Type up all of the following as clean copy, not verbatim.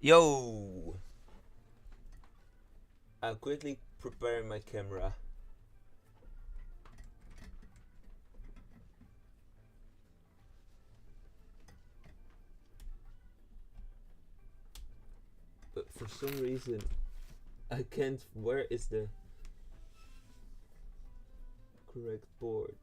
Yo! I'm quickly preparing my camera. But for some reason, I can't. Where is the correct board?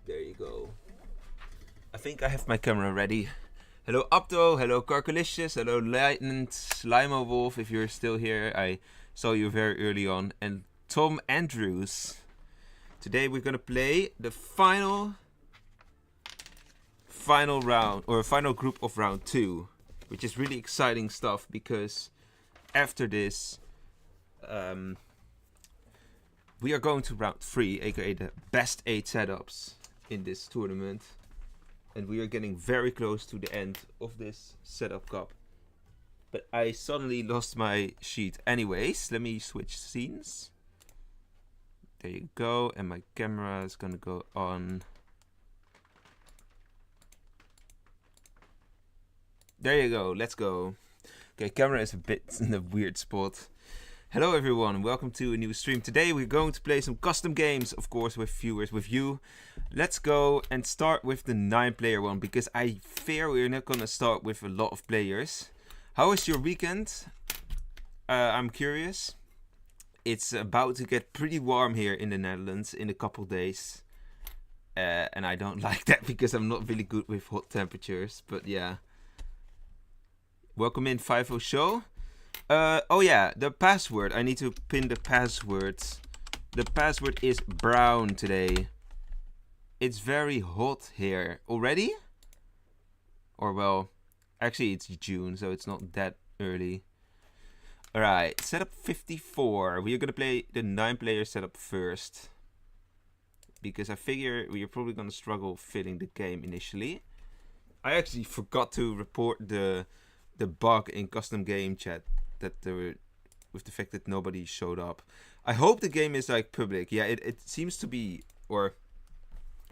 There you go. I think I have my camera ready. Hello Opto, hello Carcolicious, hello Lightning Slimo Wolf if you're still here. I saw you very early on. And Tom Andrews. Today we're gonna play the final round, or final group of round 2. Which is really exciting stuff because after this we are going to round 3, aka the best 8 setups in this tournament. And we are getting very close to the end of this setup cup. But I suddenly lost my sheet. Anyways, let me switch scenes. There you go. And my camera is gonna go on. There you go. Let's go. Okay, camera is a bit in a weird spot. Hello everyone, welcome to a new stream. Today we're going to play some custom games, of course, with viewers, with you. Let's go and start with the 9-player one, because I fear we're not gonna start with a lot of players. How was your weekend? I'm curious. It's about to get pretty warm here in the Netherlands in a couple days. And I don't like that because I'm not really good with hot temperatures, but yeah. Welcome in 50 Show. Oh yeah, the password. I need to pin the password. The password is brown today. It's very hot here. Already? Or well, actually it's June, so it's not that early. Alright, setup 54. We are gonna play the 9-player setup first. Because I figure we are probably gonna struggle filling the game initially. I actually forgot to report the bug in custom game chat. That there were, with the fact that nobody showed up. I hope the game is like public. Yeah, it seems to be, or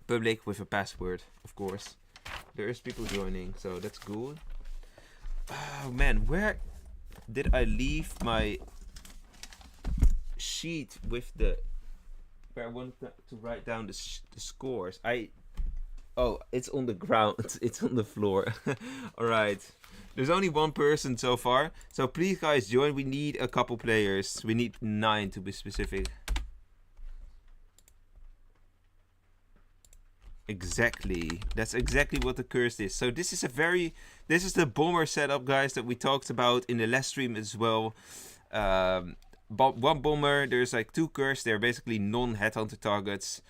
public with a password, of course. There is people joining, so that's cool. Oh man, where did I leave my sheet with the, where I wanted to write down the scores? Oh, it's on the ground. It's on the floor. All right. There's only one person so far. So please, guys, join. We need a couple players. We need 9 to be specific. Exactly. That's exactly what the curse is. So this is the bomber setup, guys, that we talked about in the last stream as well. One bomber, there's like 2 curse. They're basically non-headhunter targets.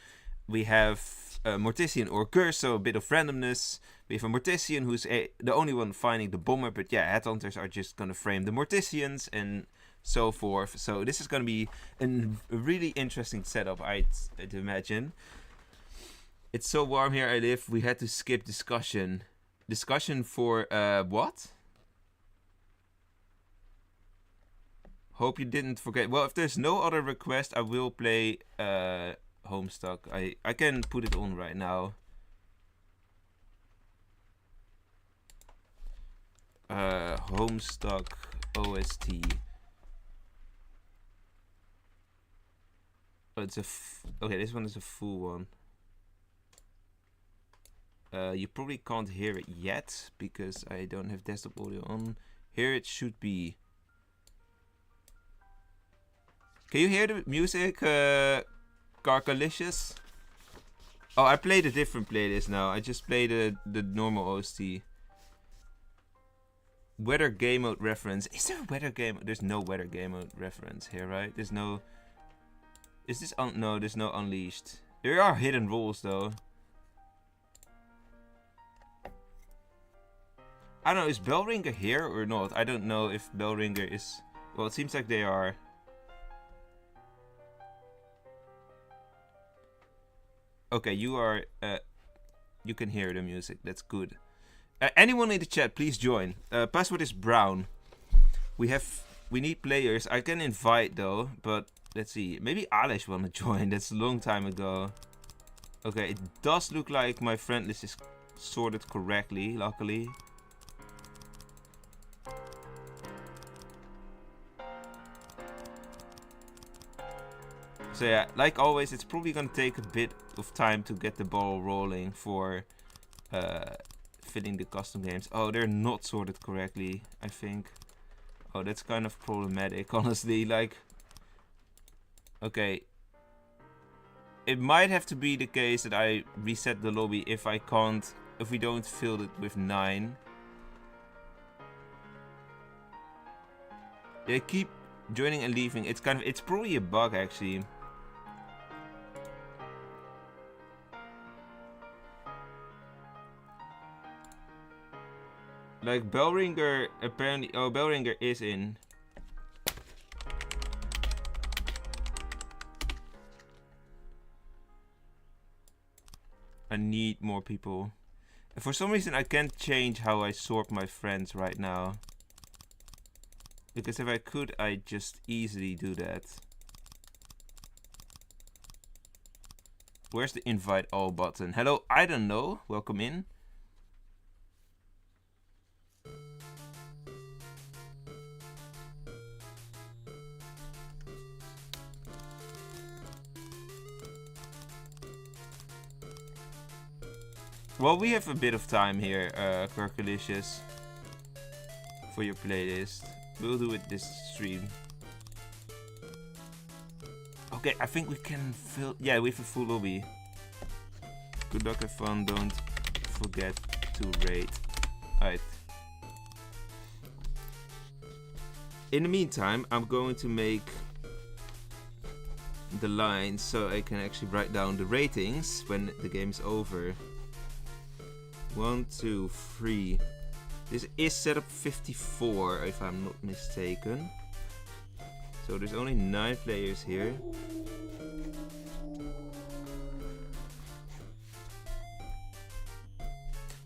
We have Mortician or curse, so a bit of randomness. We have a Mortician who's the only one finding the bomber, but yeah, headhunters are just gonna frame the Morticians and so forth. So this is gonna be a really interesting setup, I'd imagine. It's so warm here I live, we had to skip discussion. Discussion for what? Hope you didn't forget. Well, if there's no other request, I will play Homestuck. I can put it on right now. Homestuck OST. Oh, it's okay, this one is a full one. You probably can't hear it yet because I don't have desktop audio on. Here it should be. Can you hear the music, Carcolicious? Oh, I played a different playlist now. I just played the normal OST. Weather game mode reference. Is there a weather game? There's no weather game mode reference here, right? There's no. Is this no? There's no unleashed. There are hidden rules though. I don't know. Is Bellringer here or not? I don't know if Bellringer is. Well, it seems like they are. Okay, you are. You can hear the music. That's good. Anyone in the chat, please join. Password is brown. We have We need players. I can invite though, but let's see. Maybe Alish wanna join. That's a long time ago. Okay, it does look like my friend list is sorted correctly, luckily. So yeah, like always, it's probably gonna take a bit of time to get the ball rolling for filling the custom games. Oh, they're not sorted correctly, I think. Oh, that's kind of problematic, honestly. Like, okay. It might have to be the case that I reset the lobby if we don't fill it with 9. They keep joining and leaving. It's probably a bug actually. Like Bellringer apparently. Oh, Bellringer is in. I need more people. And for some reason I can't change how I sort my friends right now. Because if I could, I'd just easily do that. Where's the invite all button? Hello, I don't know. Welcome in. Well, we have a bit of time here, Kirkalicious, for your playlist. We'll do it this stream. Okay, I think we can fill... Yeah, we have a full lobby. Good luck, have fun, don't forget to rate. Alright. In the meantime, I'm going to make the lines so I can actually write down the ratings when the game is over. 1, 2, 3. This is setup 54, if I'm not mistaken. So there's only 9 players here.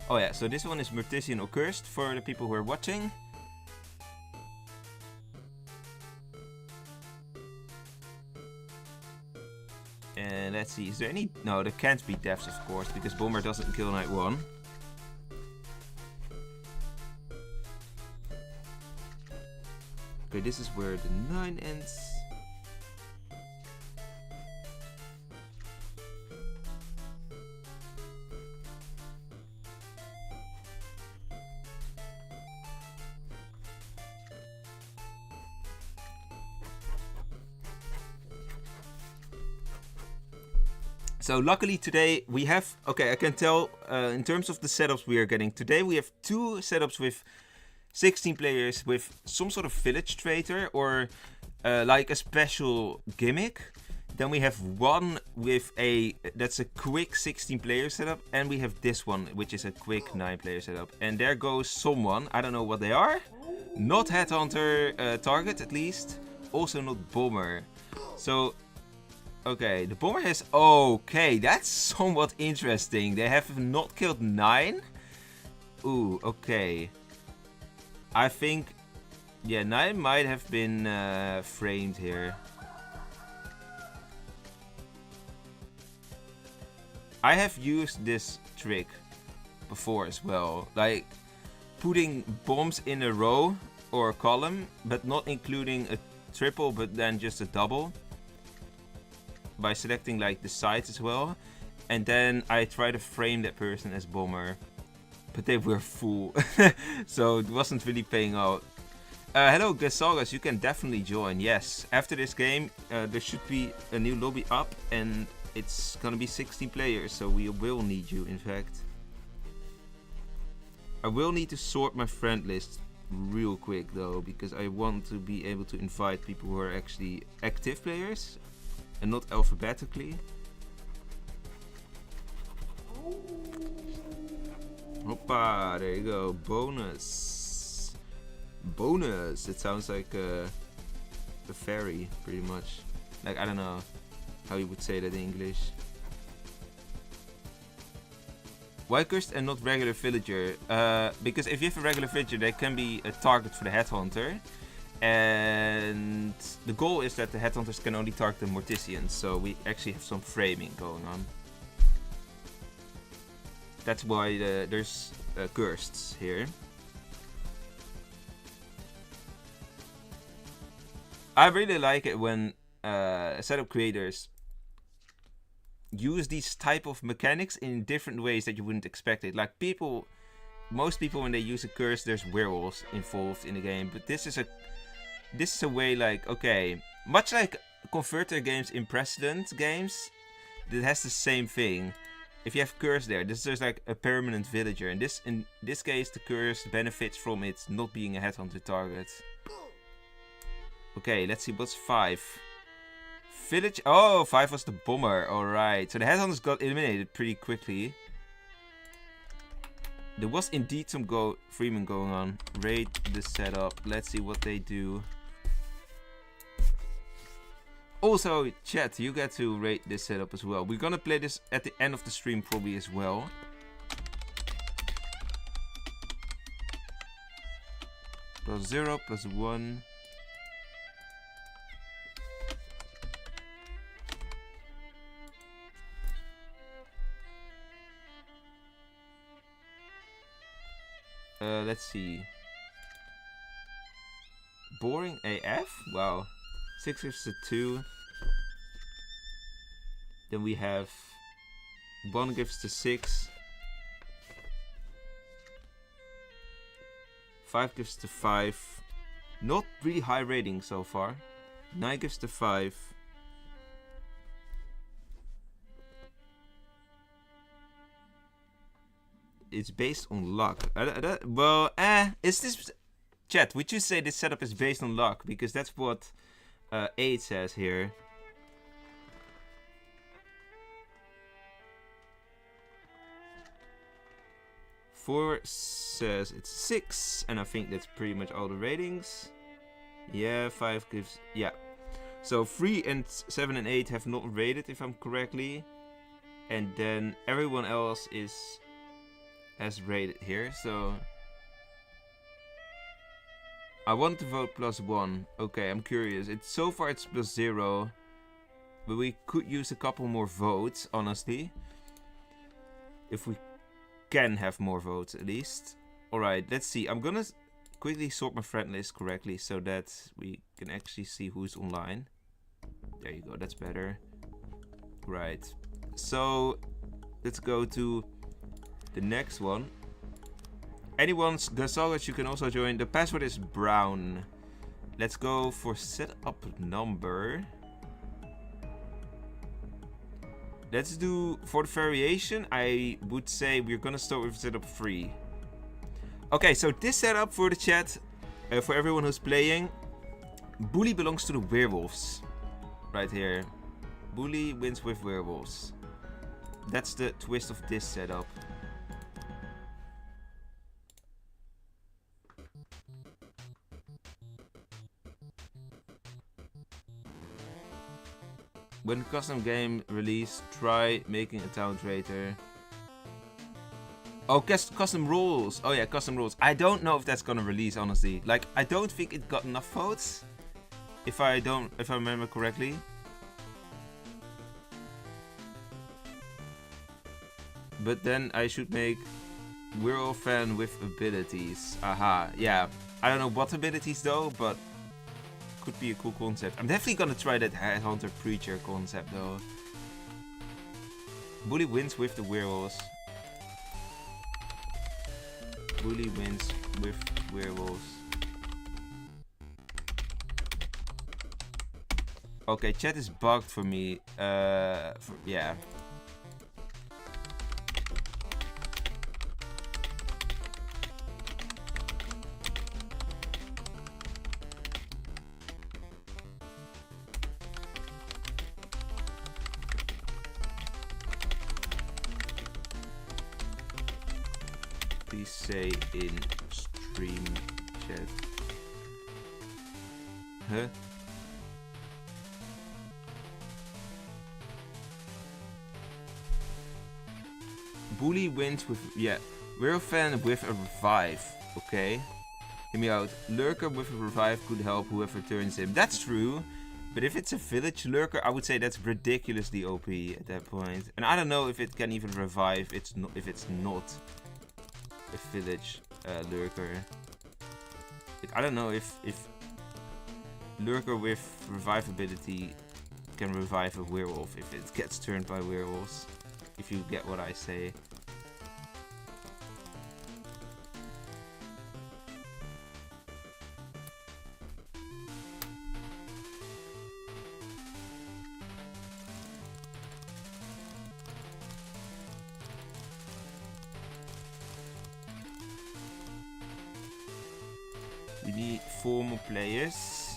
Oh yeah, so this one is Mortician or Cursed for the people who are watching. And let's see, is there any... No, there can't be deaths, of course, because Bomber doesn't kill Night 1. Okay, this is where the 9 ends. So luckily today we have, okay, I can tell in terms of the setups we are getting. Today we have 2 setups with 16 players with some sort of village traitor or like a special gimmick. Then we have one with that's a quick 16 player setup, and we have this one which is a quick 9 player setup. And there goes someone, I don't know what they are. Not Headhunter target at least, also not Bomber. So okay, the Bomber has... Okay, that's somewhat interesting. They have not killed 9? Ooh, okay. I think... Yeah, 9 might have been framed here. I have used this trick before as well. Like, putting bombs in a row or a column, but not including a triple, but then just a double. By selecting like the sides as well, and then I try to frame that person as Bomber, but they were full, so it wasn't really paying out. Hello Gasagas, you can definitely join. Yes, after this game there should be a new lobby up, and it's gonna be 16 players, so we will need you. In fact, I will need to sort my friend list real quick though, because I want to be able to invite people who are actually active players and not alphabetically. Hoppa, there you go. Bonus. Bonus. It sounds like a fairy, pretty much. Like, I don't know how you would say that in English. Why cursed and not regular villager? Because if you have a regular villager, they can be a target for the Headhunter. And the goal is that the headhunters can only target the morticians, so we actually have some framing going on. That's why there's cursed here. I really like it when setup creators use these type of mechanics in different ways that you wouldn't expect it. Like most people when they use a curse, there's werewolves involved in the game, but this is a way, like, okay, much like converter games in precedent games, that has the same thing. If you have curse there, there's like a permanent villager, and in this case the curse benefits from it not being a headhunter target. Okay, let's see, what's 5? Village. Oh, 5 was the bomber. Alright, so the headhunters got eliminated pretty quickly. There was indeed some Freeman going on. Raid the setup. Let's see what they do. Also, chat, you get to rate this setup as well. We're gonna play this at the end of the stream probably as well. +0, +1. Let's see. Boring AF? Wow. 6 gives to 2. Then we have 1 gives to 6. 5 gives to 5. Not really high rating so far. 9 gives to 5. It's based on luck. Is this... Chat, would you say this setup is based on luck? Because that's what 8 says here. Four says it's 6, and I think that's pretty much all the ratings. Yeah, 5 gives... Yeah. So 3 and 7 and 8 have not rated, if I'm correctly. And then everyone else has rated here, so... I want to vote +1. Okay, I'm curious. So far it's +0. But we could use a couple more votes, honestly. If we can have more votes, at least. Alright, let's see. I'm gonna quickly sort my friend list correctly so that we can actually see who's online. There you go, that's better. Right. So, let's go to the next one. Anyone's Gonzalez, you can also join. The password is brown. Let's go for setup number. Let's do, for the variation, I would say we're gonna start with setup 3. Okay, so this setup for the chat, for everyone who's playing, Bully belongs to the werewolves. Right here. Bully wins with werewolves. That's the twist of this setup. When custom game release, try making a town traitor. Oh, custom rules. Oh yeah, custom rules. I don't know if that's gonna release, honestly. Like, I don't think it got enough votes. If I remember correctly. But then I should make werewolf fan with abilities. Aha, yeah. I don't know what abilities though, but could be a cool concept. I'm definitely gonna try that Headhunter Preacher concept though. Bully wins with the werewolves. Bully wins with werewolves. Okay, chat is bugged for me. Yeah. Please say in stream chat. Huh? Bully wins with, yeah, we're a fan with a revive, okay? Hear me out. Lurker with a revive could help whoever turns him. That's true. But if it's a village lurker, I would say that's ridiculously OP at that point. And I don't know if it can even revive if it's not a village lurker. I don't know if lurker with revive ability can revive a werewolf if it gets turned by werewolves. If you get what I say. We need 4 more players.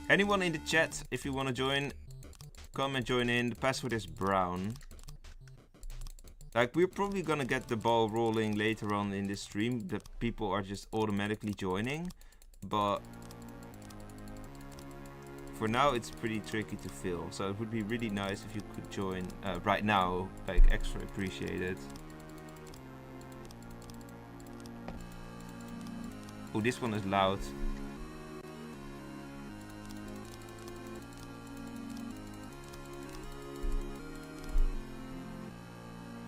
Anyone in the chat, if you want to join, come and join in. The password is brown. Like, we're probably gonna get the ball rolling later on in this stream. The people are just automatically joining. But for now, it's pretty tricky to fill. So it would be really nice if you could join right now. Like, extra appreciated. Oh, this one is loud.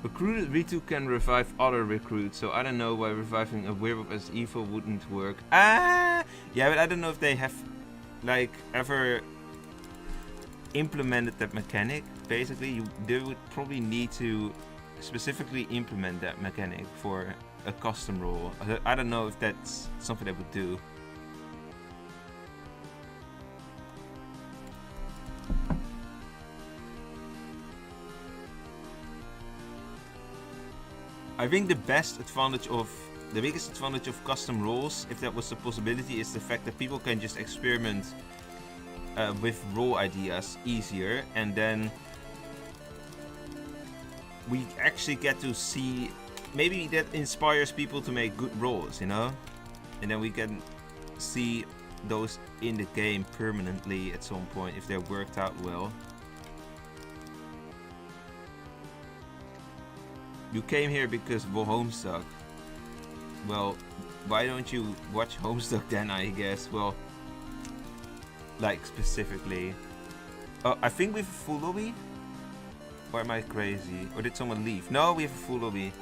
Recruited Ritu can revive other recruits, so I don't know why reviving a werewolf as evil wouldn't work. Ah, yeah, but I don't know if they have, like, ever implemented that mechanic. Basically, they would probably need to specifically implement that mechanic for a custom role. I don't know if that's something they would do. I think the biggest advantage of custom roles, if that was a possibility, is the fact that people can just experiment with role ideas easier, and then we actually get to see. Maybe that inspires people to make good roles, you know? And then we can see those in the game permanently at some point if they're worked out well. You came here because of Homestuck. Well, why don't you watch Homestuck then, I guess? Well, like specifically. Oh, I think we have a full lobby? Or am I crazy? Or did someone leave? No, we have a full lobby.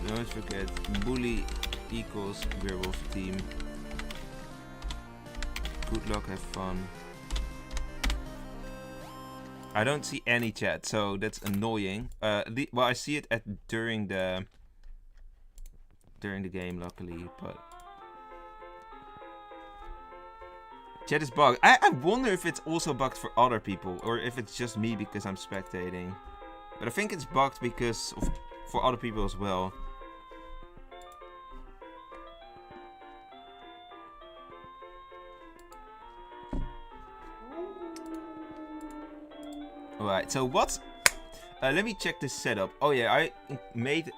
Don't forget, bully equals werewolf team. Good luck, have fun. I don't see any chat, so that's annoying. Well, I see it during the game, luckily, but chat is bugged. I wonder if it's also bugged for other people, or if it's just me because I'm spectating. But I think it's bugged because for other people as well. Alright, so what? Let me check this setup. Oh yeah, I made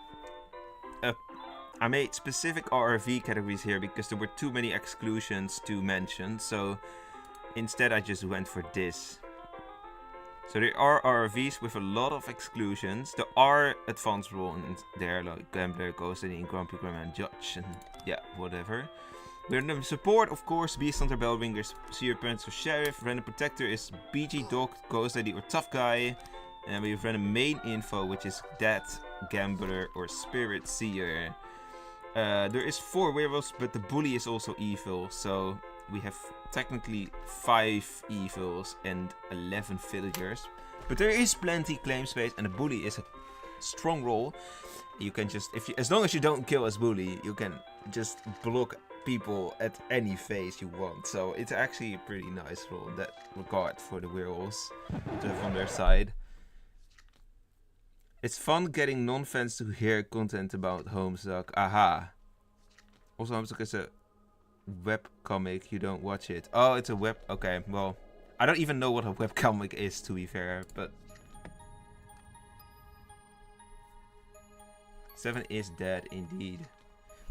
specific RRV categories here because there were too many exclusions to mention. So instead I just went for this. So there are RRVs with a lot of exclusions. There are advanced roles there, like Gambler, Ghostly, Grumpy Grandma, and Judge, and yeah, whatever. We're in the support, of course, Beast Hunter, Bellringer, Seer Prince, or Sheriff. Random Protector is BG, Dog, Ghost Lady, or Tough Guy. And we have random main info, which is Dead, Gambler, or Spirit Seer. There is 4 werewolves, but the bully is also evil, so we have technically 5 evils and 11 villagers. But there is plenty claim space, and the bully is a strong role. You can just, as long as you don't kill as bully, you can just block people at any phase you want. So it's actually a pretty nice role in that regard for the werewolves to have on their side. It's fun getting non-fans to hear content about Homestuck. Aha. Also, Homestuck is a webcomic. You don't watch it. Oh, it's a web... Okay, well, I don't even know what a webcomic is, to be fair, but... 7 is dead, indeed.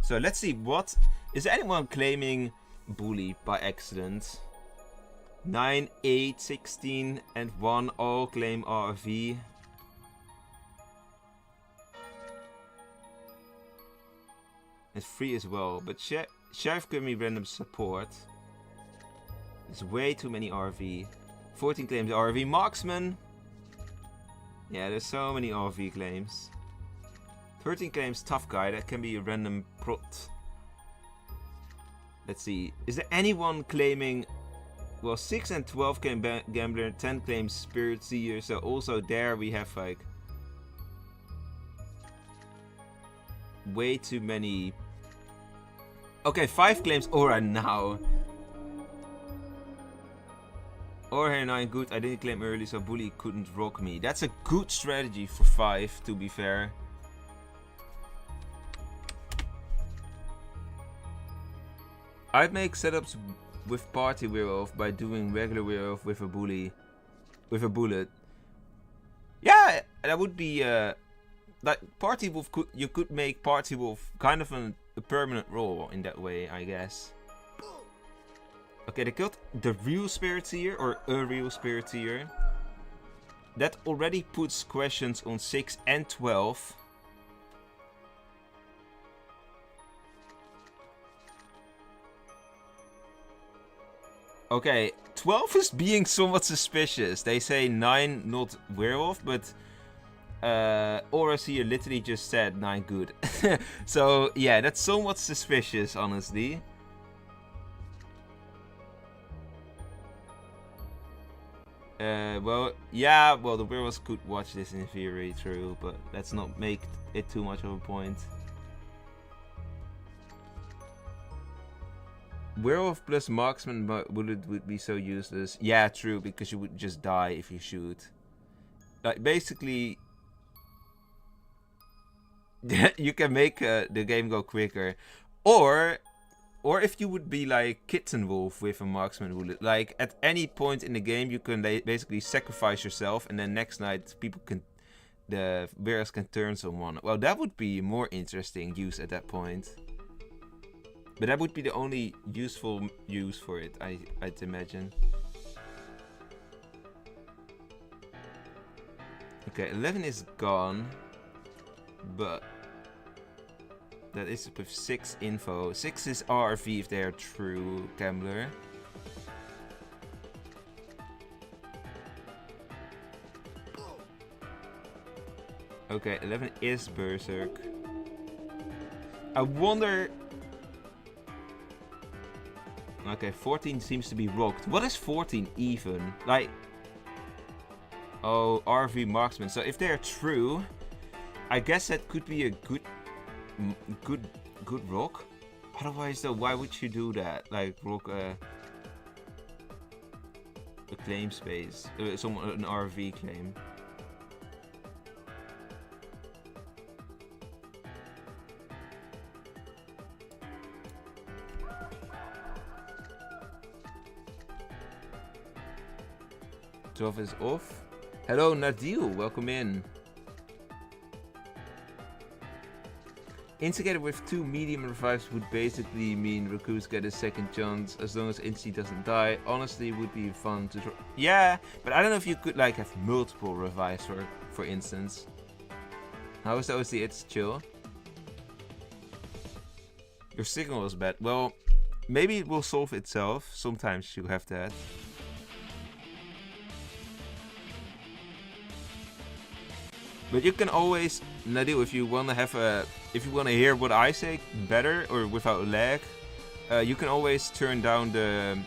So let's see, what... Is anyone claiming bully by accident? 9, 8, 16, and 1 all claim RV. It's free as well, but Sheriff give me random support. There's way too many RV. 14 claims RV Marksman. Yeah, there's so many RV claims. 13 claims Tough Guy. That can be a random prot. Let's see. Is there anyone claiming... Well, 6 and 12 claim Gambler, 10 claims Spirit Seer. So also there we have like... way too many... Okay, 5 claims Aura now. Aura 9 good. I didn't claim early, so Bully couldn't rock me. That's a good strategy for 5, to be fair. I'd make setups with Party Werewolf by doing regular Werewolf with a Bully. With a bullet. Yeah, that would be... like, Party Wolf you could make Party Wolf kind of a permanent role in that way, I guess. Okay, they killed the real Spirit Seer, or a real Spirit Seer. That already puts questions on 6 and 12. Okay, 12 is being somewhat suspicious. They say 9 not werewolf, but Aura here literally just said 9 good. So yeah, that's somewhat suspicious, honestly. Well, yeah, well, the werewolves could watch this in theory, true, but let's not make it too much of a point. Werewolf plus Marksman bullet would be so useless. Yeah, true, because you would just die if you shoot. Like, basically... you can make the game go quicker. Or if you would be like Kitten Wolf with a Marksman bullet. Like, at any point in the game, you can basically sacrifice yourself, and then next night, the werewolves can turn someone. Well, that would be more interesting use at that point. But that would be the only useful use for it, I'd imagine. Okay, 11 is gone. But that is with 6 info. 6 is RV if they are true, Gambler. Okay, 11 is Berserk. I wonder... Okay, 14 seems to be rocked. What is 14 even? Like... Oh, RV Marksman. So if they're true... I guess that could be a good rock. Otherwise, though, why would you do that? Like rock a claim space, an RV claim. Twelve is off. Hello, Nadil. Welcome in. Instigator with 2 medium revives would basically mean recruits get a second chance as long as Insti doesn't die. Honestly, would be fun to try. Yeah, but I don't know if you could like have multiple revives for instance. How is the OC? It's chill. Your signal is bad. Well, maybe it will solve itself. Sometimes you have that. But you can always, Nadil, if you wanna hear what I say better or without lag, you can always turn down the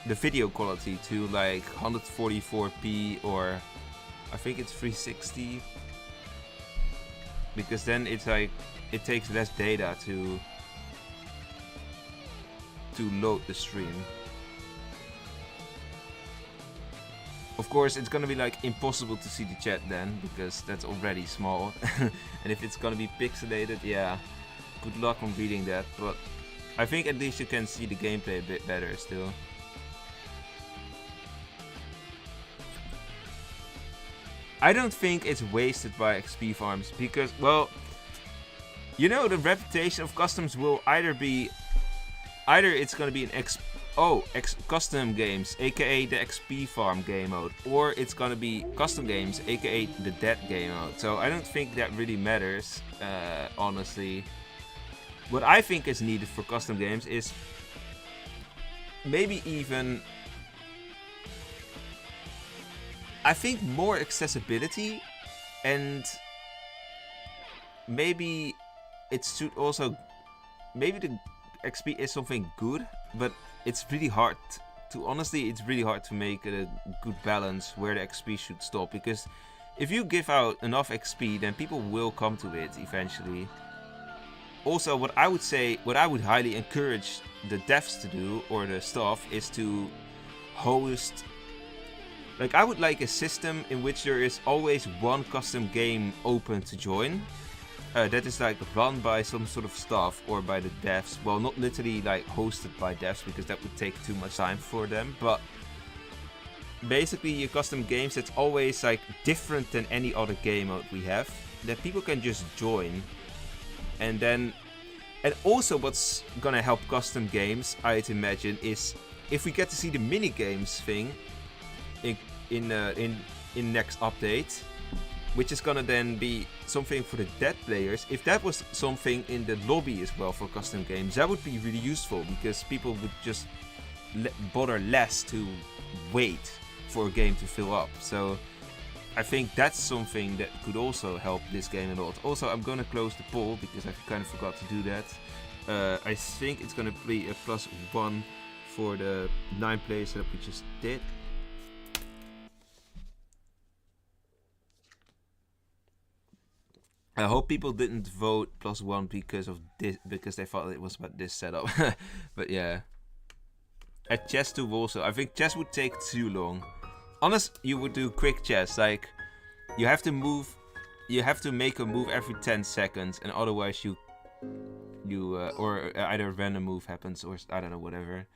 video quality to like 144p or I think it's 360, because then it's like it takes less data to load the stream. Of course, it's gonna be like impossible to see the chat then, because that's already small. And if it's gonna be pixelated, yeah, good luck on reading that. But I think at least you can see the gameplay a bit better still. I don't think it's wasted by XP farms, because, well, you know, the reputation of customs will either it's gonna be an custom games, aka the XP farm game mode, or it's gonna be custom games, aka the dead game mode. So I don't think that really matters, honestly. What I think is needed for custom games is maybe even, I think, more accessibility, and maybe it should also, maybe the XP is something good, but it's really hard to, honestly, it's really hard to make a good balance where the XP should stop, because if you give out enough XP, then people will come to it eventually. Also, what I would say, what I would highly encourage the devs to do, or the staff, is to host, like, I would like a system in which there is always one custom game open to join. That is like run by some sort of staff or by the devs. Well, not literally like hosted by devs, because that would take too much time for them, but basically your custom games that's always like different than any other game mode we have, that people can just join. And then, and also what's gonna help custom games, I'd imagine, is if we get to see the mini games thing in next update, which is gonna then be something for the dead players. If that was something in the lobby as well for custom games, that would be really useful, because people would just bother less to wait for a game to fill up. So I think that's something that could also help this game a lot. Also, I'm gonna close the poll because I kind of forgot to do that. I think it's gonna be a +1 for the 9-player setup we just did. I hope people didn't vote +1 because of this, because they thought it was about this setup. But yeah. Add chess to Wolvesville. I think chess would take too long. Honest, you would do quick chess. Like, you have to move, you have to make a move every 10 seconds, and otherwise or either a random move happens, or I don't know, whatever.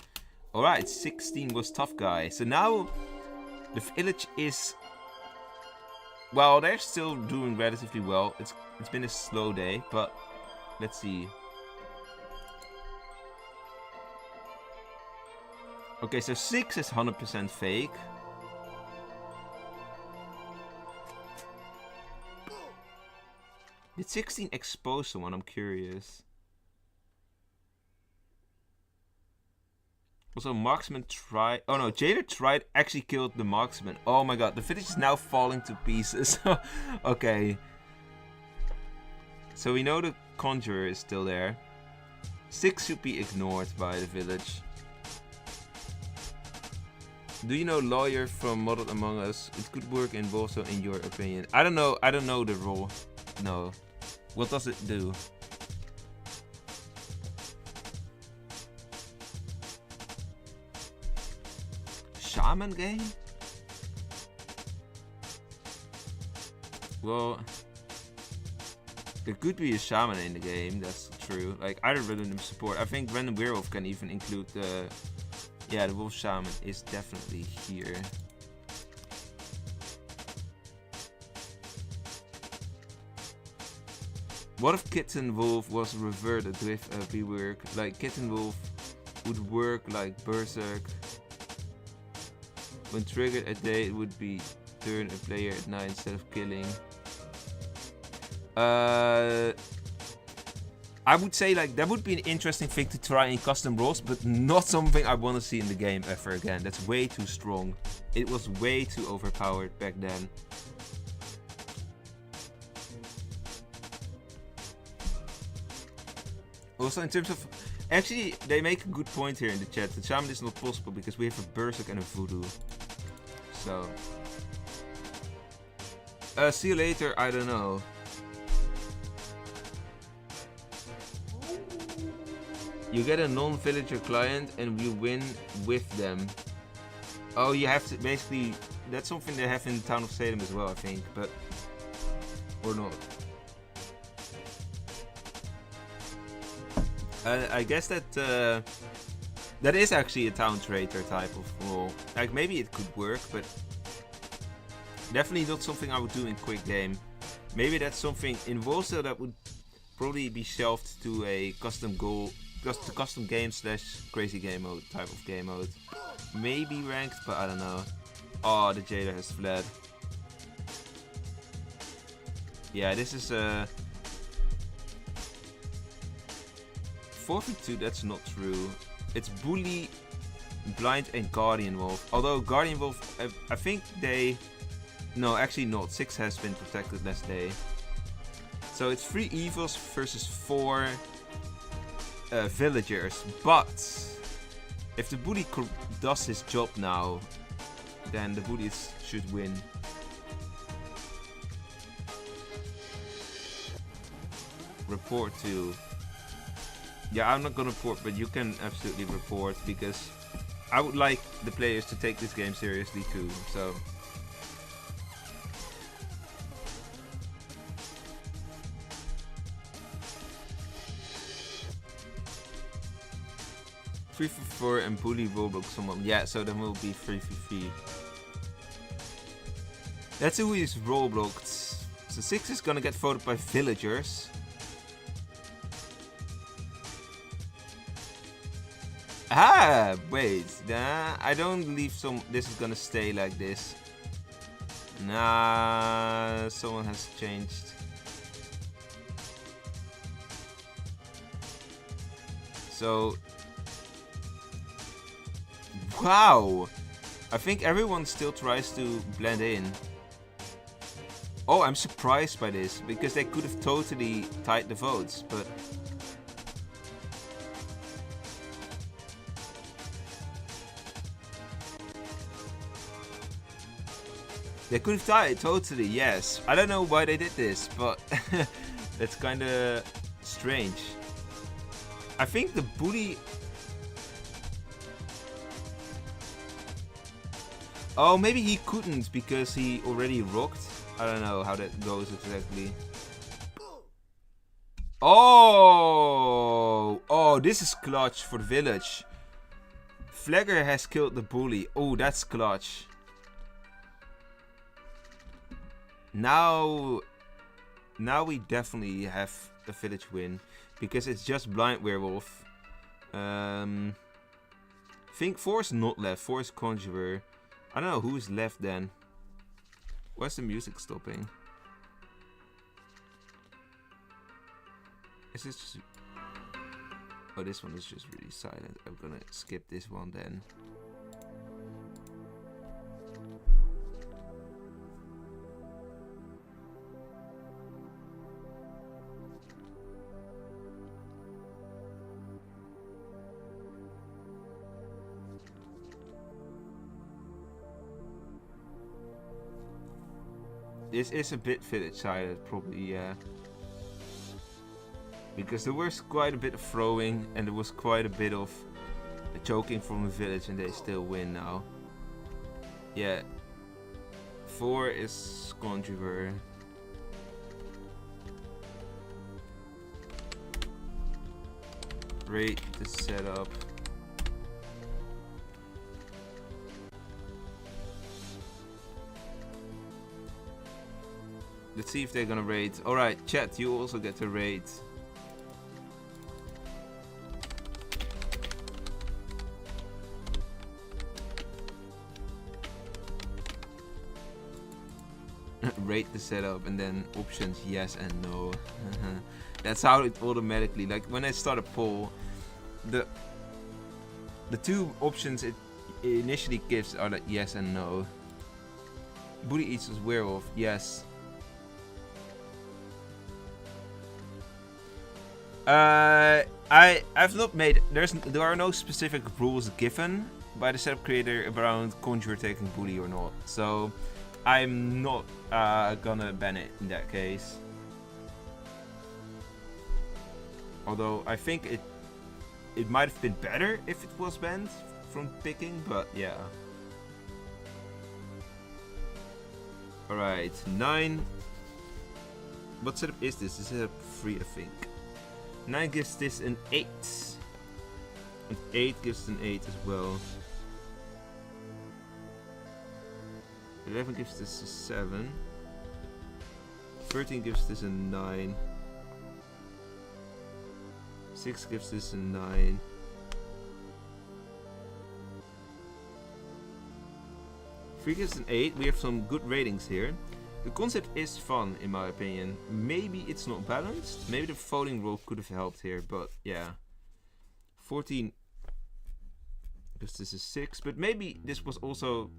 Alright, 16 was tough guy. So now the village is, well, they're still doing relatively well. It's been a slow day, but let's see. Okay, so 6 is 100% fake. Did 16 expose someone? I'm curious. Also, marksman tried. Oh no, Jailer tried, actually killed the marksman. Oh my god, the village is now falling to pieces. Okay. So we know the conjurer is still there. 6 should be ignored by the village. Do you know lawyer from Modeled Among Us? It could work in Wolvesville, in your opinion. I don't know. I don't know the role. No. What does it do? Shaman game? Well, there could be a shaman in the game, that's true. Like, either random support. I think random werewolf can even include the... Yeah, the wolf shaman is definitely here. What if Kitten Wolf was reverted with a rework? Like, Kitten Wolf would work like Berserk. When triggered at day, it would be turn a player at night instead of killing. I would say, like, that would be an interesting thing to try in custom roles, but not something I want to see in the game ever again. That's way too strong. It was way too overpowered back then. Also, in terms of... Actually, they make a good point here in the chat. The shaman is not possible because we have a berserk and a voodoo. So... see you later, I don't know. You get a non-villager client and you win with them. Oh, you have to basically... That's something they have in the town of Salem as well, I think, but... Or not. I guess that... that is actually a town traitor type of role. Like, maybe it could work, but... Definitely not something I would do in quick game. Maybe that's something in Wolvesville that would probably be shelved to a custom goal... Just the custom game / crazy game mode type of game mode. Maybe ranked, but I don't know. Oh, the jailer has fled. Yeah, this is forfeit 2, that's not true. It's Bully, Blind, and Guardian Wolf. Although Guardian Wolf, I think they... No, actually not. 6 has been protected last day. So it's 3 evils versus 4 villagers. But if the Bully does his job now, then the Bullies should win. Report to... Yeah, I'm not gonna report, but you can absolutely report, because I would like the players to take this game seriously too, so... Three for 4 and Bully will block someone. Yeah, so then will be 3v3. That's who is roll blocked. So 6 is gonna get voted by villagers. Ah, wait. Nah, I don't believe this is gonna stay like this. Nah, someone has changed. So... Wow! I think everyone still tries to blend in. Oh, I'm surprised by this, because they could have totally tied the votes, but... They could have tied totally, yes. I don't know why they did this, but that's kinda strange. I think the Bully... Oh, maybe he couldn't because he already rocked. I don't know how that goes exactly. Oh! Oh, this is clutch for the village. Flagger has killed the Bully. Oh, that's clutch. Now we definitely have a village win. Because it's just Blind Werewolf. I think 4 is not left. 4 is Conjurer. I don't know who's left then. Where's the music stopping? Is this just... Oh, this one is just really silent. I'm gonna skip this one then. This is a bit village-sided, probably, yeah. Because there was quite a bit of throwing, and there was quite a bit of choking from the village, and they still win now. Yeah. 4 is Conjurer. Rate the setup. Let's see if they're gonna raid. Alright, chat, you also get to raid. Rate the setup and then options yes and no. That's how it automatically, like when I start a poll, the 2 options it initially gives are like yes and no. Bully eats his werewolf, yes. I've not made... There are no specific rules given by the setup creator around Conjurer taking Bully or not. So I'm not gonna ban it in that case. Although I think it might have been better if it was banned from picking, but yeah. Alright, 9. What setup is this? This is setup 3, I think. 9 gives this an 8. And 8 gives an 8 as well. 11 gives this a 7. 13 gives this a 9. 6 gives this a 9. 3 gives an 8. We have some good ratings here. The concept is fun, in my opinion. Maybe it's not balanced. Maybe the voting rule could have helped here, but yeah. 14. Because this is 6. But maybe this was also...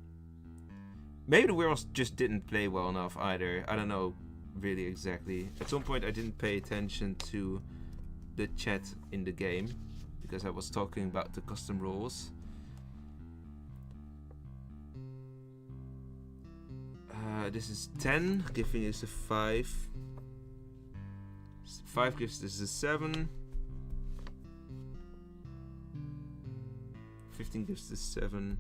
Maybe the werewolves just didn't play well enough either. I don't know really exactly. At some point I didn't pay attention to the chat in the game. Because I was talking about the custom rules. This is 10, giving us a 5. 5 gives this a 7. 15 gives this 7.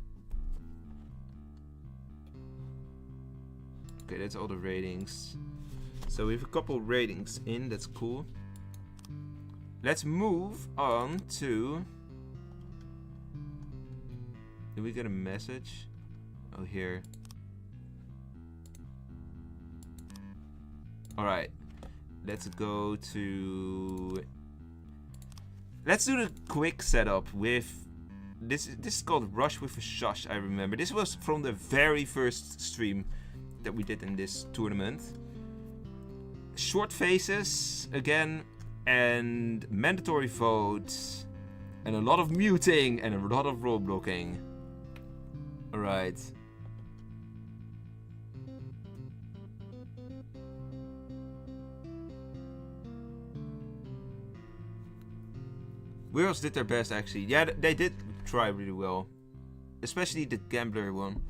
Okay, that's all the ratings. So we have a couple ratings in, that's cool. Let's move on to... Did we get a message? Oh, here. Alright, let's go to... Let's do the quick setup with... This is called Rush with a Shush, I remember. This was from the very first stream that we did in this tournament. Short faces, again, and mandatory votes, and a lot of muting, and a lot of role blocking. Alright. Werewolves did their best, actually. Yeah, they did try really well. Especially the gambler one.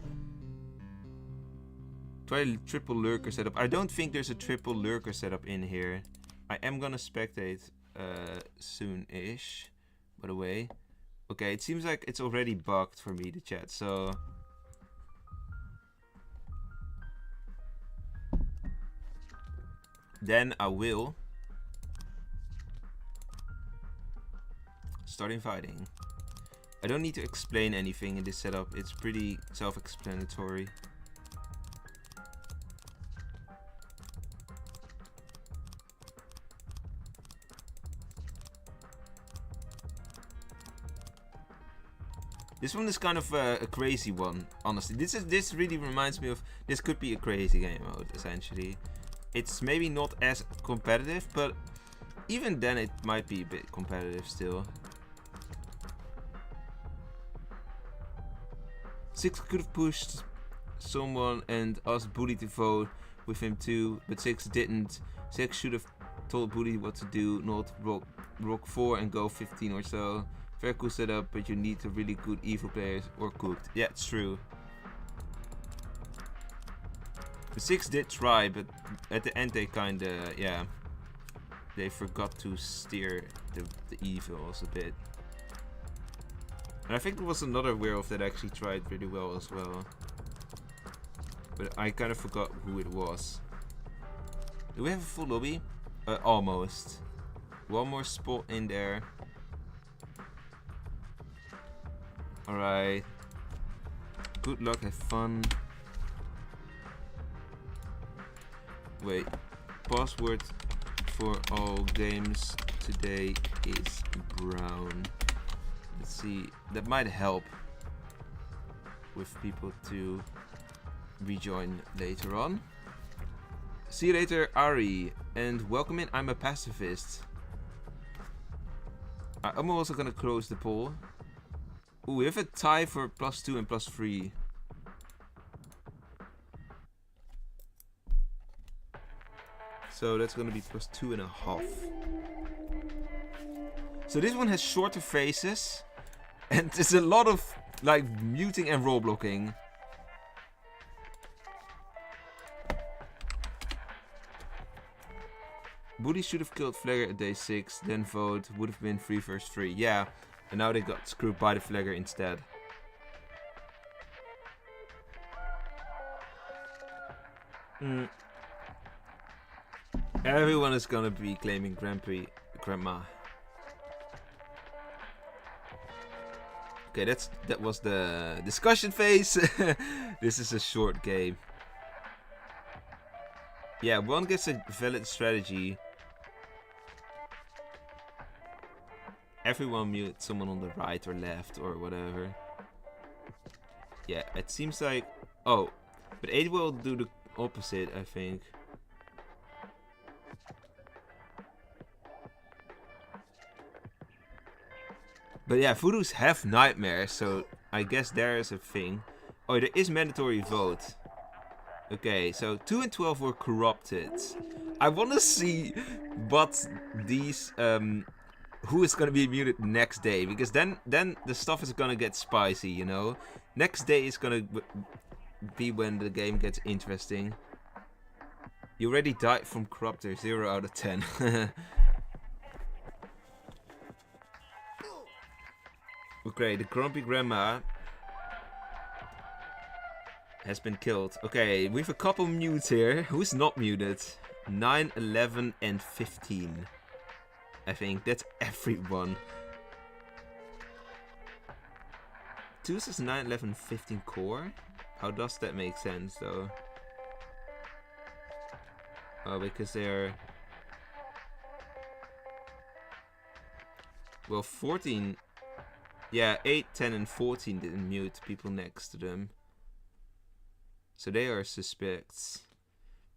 Try a triple lurker setup. I don't think there's a triple lurker setup in here. I am gonna spectate soon-ish, by the way. Okay, it seems like it's already bugged for me, the chat, so... Then I will... start inviting. I don't need to explain anything in this setup. It's pretty self-explanatory. This one is kind of a crazy one, honestly. This really reminds me of... This could be a crazy game mode, essentially. It's maybe not as competitive, but even then it might be a bit competitive still. 6 could have pushed someone and asked Bully to vote with him too, but 6 didn't. 6 should have told Bully what to do, not rock 4 and go 15 or so. Very cool setup, but you need a really good evil players or cooked. Yeah, it's true. The 6 did try, but at the end they kinda, yeah, they forgot to steer the evils a bit. And I think there was another werewolf that actually tried really well as well. But I kind of forgot who it was. Do we have a full lobby? Almost. One more spot in there. Alright. Good luck, have fun. Wait. Password for all games today is brown. Let's see, that might help with people to rejoin later on. See you later, Ari, and welcome in. I'm a pacifist. I'm also gonna close the poll. Ooh, we have a tie for +2 and +3. So that's gonna be +2.5. So this one has shorter faces. And there's a lot of, like, muting and role blocking. Booty should have killed Flagger at day 6, then vote. Would have been 3 vs 3. Yeah, and now they got screwed by the Flagger instead. Everyone is gonna be claiming Grandma. Okay, that was the discussion phase. This is a short game. Yeah, one gets a valid strategy. Everyone mute someone on the right or left or whatever. Yeah, it seems like... Oh, but 8 will do the opposite, I think. But yeah, Voodoos have nightmares, so I guess there is a thing. Oh, there is mandatory vote. Okay, so 2 and 12 were corrupted. I want to see what these who is gonna be muted next day, because then the stuff is gonna get spicy, you know. Next day is gonna be when the game gets interesting. You already died from corruptor, 0 out of 10. Okay, the grumpy grandma has been killed. Okay, we have a couple mutes here. Who's not muted? 9, 11, and 15. I think that's everyone. 2 is 9, 11, 15 core? How does that make sense though? Oh, because they're... Well, 14... Yeah, 8, 10, and 14 didn't mute people next to them. So they are suspects.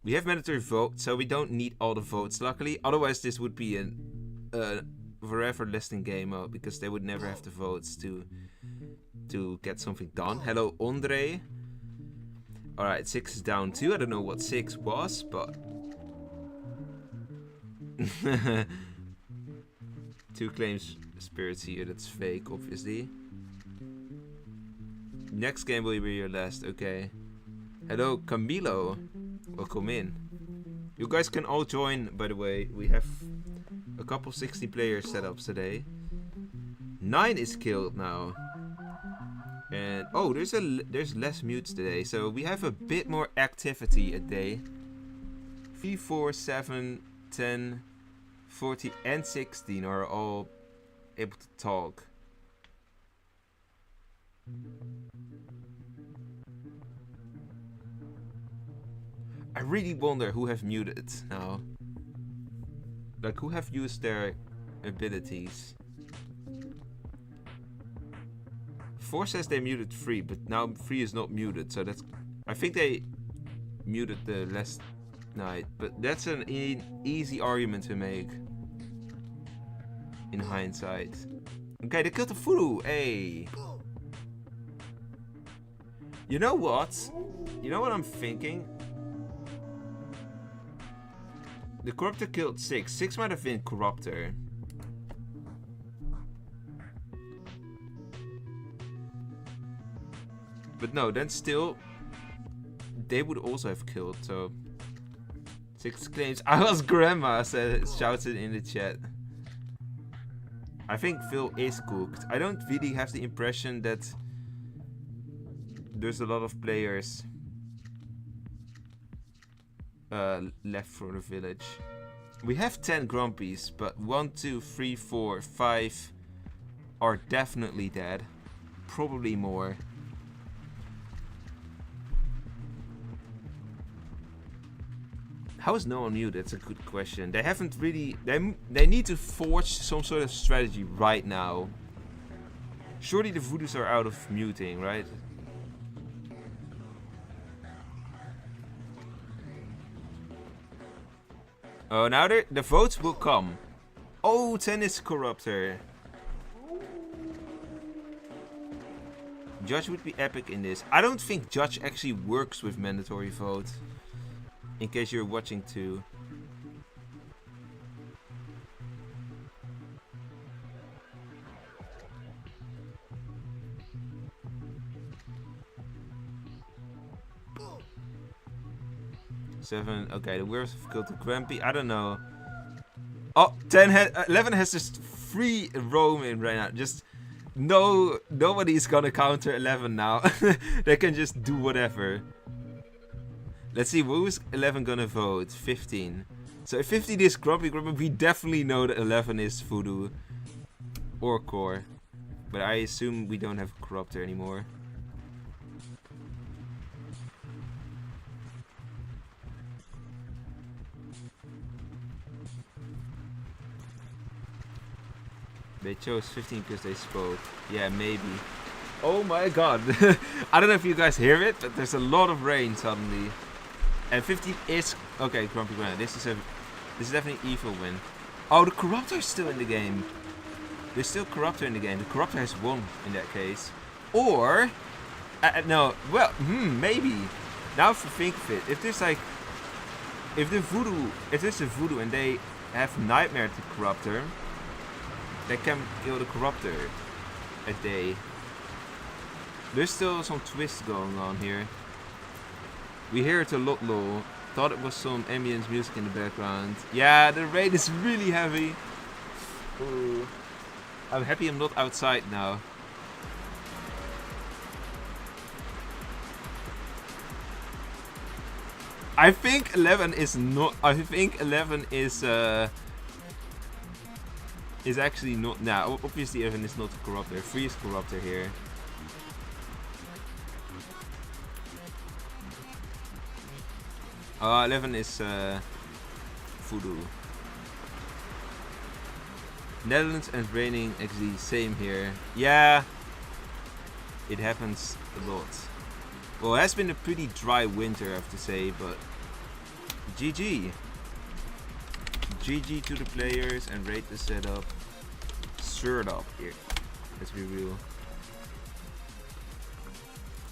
We have mandatory vote, so we don't need all the votes, luckily. Otherwise, this would be a forever listing game mode, because they would never have the votes to get something done. Hello, Andre. Alright, 6 is down 2. I don't know what 6 was, but... 2 claims spirits here. That's fake, obviously. Next game will be your last. Okay. Hello, Camilo. Welcome in. You guys can all join, by the way. We have a couple 60 player setups today. 9 is killed now. And oh, there's less mutes today, so we have a bit more activity a day. 3, 4, 7, 10, 14, and 16 are all able to talk. I really wonder who have muted now. Like, who have used their abilities. 4 says they muted 3, but now 3 is not muted, so that's... I think they muted the last night, but that's an easy argument to make. In hindsight. Okay, they killed the Voodoo, hey! You know what? You know what I'm thinking? The Corruptor killed 6. 6 might have been Corruptor. But no, then still, they would also have killed, so... 6 claims. I was grandma, shouted in the chat. I think Phil is cooked. I don't really have the impression that there's a lot of players left for the village. We have 10 grumpies, but 1, 2, 3, 4, 5 are definitely dead. Probably more. How is no one new? That's a good question. They haven't really... They need to forge some sort of strategy right now. Surely the Voodoos are out of muting, right? Oh, now the votes will come. Oh, 10 is Corruptor. Judge would be epic in this. I don't think Judge actually works with mandatory vote. In case you're watching too. Seven. Okay, the worst have killed the Grumpy. I don't know. Oh, 11 has just free roam in right now. Just nobody's gonna counter 11 now. They can just do whatever. Let's see, who's 11 gonna vote? 15. So if 15 is Grumpy, we definitely know that 11 is Voodoo. Or Core. But I assume we don't have a Corruptor anymore. They chose 15 because they spoke. Yeah, maybe. Oh my god. I don't know if you guys hear it, but there's a lot of rain suddenly. And 15 is... Okay, Grumpy Granite. This is definitely evil win. Oh, the Corruptor is still in the game. There's still Corruptor in the game. The Corruptor has won in that case. Or... no, well, maybe. Now if you think of it, if there's like... If there's a Voodoo and they have Nightmare to Corruptor, they can kill the Corruptor a day. There's still some twists going on here. We hear it a lot, lol. Thought it was some ambient music in the background. Yeah, the rain is really heavy. Ooh. I'm happy I'm not outside now. I think 11 is not. I think 11 is actually not. Now, obviously 11 is not a Corruptor. 3 is Corruptor here. 11 is Voodoo. Netherlands and raining actually same here. Yeah, it happens a lot. Well, it has been a pretty dry winter, I have to say, but GG. GG to the players and rate the setup. Shirt up here. Let's be real.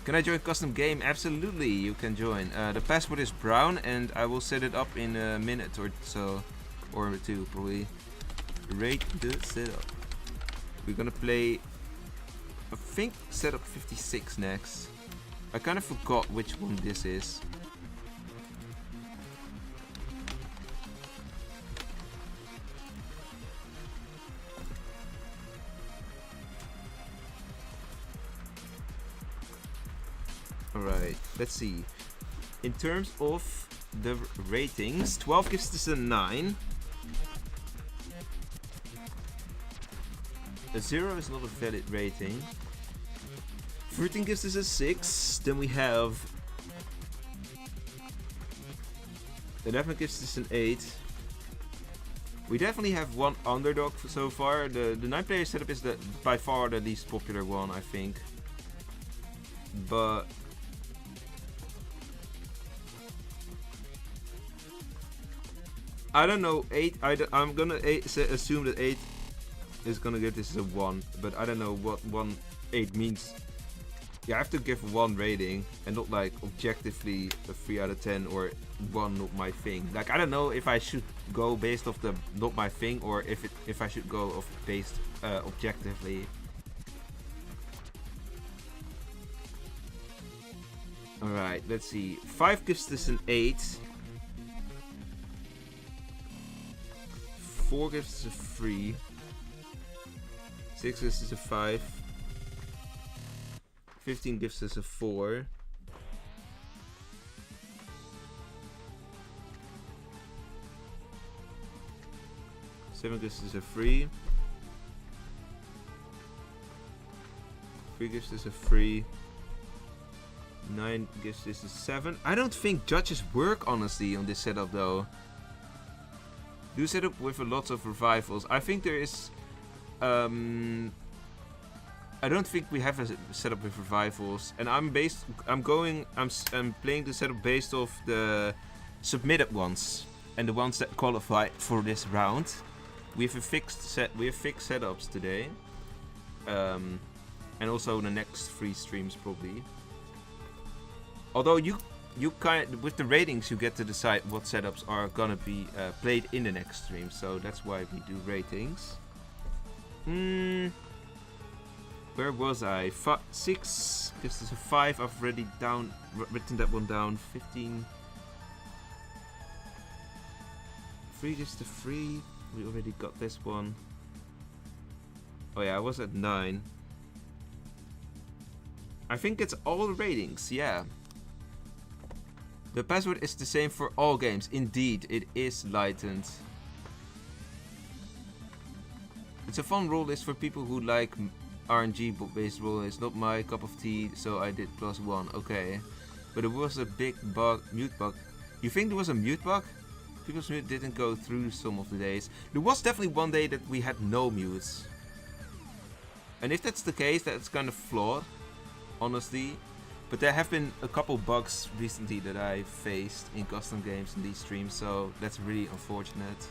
Can I join custom game? Absolutely, you can join. The password is brown and I will set it up in a minute or so. Or two, probably. Rate the setup. We're gonna play, I think, setup 56 next. I kind of forgot which one this is. Alright, let's see. In terms of the ratings, 12 gives this a 9. A 0 is not a valid rating. 13 gives us a 6. Then we have 11 gives us an 8. We definitely have one underdog so far. The 9-player setup is by far the least popular one, I think. But I don't know. 8. I'm gonna assume that 8 is gonna give this a 1, but I don't know what 8 means. Yeah, I have to give 1 rating and not like objectively a 3 out of 10 or 1 not my thing. Like, I don't know if I should go based off the not my thing or if I should go off based objectively. Alright, let's see. 5 gives this an 8. 4 gives us a 3. 6 gives us a 5. 15 gives us a 4. 7 gives us a 3. 3 gives us a 3. 9 gives this a 7. I don't think judges work honestly on this setup though. Do setup with a lot of revivals. I think there is. I don't think we have a setup with revivals, and I'm playing the setup based off the submitted ones and the ones that qualify for this round. We have fixed setups today, and also the next 3 streams probably. Although you with the ratings you get to decide what setups are gonna be played in the next stream, so that's why we do ratings. Where was I? 6 gives us a 5. I've already written that one down. 15. 3 gives the 3. We already got this one. Oh yeah, I was at 9. I think it's all the ratings, yeah. The password is the same for all games. Indeed, it is lightened. It's a fun rule list for people who like RNG based rule list. Not my cup of tea, so I did +1. Okay. But there was a big bug, mute bug. You think there was a mute bug? People's mute didn't go through some of the days. There was definitely one day that we had no mutes. And if that's the case, that's kind of flawed, honestly. But there have been a couple bugs recently that I faced in custom games in these streams, so that's really unfortunate.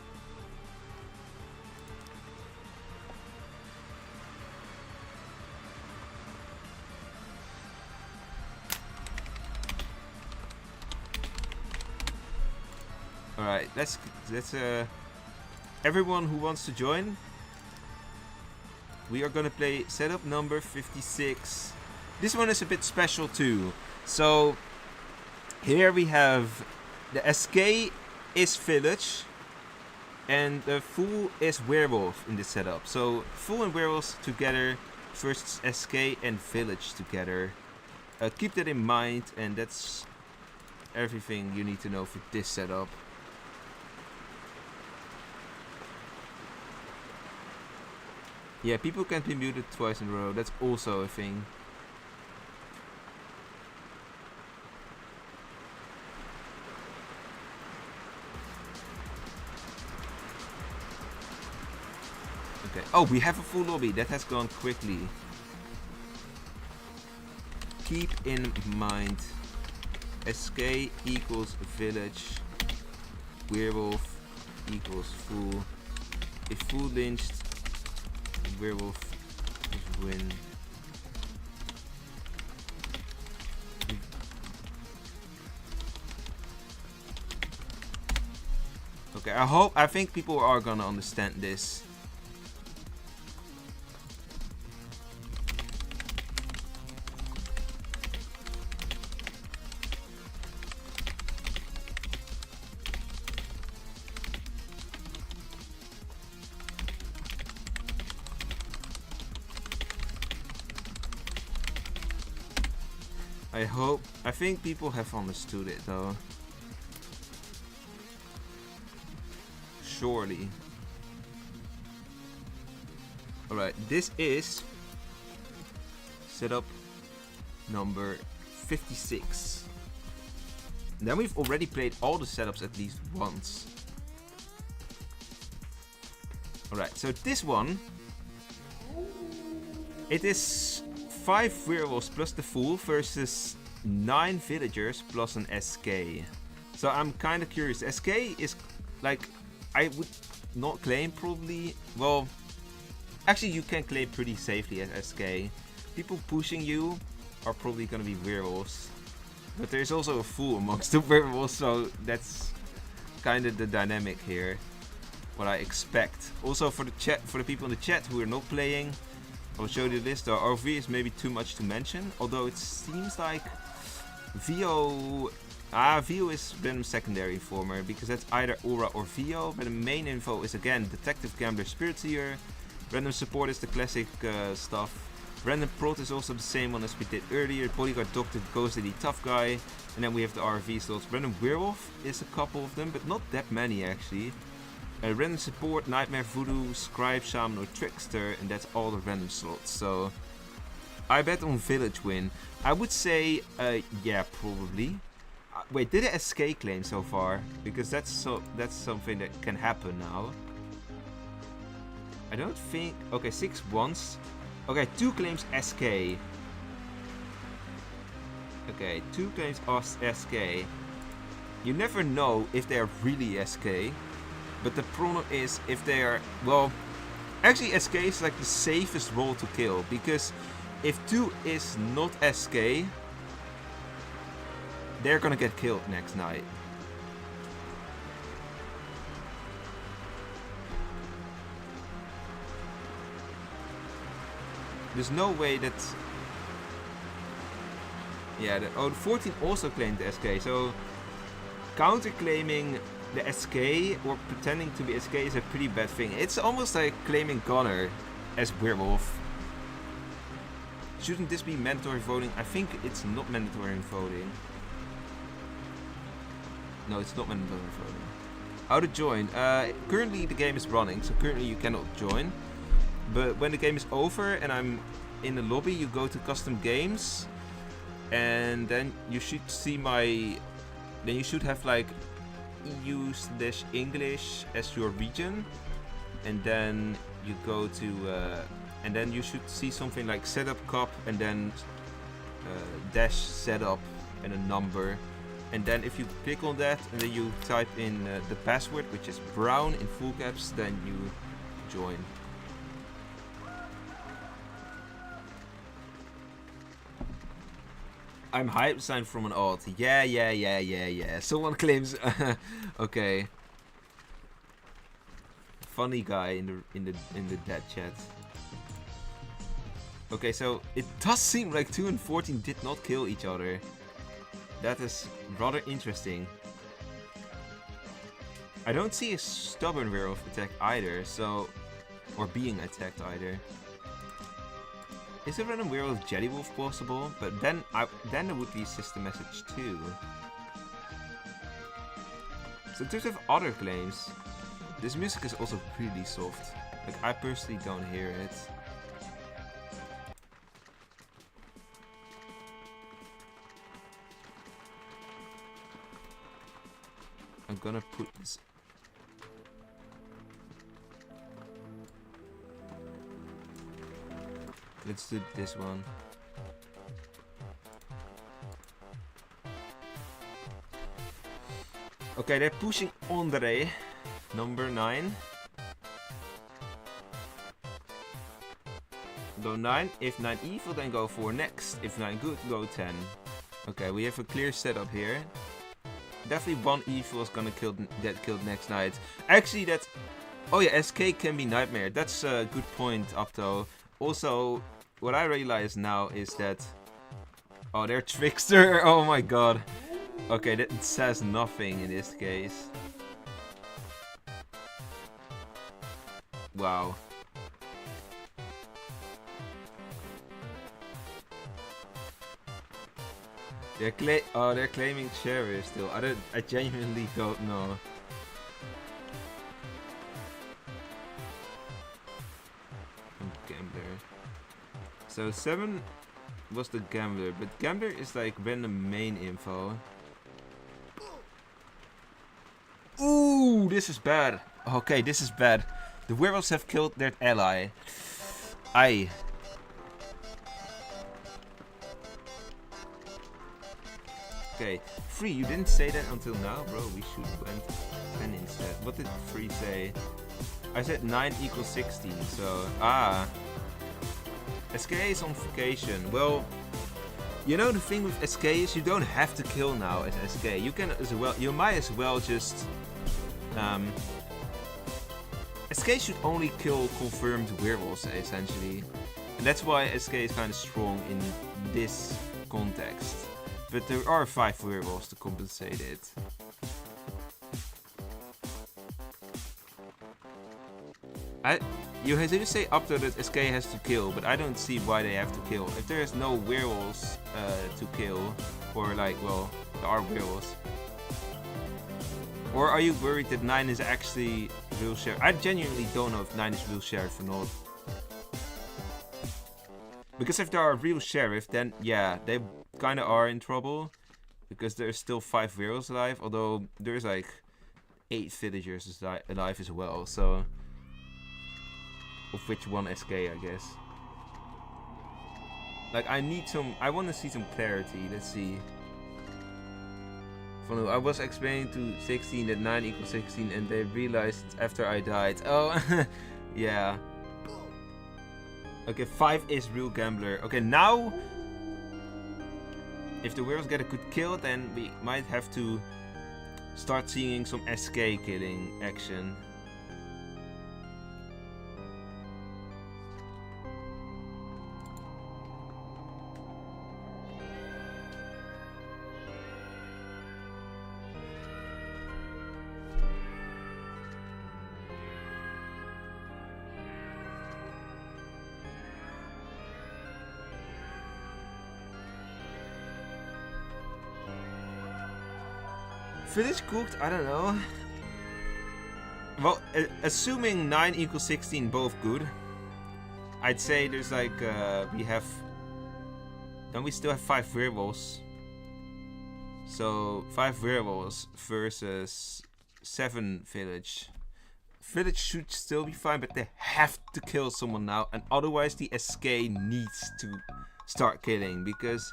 Alright, let's everyone who wants to join, we are gonna play setup number 56. This one is a bit special too. So here we have the SK is village and the fool is werewolf in this setup. So fool and werewolves together versus SK and village together. Keep that in mind, and that's everything you need to know for this setup. Yeah, people can't be muted twice in a row. That's also a thing. Okay. Oh, we have a full lobby. That has gone quickly. Keep in mind, SK equals village, werewolf equals fool. If fool lynched, werewolf is win. Okay, I think people are gonna understand this. I think people have understood it though. Surely. Alright, this is setup number 56. Then we've already played all the setups at least once. Alright, so this one, it is 5 werewolves plus the fool versus 9 villagers plus an SK. So I'm kind of curious. SK is like, I would not claim probably, well, actually you can claim pretty safely as SK. People pushing you are probably gonna be werewolves. But there's also a fool amongst the werewolves, so that's kind of the dynamic here. What I expect. Also for the chat, for the people in the chat who are not playing, I'll show you the list. The RV is maybe too much to mention, although it seems like VO is random secondary informer, because that's either Aura or VO, but the main info is again Detective Gambler Spirit Seer. Random support is the classic stuff. Random prot is also the same one as we did earlier. Bodyguard Doctor, Ghost Lady, Tough Guy. And then we have the RV slots. Random Werewolf is a couple of them, but not that many actually. Random support, Nightmare, Voodoo, Scribe, Shaman or Trickster, and that's all the random slots. So I bet on Village win. I would say, yeah, probably. Wait, did it SK claim so far? Because that's something that can happen now. I don't think. Okay, 6 once. Okay, 2 claims SK. Okay, 2 claims SK. You never know if they're really SK. But the problem is if they are, well, actually SK is like the safest role to kill, because if 2 is not SK, they're gonna get killed next night. There's no way that, yeah, the 14 also claimed the SK, so counter-claiming the SK or pretending to be SK is a pretty bad thing. It's almost like claiming Connor as werewolf. Shouldn't this be mandatory voting? I think it's not mandatory voting. No, it's not mandatory voting. How to join? Currently the game is running, so currently you cannot join. But when the game is over and I'm in the lobby, you go to custom games, and then you should see my. Then you should have like EU/English as your region, and then you go to and then you should see something like setup cup, and then dash setup and a number, and then if you click on that and then you type in the password, which is brown in full caps, then you join. I'm hypostein from an alt. Yeah. Someone claims. Okay. Funny guy in the dead chat. Okay, so it does seem like 2 and 14 did not kill each other. That is rather interesting. I don't see a stubborn werewolf attack either, so... Or being attacked either. Is a random werewolf jelly wolf possible? But then there would be system message too. So in terms of other claims, this music is also really soft. Like, I personally don't hear it. I'm gonna put this... Let's do this one. Okay, they're pushing Andre. Number 9. Go 9. If 9 evil, then go 4 next. If 9 good, go 10. Okay, we have a clear setup here. Definitely one evil is gonna get killed next night. Actually, that's... Oh yeah, SK can be Nightmare. That's a good point, Upto. Also, what I realize now is that... Oh, they're Trickster! Oh my god. Okay, that says nothing in this case. Wow. They're claiming Sheriff still. I genuinely don't know. Gambler. So 7 was the Gambler, but Gambler is like random main info. Ooh, this is bad. Okay, this is bad. The werewolves have killed their ally. Aye. Okay, Free, you didn't say that until now, bro. We should went 10 instead. What did Free say? I said 9 equals 16, so... Ah. SK is on vacation. Well, you know the thing with SK is you don't have to kill now as SK. You can as well... You might as well just... SK should only kill confirmed werewolves, essentially. And that's why SK is kind of strong in this context. But there are 5 werewolves to compensate it. You do say up to that SK has to kill, but I don't see why they have to kill. If there is no werewolves to kill, or like, well, there are werewolves. Or are you worried that 9 is actually real sheriff? I genuinely don't know if 9 is real sheriff or not. Because if they are a real sheriff, then yeah, they kind of are in trouble. Because there's still 5 werewolves alive, although there's like 8 villagers alive as well, so... Of which one SK, I guess. Like, I want to see some clarity. Let's see. I was explaining to 16 that 9 equals 16 and they realized after I died. Oh, yeah. Okay, 5 is real Gambler. Okay, now... If the werewolves get a good kill, then we might have to start seeing some SK killing action. Village cooked? I don't know. Well, assuming 9 equals 16 both good, I'd say there's like, we have... Don't we still have 5 werewolves? So, 5 werewolves versus 7 village. Village should still be fine, but they have to kill someone now, and otherwise the SK needs to start killing, because...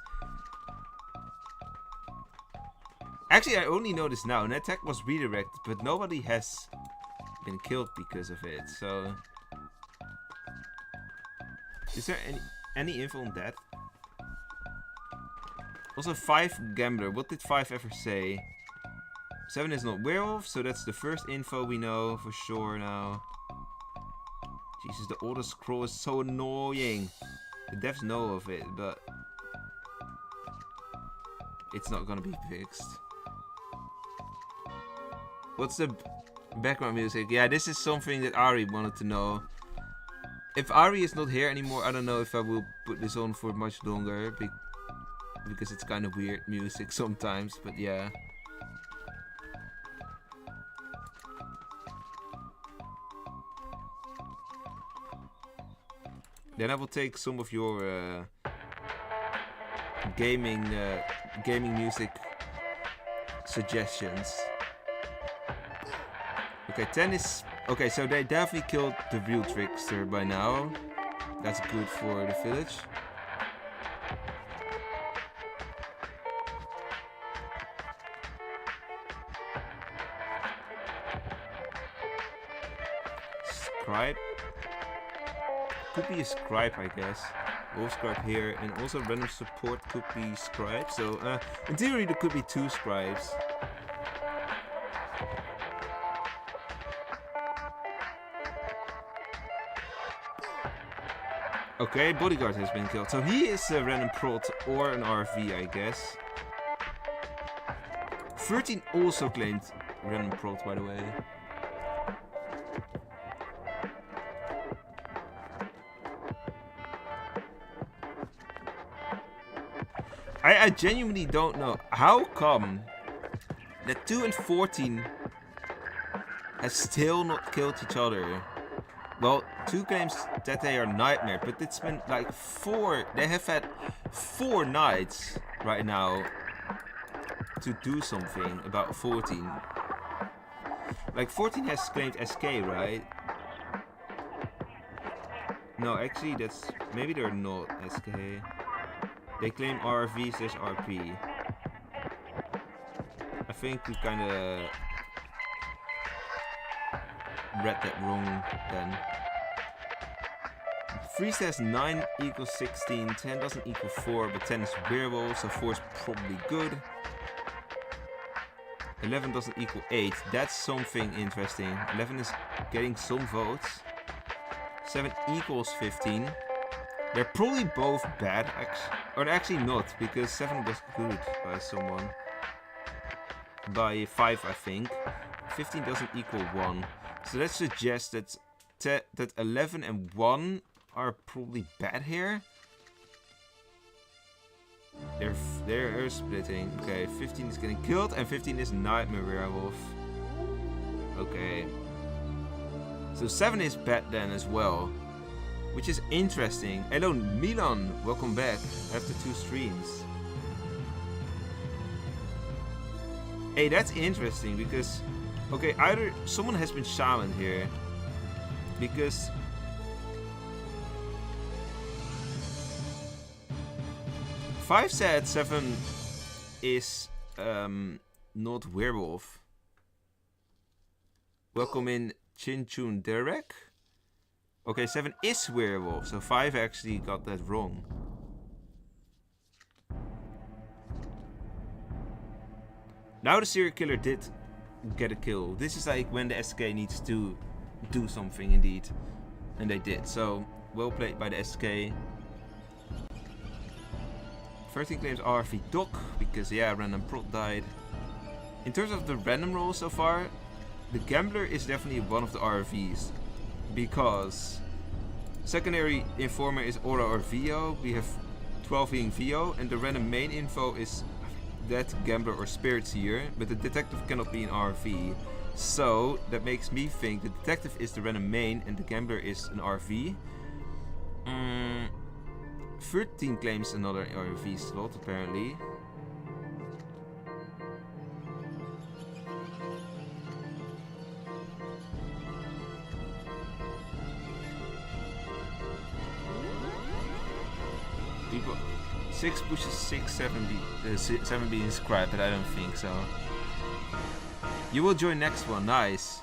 Actually, I only noticed now, an attack was redirected, but nobody has been killed because of it, so... Is there any info on that? Also 5 gambler. What did 5 ever say? 7 is not werewolf, so that's the first info we know for sure now. Jesus, the auto scroll is so annoying. The devs know of it, but it's not gonna be fixed. What's the background music? Yeah, this is something that Ari wanted to know. If Ari is not here anymore, I don't know if I will put this on for much longer, because it's kind of weird music sometimes, but yeah. Then I will take some of your gaming music suggestions. Okay, 10 is... Okay, so they definitely killed the real trickster by now. That's good for the village. Scribe. Could be a scribe, I guess. Wolf scribe here, and also random support could be scribe. So, in theory, there could be 2 scribes. Okay, bodyguard has been killed. So he is a random prot or an RV, I guess. 13 also claimed random prot, by the way. I genuinely don't know. How come that 2 and 14 has still not killed each other? Well, 2 claims that they are nightmare, but it's been like 4. They have had 4 nights right now to do something about 14. Like 14 has claimed SK, right? No, actually that's... Maybe they're not SK. They claim RV/RP. I think we kinda read that wrong then. 3 says 9 equals 16, 10 doesn't equal 4, but 10 is werewolf, so 4 is probably good. 11 doesn't equal 8, that's something interesting. 11 is getting some votes. 7 equals 15. They're probably both bad, or actually not, because 7 was good by someone. By 5, I think. 15 doesn't equal 1. So that suggests that 11 and 1 are probably bad here. They're splitting. Okay, 15 is getting killed, and 15 is Nightmare Werewolf. Okay. So 7 is bad then as well. Which is interesting. Hello Milan, welcome back after 2 streams. Hey, that's interesting because... Okay, either someone has been shaman here. Because... 5 said 7 is not werewolf. Welcome in Chin Chun Derek. Okay, 7 is werewolf, so 5 actually got that wrong. Now the serial killer did get a kill. This is like when the SK needs to do something indeed. And they did, so well played by the SK. 13 claims RV Doc, because yeah, random prot died. In terms of the random roll so far, the gambler is definitely one of the RVs. Because secondary informer is Aura or VO. We have 12 being VO, and the random main info is that gambler or spirit seer, but the detective cannot be an RV. So that makes me think the detective is the random main and the gambler is an RV. 13 claims another RV slot apparently. People, 6 pushes 6, 7 being scribed, but I don't think so. You will join next one, nice.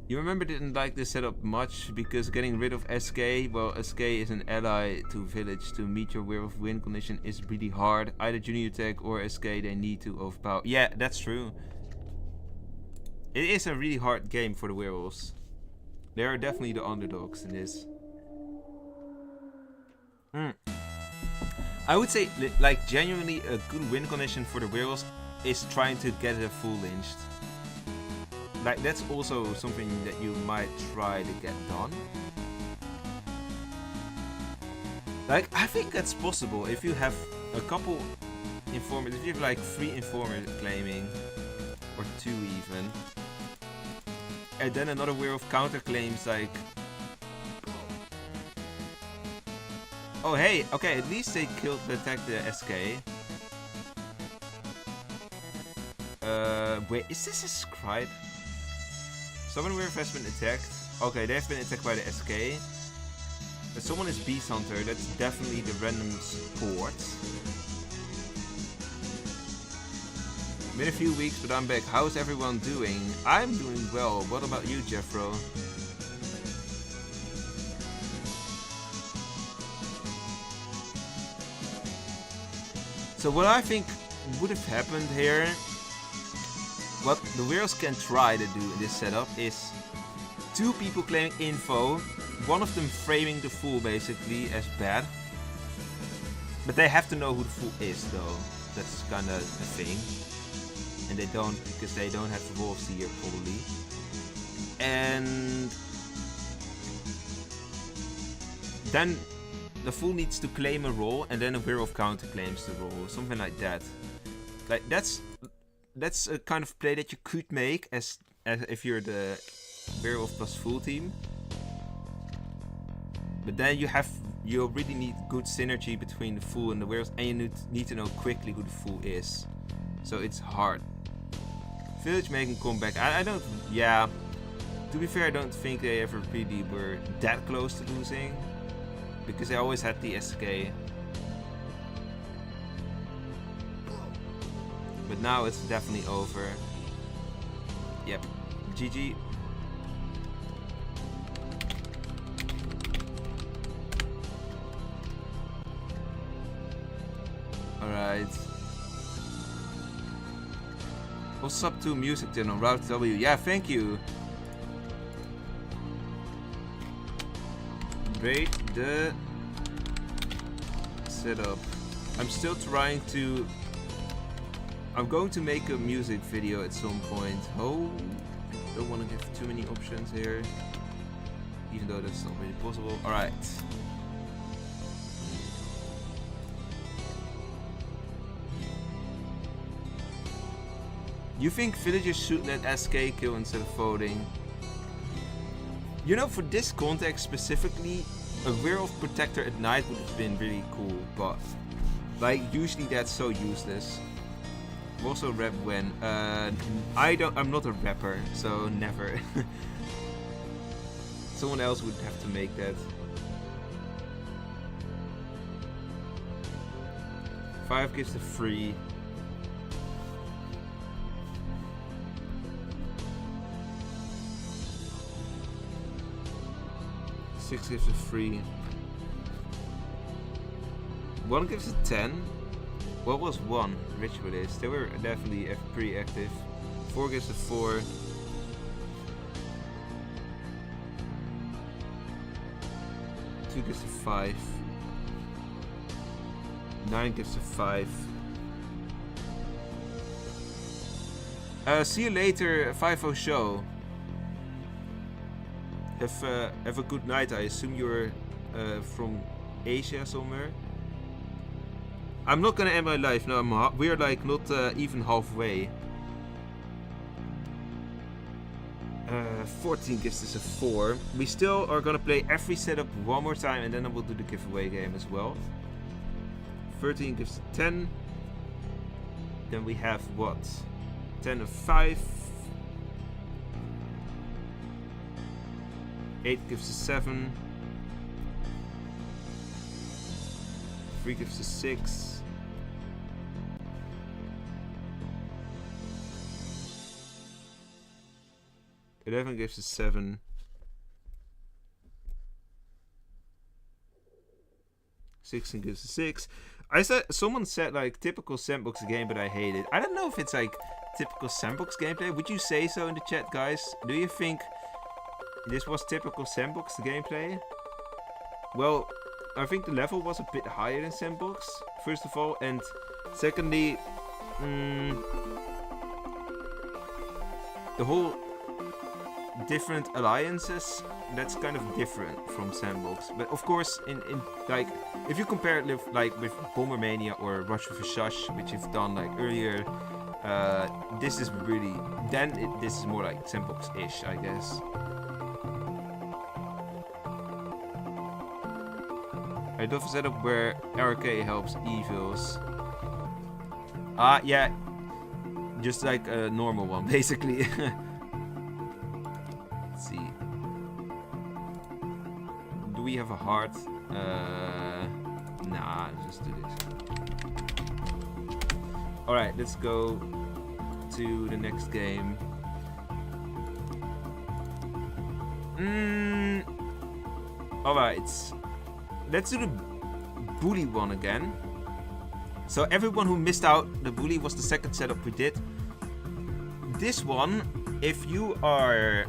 You remember didn't like this setup much because getting rid of SK, well, SK is an ally to village. To meet your werewolf win condition is really hard. Either junior tech or SK, they need to overpower. Yeah, that's true. It is a really hard game for the werewolves. They are definitely the underdogs in this. I would say, like, genuinely a good win condition for the werewolves is trying to get a full lynched. Like, that's also something that you might try to get done. Like, I think that's possible if you have a couple informers, if you have like 3 informers claiming, or 2 even, and then another werewolf counter claims like, oh hey, okay, at least they attacked the SK. Wait, is this a scribe? Someone werewolf has been attacked. Okay, they've been attacked by the SK. But someone is Beast Hunter, that's definitely the random sport. Been a few weeks, but I'm back. How's everyone doing? I'm doing well. What about you, Jeffro? So what I think would have happened here, what the werewolves can try to do in this setup is 2 people claiming info, one of them framing the fool basically as bad. But they have to know who the fool is though. That's kinda a thing. And they don't, because they don't have wolves here probably. And then the fool needs to claim a role and then a werewolf counter claims the role. Something like that. Like that's a kind of play that you could make as if you're the werewolf plus fool team. But then you really need good synergy between the fool and the werewolf, and you need to know quickly who the fool is. So it's hard. Village making comeback. I don't. Yeah. To be fair, I don't think they ever really were that close to losing, because they always had the SK. But now it's definitely over. Yep. GG. Alright. What's up to music channel? Route W. Yeah, thank you. Rate the setup. I'm still trying to. I'm going to make a music video at some point. Oh, don't want to give too many options here, even though that's not really possible. All right. You think villagers should let SK kill instead of voting? You know, for this context specifically, a werewolf protector at night would have been really cool, but like usually that's so useless. Also rap when I'm not a rapper, so never. Someone else would have to make that. 5 gives the free. Six gives a free. 1 gives a 10. What was 1? Ritualist. They were definitely pretty active. 4 gives a 4. 2 gives a 5. 9 gives a 5. See you later, 5-0 show. Have a good night. I assume you're from Asia somewhere. I'm not gonna end my life. No, we're like not even halfway. 14 gives us a 4. We still are gonna play every setup one more time, and then I will do the giveaway game as well. 13 gives a 10. Then we have what? 10 of 5. 8 gives a 7. 3 gives a 6. 11 gives us 7. Sixteen gives us 6. Someone said like typical sandbox game, but I hate it. I don't know if it's like typical sandbox gameplay. Would you say so in the chat, guys? Do you think this was typical sandbox gameplay? Well, I think the level was a bit higher than sandbox, first of all, and secondly, the whole different alliances, that's kind of different from sandbox. But of course, in like if you compare it with Bombermania or Rush with a Shush, which you've done like earlier, this is really this is more like sandbox-ish, I guess. I love a setup where RK helps evils. Yeah, just like a normal one, basically. Let's see. Do we have a heart? Nah, just do this. Alright, let's go to the next game. Alright. Let's do the bully one again. So everyone who missed out, the bully was the second setup we did. This one, if you are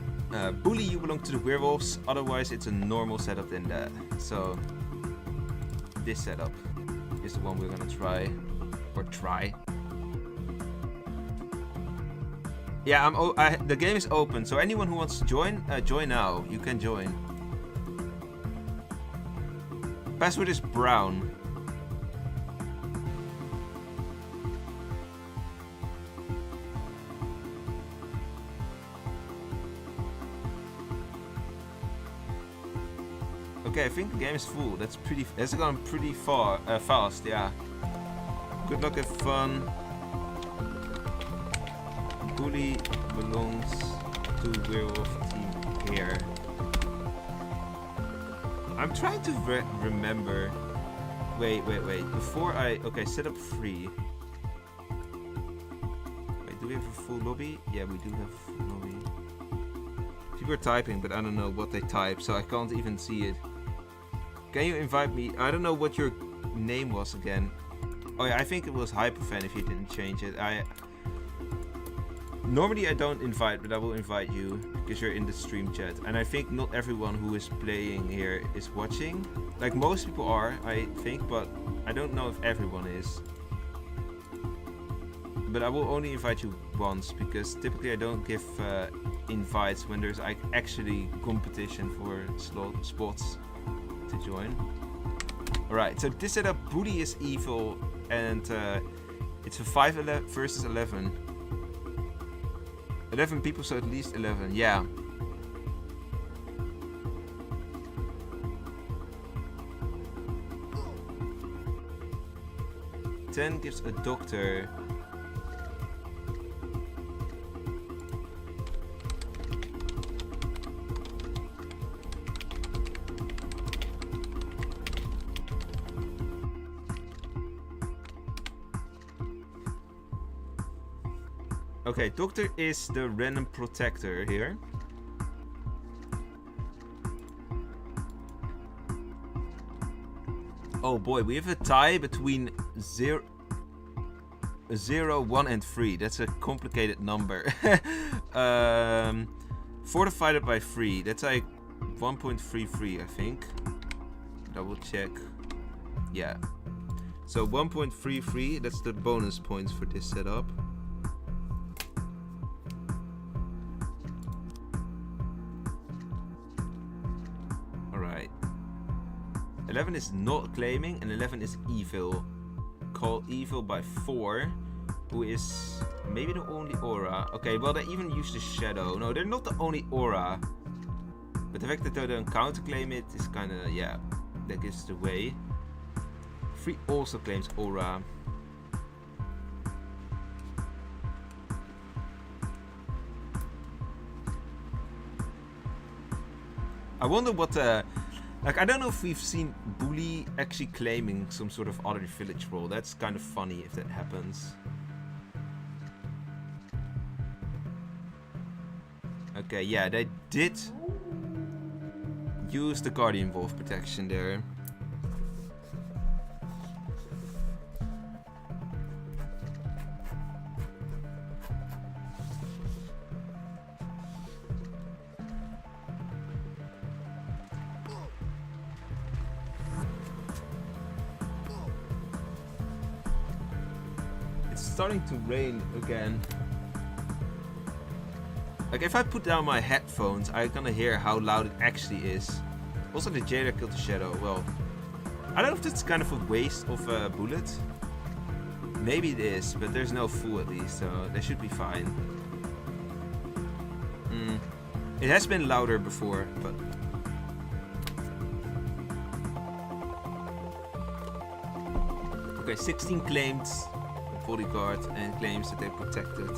bully, you belong to the werewolves. Otherwise, it's a normal setup than that. So this setup is the one we're gonna try. Yeah, the game is open. So anyone who wants to join, join now. You can join. Password is brown. Okay, I think the game is full. That's gone pretty fast, yeah. Good luck, have fun. Bully belongs to werewolf team here. I'm trying to remember. Wait. Before okay, set up 3. Wait, do we have a full lobby? Yeah, we do have a full lobby. People are typing, but I don't know what they type, so I can't even see it. Can you invite me? I don't know what your name was again. Oh yeah, I think it was Hyperfan if you didn't change it. Normally I don't invite, but I will invite you because you're in the stream chat. And I think not everyone who is playing here is watching. Like most people are, I think, but I don't know if everyone is. But I will only invite you once because typically I don't give invites when there's like actually competition for spots to join. Alright, so this setup, Booty is evil, and it's a 5 versus 11. 11 people, so at least 11, yeah. Ten gives a doctor. Okay, Doctor is the random protector here. Oh boy, we have a tie between 0, 1 and 3. That's a complicated number. 4 divided by 3. That's like 1.33, I think. Double check. Yeah. So 1.33, that's the bonus points for this setup. Alright. 11 is not claiming, and 11 is evil. Called evil by 4, who is maybe the only aura. Okay, well, they even use the shadow. No, they're not the only aura. But the fact that they don't counterclaim it is kind of, yeah, that gives it away. 3 also claims aura. I wonder what like, I don't know if we've seen Bully actually claiming some sort of other village role. That's kind of funny if that happens. Okay, yeah, they did use the Guardian Wolf protection there. It's starting to rain again. Like, if I put down my headphones, I'm gonna hear how loud it actually is. Also, the jailer killed the shadow. Well, I don't know if that's kind of a waste of a bullet. Maybe it is, but there's no fool at least, so that should be fine. It has been louder before, but... Okay, 16 claimed bodyguard and claims that they protected.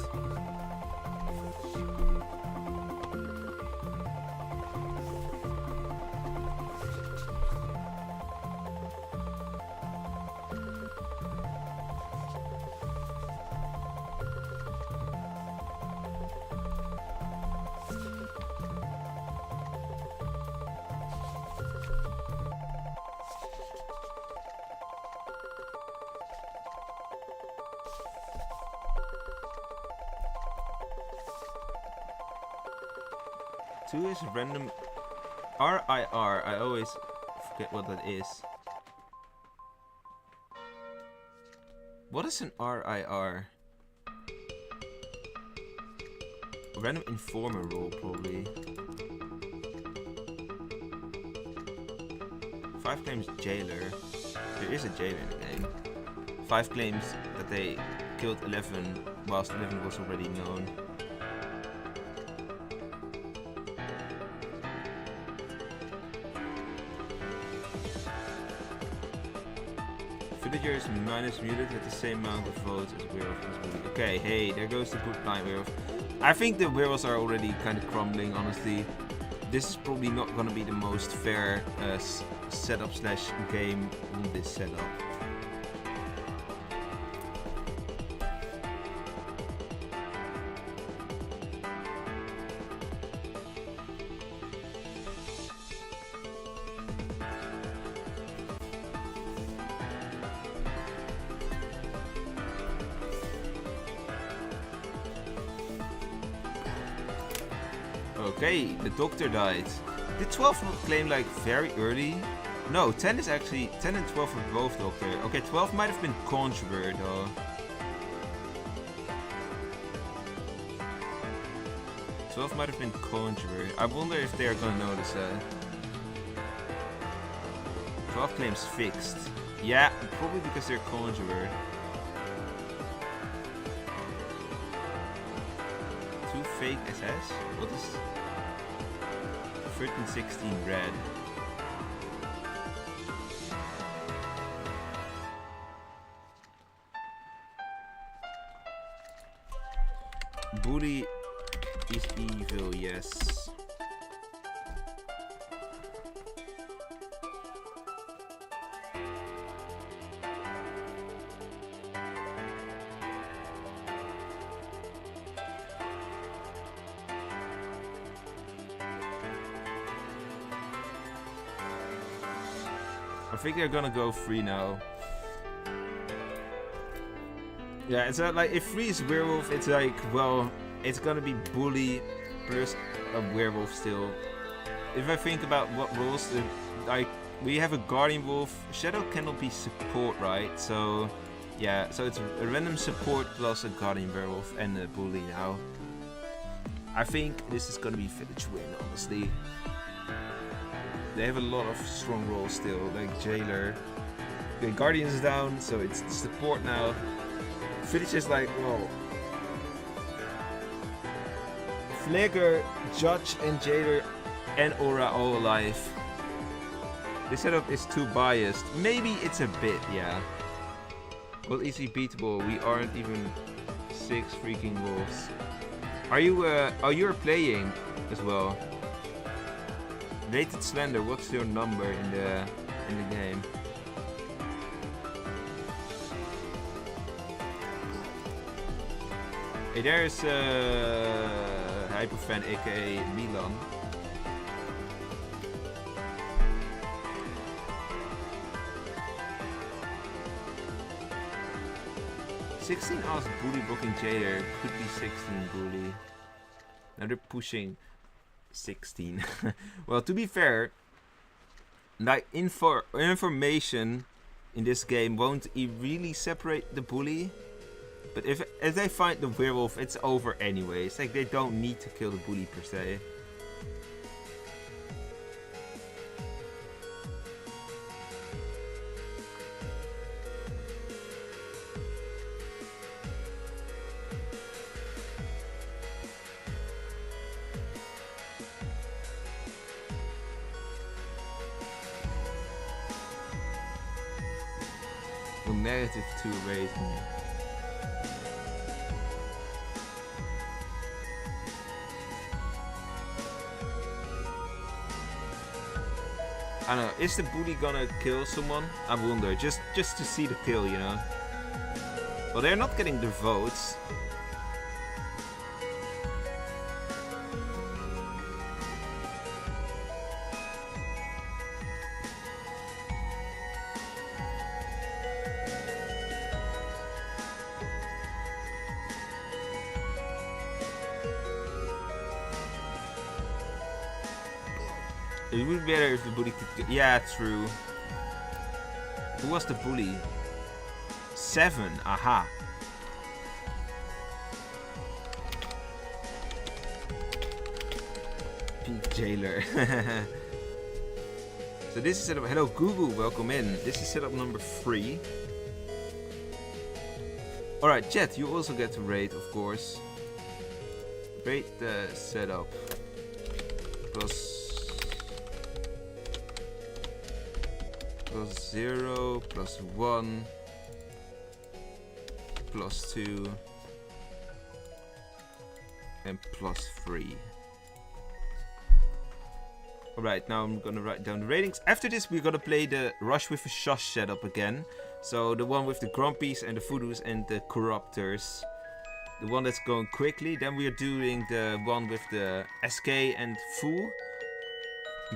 Two is random RIR. I always forget what that is. What is an RIR? Random informer role, probably. 5 claims jailer. There is a jailer in the game. 5 claims that they killed 11 whilst 11 was already known. Villagers minus muted at the same amount of votes as werewolf. Okay, hey, there goes the good night werewolf. I think the werewolves are already kind of crumbling, honestly. This is probably not going to be the most fair setup slash game on this setup. Okay, the doctor died. Did 12 not claim like very early? No, 10 is actually 10 and 12 are both doctor. Okay, 12 might have been conjurer though. 12 might have been conjurer. I wonder if they are gonna notice that. 12 claims fixed. Yeah, probably because they're conjurer. 2 fake SS? What is 1316 red? Bully is evil, yes. I think they're gonna go free now. Yeah, it's like if free is werewolf, it's like, well, it's gonna be bully plus a werewolf still. If I think about what roles, like we have a guardian wolf, shadow cannot be support, right? So yeah, so it's a random support plus a guardian werewolf and a bully now. I think this is gonna be village win, honestly. They have a lot of strong roles still, like jailer. Okay, guardian is down, so it's support now. Village is like, whoa. Flicker, Judge, and Jailer, and Aura all alive. This setup is too biased. Maybe it's a bit, yeah. Well, easily beatable. We aren't even 6 freaking wolves. Are you? Oh, you're playing as well. Rated Slender. What's your number in the game? Hey, there's Hyperfan, aka Milan. "16 asks bully blocking Jader. Could be 16 bully." Now they're pushing 16. Well, to be fair, like information in this game won't really separate the bully. But if they find the werewolf, it's over anyways. Like, they don't need to kill the bully per se. -2 rating. I don't know, is the bully gonna kill someone? I wonder, just to see the kill, you know? Well, they're not getting the votes. It would be better if the bully could... Yeah, true. Who was the bully? 7. Aha. Peak Jailer. So this is setup... Hello Google, welcome in. This is setup number 3. Alright, Jet, you also get to rate, of course. Rate the setup. Plus 0, plus 1, plus 2, and plus 3. Alright, now I'm gonna write down the ratings. After this, we're gonna play the Rush with a Shush setup again. So the one with the Grumpies and the Voodoos and the Corruptors. The one that's going quickly. Then we are doing the one with the SK and Fool.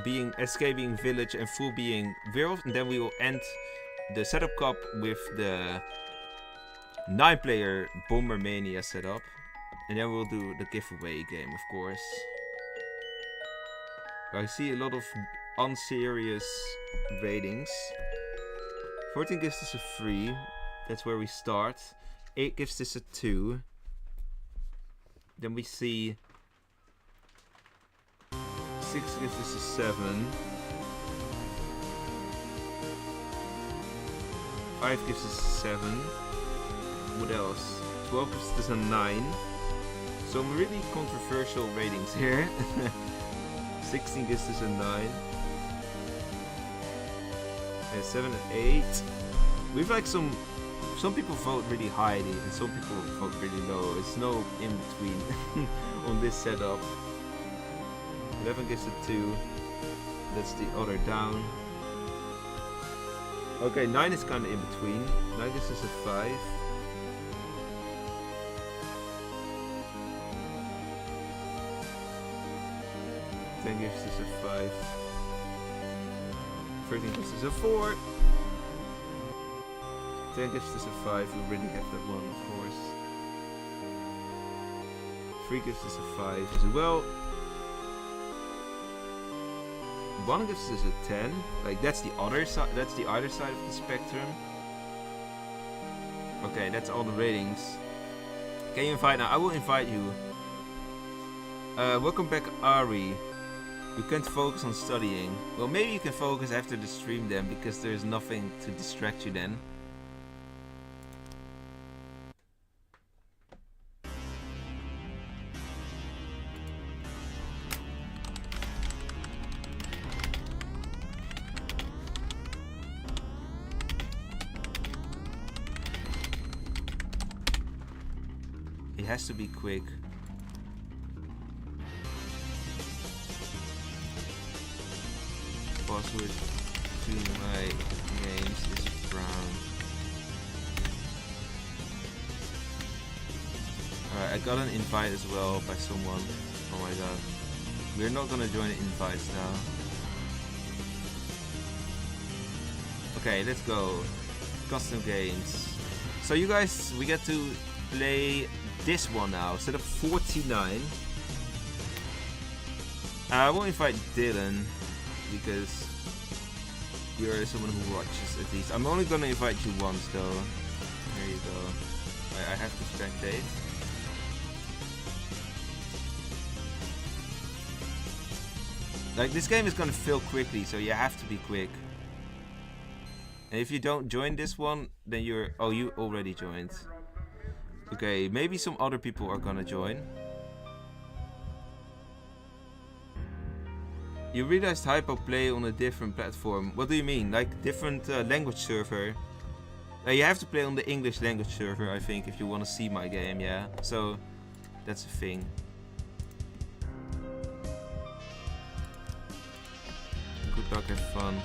Being SK being Village and Fool being Werewolf. And then we will end the setup cup with the 9-player Bomber Mania setup. And then we'll do the giveaway game, of course. I see a lot of unserious ratings. 14 gives this a 3. That's where we start. 8 gives this a 2. Then we see 6 gives this a 7. 5 gives this a 7. What else? 12 gives this a 9. Some really controversial ratings here. 16 gives this a 9. And 7 and 8. We've like some people vote really highly and some people vote really low. It's no in between on this setup. 11 gives a 2. That's the other down. Okay, 9 is kind of in between. 9 gives us a 5. Then gives us a 5. 13 gives us a 4. 10 gives us a 5. We really have that one, of course. 3 gives us a 5 as well. 1 gives us a 10. Like that's the other side. That's the other side of the spectrum. Okay, that's all the ratings. Can you invite now? I will invite you. Welcome back, Ari. You can't focus on studying. Well, maybe you can focus after the stream then, because there's nothing to distract you then. It has to be quick. Password to my names is Brown. Alright, I got an invite as well by someone. Oh my god. We're not gonna join the invites now. Okay, let's go. Custom games. So you guys, we get to play this one now. Instead of 49. I won't invite Dylan because you're someone who watches at least. I'm only gonna invite you once though. There you go. I have to spectate. Like, this game is gonna fill quickly, so you have to be quick. And if you don't join this one, then you're... Oh, you already joined. Okay, maybe some other people are gonna join. You realized Hypo play on a different platform. What do you mean? Like, different language server? You have to play on the English language server, I think, if you want to see my game, yeah? So, that's a thing. Good luck, have fun.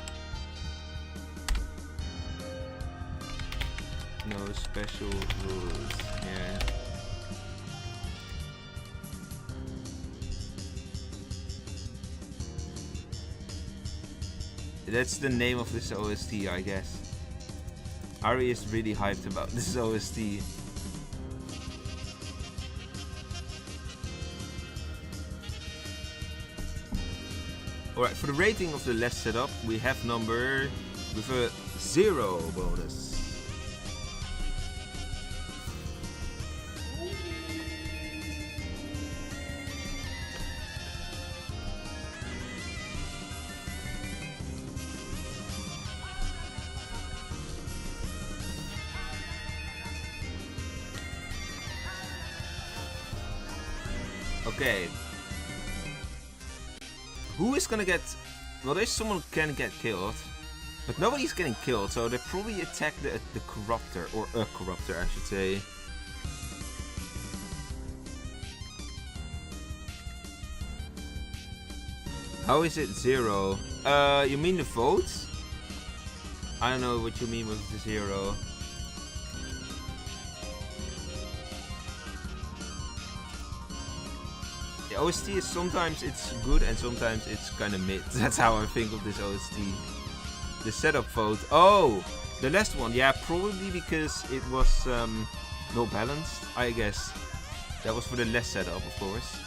No special rules, yeah. That's the name of this OST, I guess. Ari is really hyped about this OST. Alright, for the rating of the less setup, we have number with a 0 bonus. Okay. Who is gonna get... Well, there's someone who can get killed. But nobody's getting killed, so they probably attack the corruptor. Or a corruptor, I should say. How is it 0? You mean the votes? I don't know what you mean with the 0. The OST is sometimes it's good and sometimes it's kind of mid. That's how I think of this OST. The setup vote. Oh, the last one. Yeah, probably because it was not balanced, I guess. That was for the less setup, of course.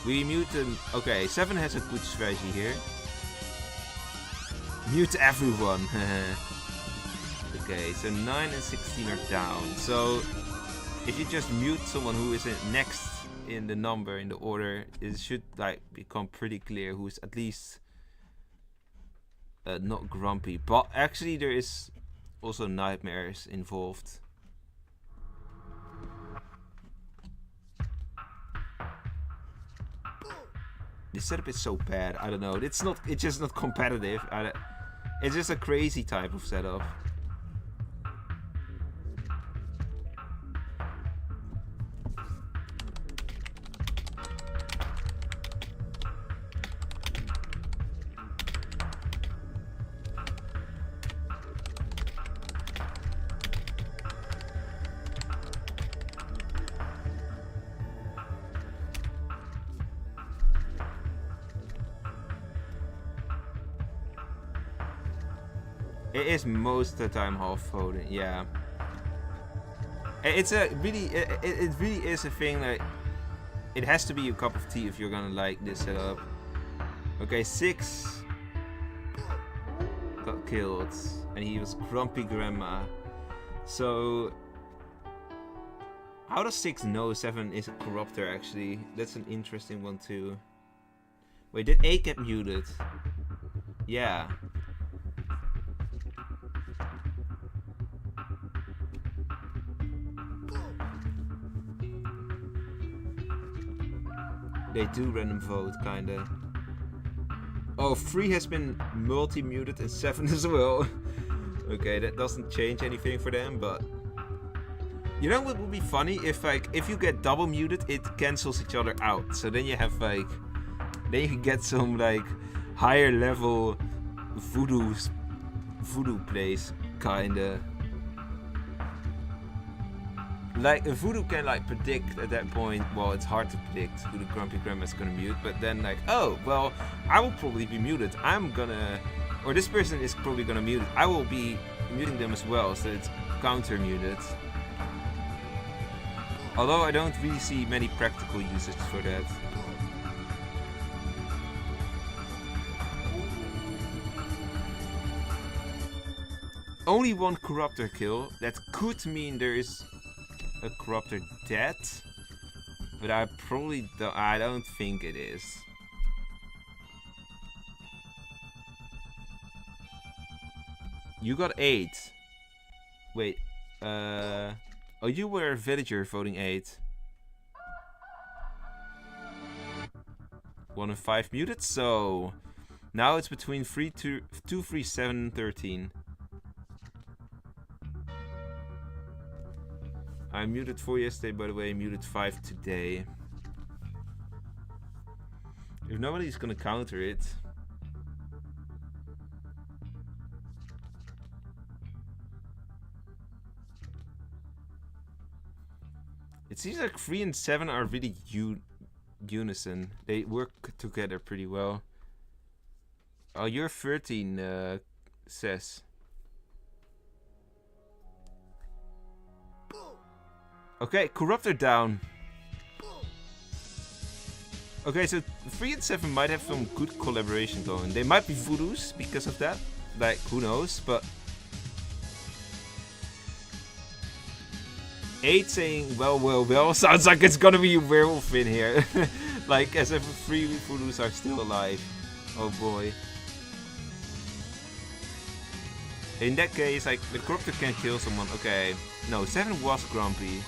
We mute them. Okay, 7 has a good strategy here. Mute everyone. Okay, so 9 and 16 are down. So if you just mute someone who is next in the number, in the order, it should like become pretty clear who's at least not grumpy. But actually there is also nightmares involved. This setup is so bad. I don't know. It's just not competitive. It's just a crazy type of setup. It is most of the time half voting, yeah. It's a really, it really is a thing that it has to be a cup of tea if you're gonna like this setup. Okay, 6 got killed, and he was grumpy grandma. So how does 6 know 7 is a corruptor? Actually, that's an interesting one too. Wait, did 8 get muted? Yeah. They do random vote, kinda. Oh, 3 has been multi-muted and 7 as well. Okay, that doesn't change anything for them, but... You know what would be funny? If you get double muted, it cancels each other out. So then you have then you can get some higher level voodoo plays, kinda. Like, Voodoo can, like, predict at that point, well, it's hard to predict who the Grumpy Grandma's gonna mute, but then, like, oh, well, I will probably be muted. I'm gonna, or this person is probably gonna mute it. I will be muting them as well, so it's counter-muted. Although I don't really see many practical uses for that. Only one Corruptor kill. That could mean there is a Corruptor dead, but I don't think it is. You got 8. Wait, oh, you were a villager voting 8. 1 and 5 muted, so now it's between 2, 3, 7, 13. I muted 4 yesterday, by the way, muted 5 today. If nobody's gonna counter it. It seems like 3 and 7 are really unison. They work together pretty well. Oh, you're 13, says. Okay, Corruptor down. Okay, so 3 and 7 might have some good collaboration going. They might be Voodoos because of that. Like, who knows, but... 8 saying, well, sounds like it's gonna be a werewolf in here. Like, as if 3 Voodoos are still alive. Oh boy. In that case, like, the Corruptor can kill someone. Okay. No, 7 was Grumpy.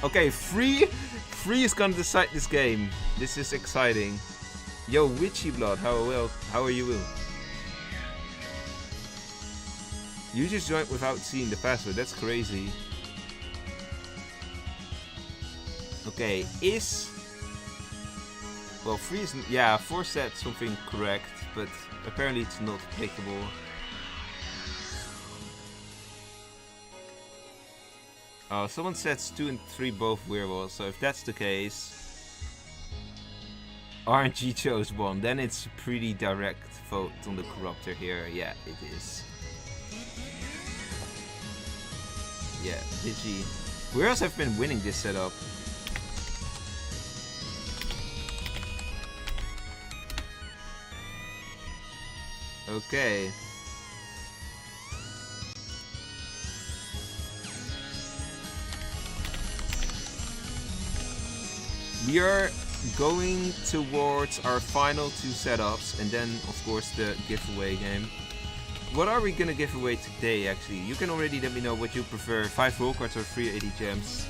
Okay, 3 is gonna decide this game. This is exciting. Yo, Witchy Blood, how are you? You just joined without seeing the password. That's crazy. Okay, well, 3 is, yeah, 4 said something correct, but apparently it's not applicable. Oh, someone says 2 and 3 both werewolves, so if that's the case, RNG chose 1, then it's a pretty direct vote on the Corruptor here. Yeah, it is. Yeah, GG. Werewolves have been winning this setup. Okay. We are going towards our final 2 setups and then of course the giveaway game. What are we gonna give away today actually? You can already let me know what you prefer, 5 roll cards or 380 gems.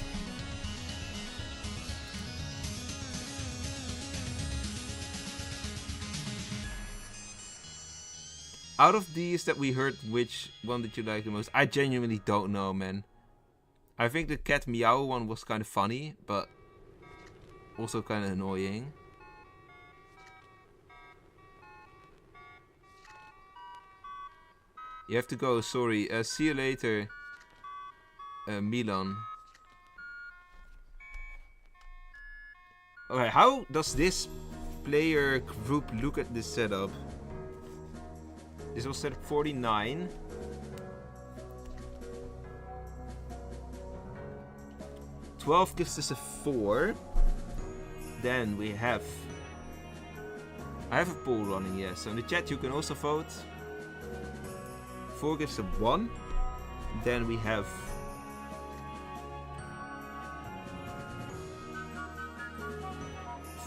Out of these that we heard, which one did you like the most? I genuinely don't know, man. I think the cat meow one was kind of funny, but also kind of annoying. You have to go, sorry. See you later, Milan. Okay, how does this player group look at this setup? This was set 49. $12 gives us a 4. Then we have... I have a poll running, yes. So in the chat you can also vote. 4 gives a 1. Then we have...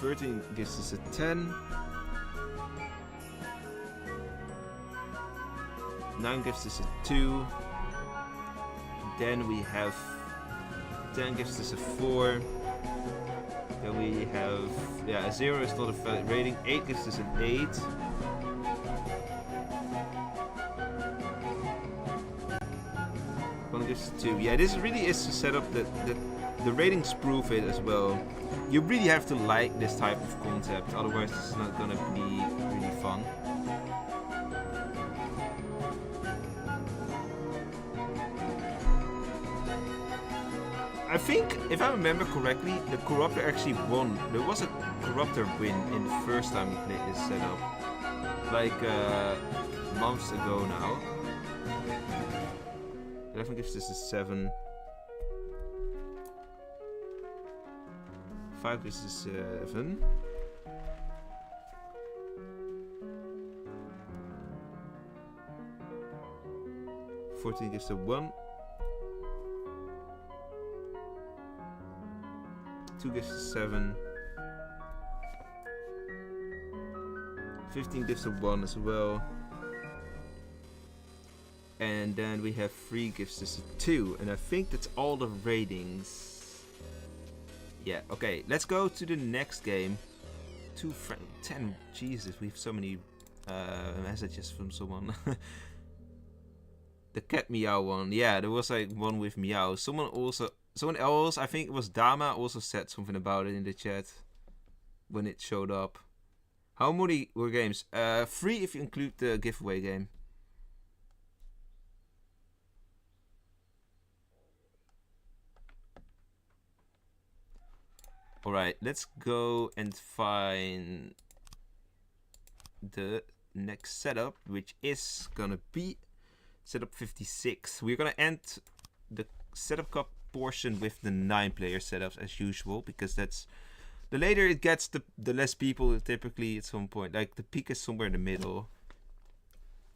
13 gives us a 10. 9 gives us a 2. Then we have 10 gives us a 4. Then we have, yeah, a 0 is not a valid rating. 8 gives us an 8. One gives us 2. Yeah, this really is a setup that the ratings prove it as well. You really have to like this type of concept, otherwise it's not gonna be really fun. I think, if I remember correctly, the Corruptor actually won. There was a Corruptor win in the first time we played this setup. Like, months ago now. 11 gives this a 7. 5 gives this a 7. 14 gives a 1. 2 gives a 7. 15 gives a 1 as well. And then we have 3 gives us a 2. And I think that's all the ratings. Yeah, okay. Let's go to the next game. 10. Jesus, we have so many messages from someone. The cat meow one. Yeah, there was like one with meow. Someone else, I think it was Dama, also said something about it in the chat when it showed up. How many were games? 3 if you include the giveaway game. Alright, let's go and find the next setup, which is gonna be setup 56. We're gonna end the setup cup portion with the 9-player setups as usual, because that's the later it gets, the less people typically at some point. Like the peak is somewhere in the middle,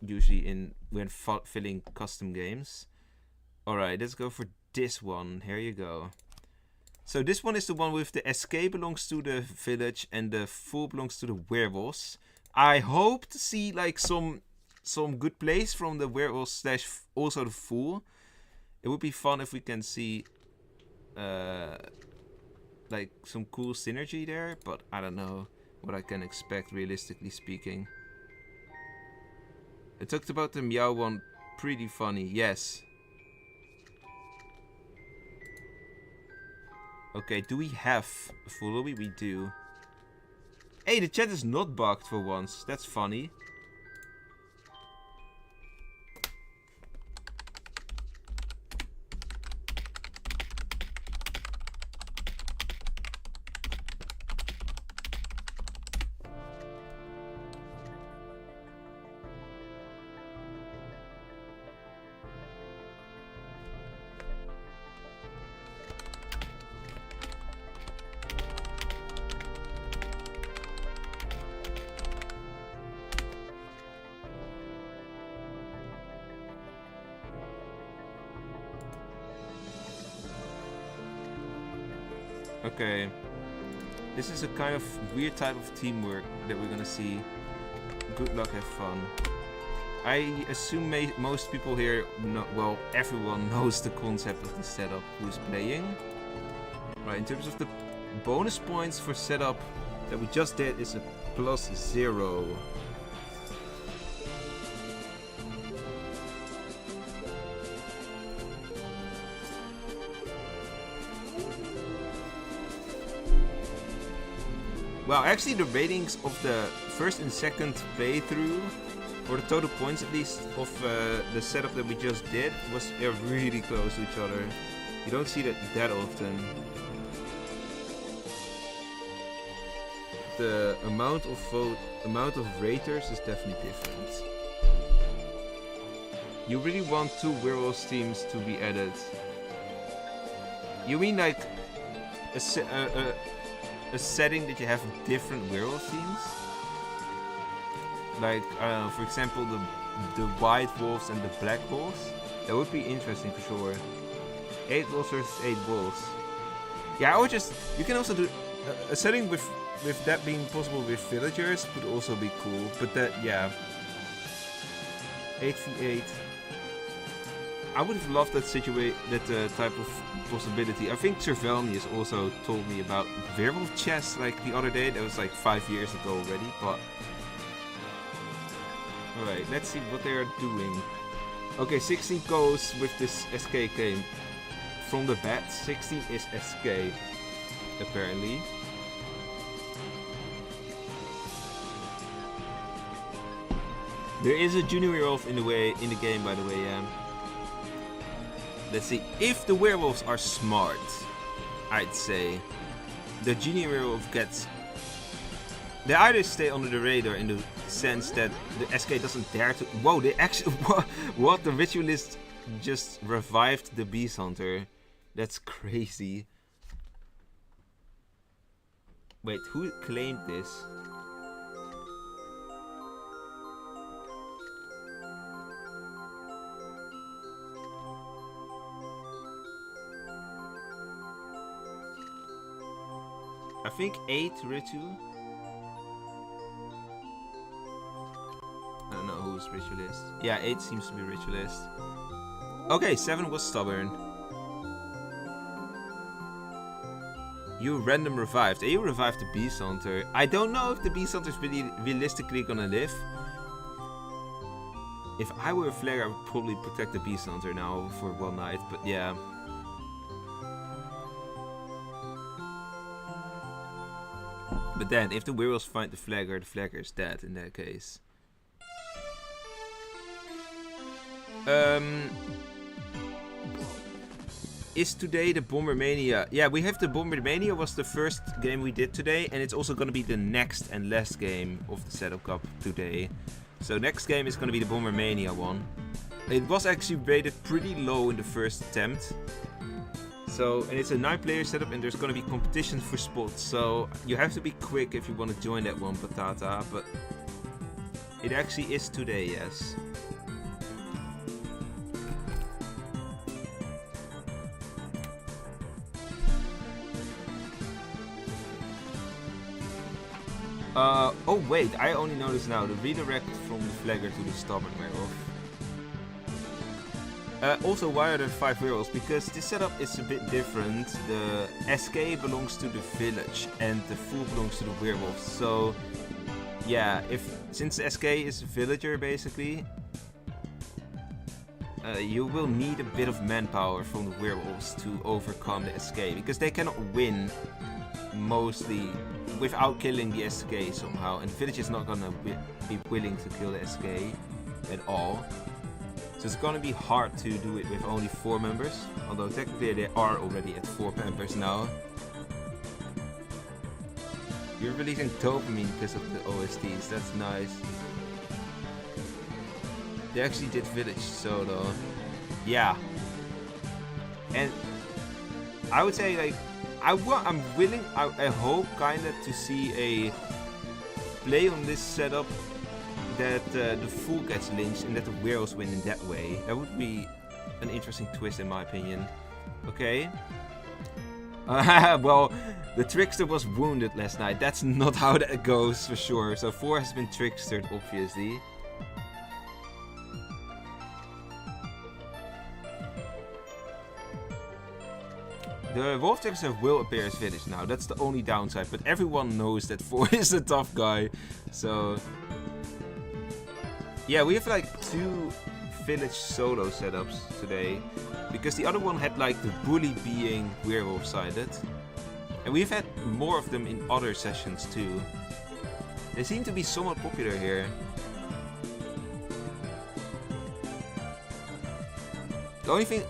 usually when filling custom games. Alright, let's go for this one. Here you go. So this one is the one with the SK belongs to the village and the Fool belongs to the werewolves. I hope to see like some good plays from the werewolves slash also the Fool. It would be fun if we can see like some cool synergy there, but I don't know what I can expect realistically speaking. I talked about the meow one, pretty funny, yes. Okay, do we have a full lobby? We do. Hey, the chat is not bugged for once. That's funny. Okay, this is a kind of weird type of teamwork that we're gonna see. Good luck, have fun. I assume most people here, well, everyone knows the concept of the setup who's playing. Right, in terms of the bonus points for setup that we just did is a +0. Well, actually the ratings of the first and second playthrough, or the total points at least, of the setup that we just did was really close to each other. You don't see that often. The amount of raters is definitely different. You really want 2 werewolves teams to be added. You mean like a setting that you have different werewolf teams? Like, I don't know, for example, the white wolves and the black wolves? That would be interesting for sure. 8 wolves versus 8 wolves. Yeah, I would just... You can also do... A setting with that being possible with villagers would also be cool. But that, yeah. 8v8. I would have loved that type of possibility. I think Cervelnius also told me about werewolf chess like the other day. That was like 5 years ago already, but... Alright, let's see what they are doing. Okay, 16 goes with this SK game. From the bat, 16 is SK, apparently. There is a junior werewolf in the game, by the way, yeah. Let's see if the werewolves are smart. I'd say. The Genie Werewolf gets... They either stay under the radar in the sense that the SK doesn't dare to... Whoa, they actually... What? The Ritualist just revived the Beast Hunter. That's crazy. Wait, who claimed this? I think 8 Ritu. I don't know who's Ritualist. Yeah, 8 seems to be Ritualist. Okay, 7 was Stubborn. You random revived. You revived the Beast Hunter. I don't know if the Beast Hunter is really realistically gonna live. If I were a Flare, I would probably protect the Beast Hunter now for one night, but yeah. But then, if the werewolves find the flagger is dead in that case. Is today the Bombermania? Yeah, we have the Bombermania was the first game we did today, and it's also gonna be the next and last game of the Setup Cup today. So next game is gonna be the Bombermania one. It was actually rated pretty low in the first attempt. So, and it's a 9-player setup, and there's gonna be competition for spots. So you have to be quick if you want to join that one, Patata. But it actually is today, yes. Oh wait, I only noticed now the redirect from the Flagger to the Stubborn Werewolf. Also, why are there 5 werewolves? Because this setup is a bit different. The SK belongs to the village and the Fool belongs to the werewolves. So, yeah, since the SK is a villager basically, you will need a bit of manpower from the werewolves to overcome the SK, because they cannot win mostly without killing the SK somehow, and the village is not gonna be willing to kill the SK at all. So it's gonna be hard to do it with only 4 members, although technically they are already at 4 members now. You're releasing dopamine because of the OSTs, that's nice. They actually did Village solo. Yeah. And I would say, like, I'm willing, I hope kinda to see a play on this setup that the Fool gets lynched and that the werewolves win in that way. That would be an interesting twist in my opinion. Okay. Well, the Trickster was wounded last night. That's not how that goes for sure. So 4 has been trickstered, obviously. The Wolf Trickster will appear as Village now. That's the only downside. But everyone knows that 4 is a tough guy. So yeah, we have like 2 Village solo setups today. Because the other one had like the bully being werewolf sided. And we've had more of them in other sessions too. They seem to be somewhat popular here. The only thing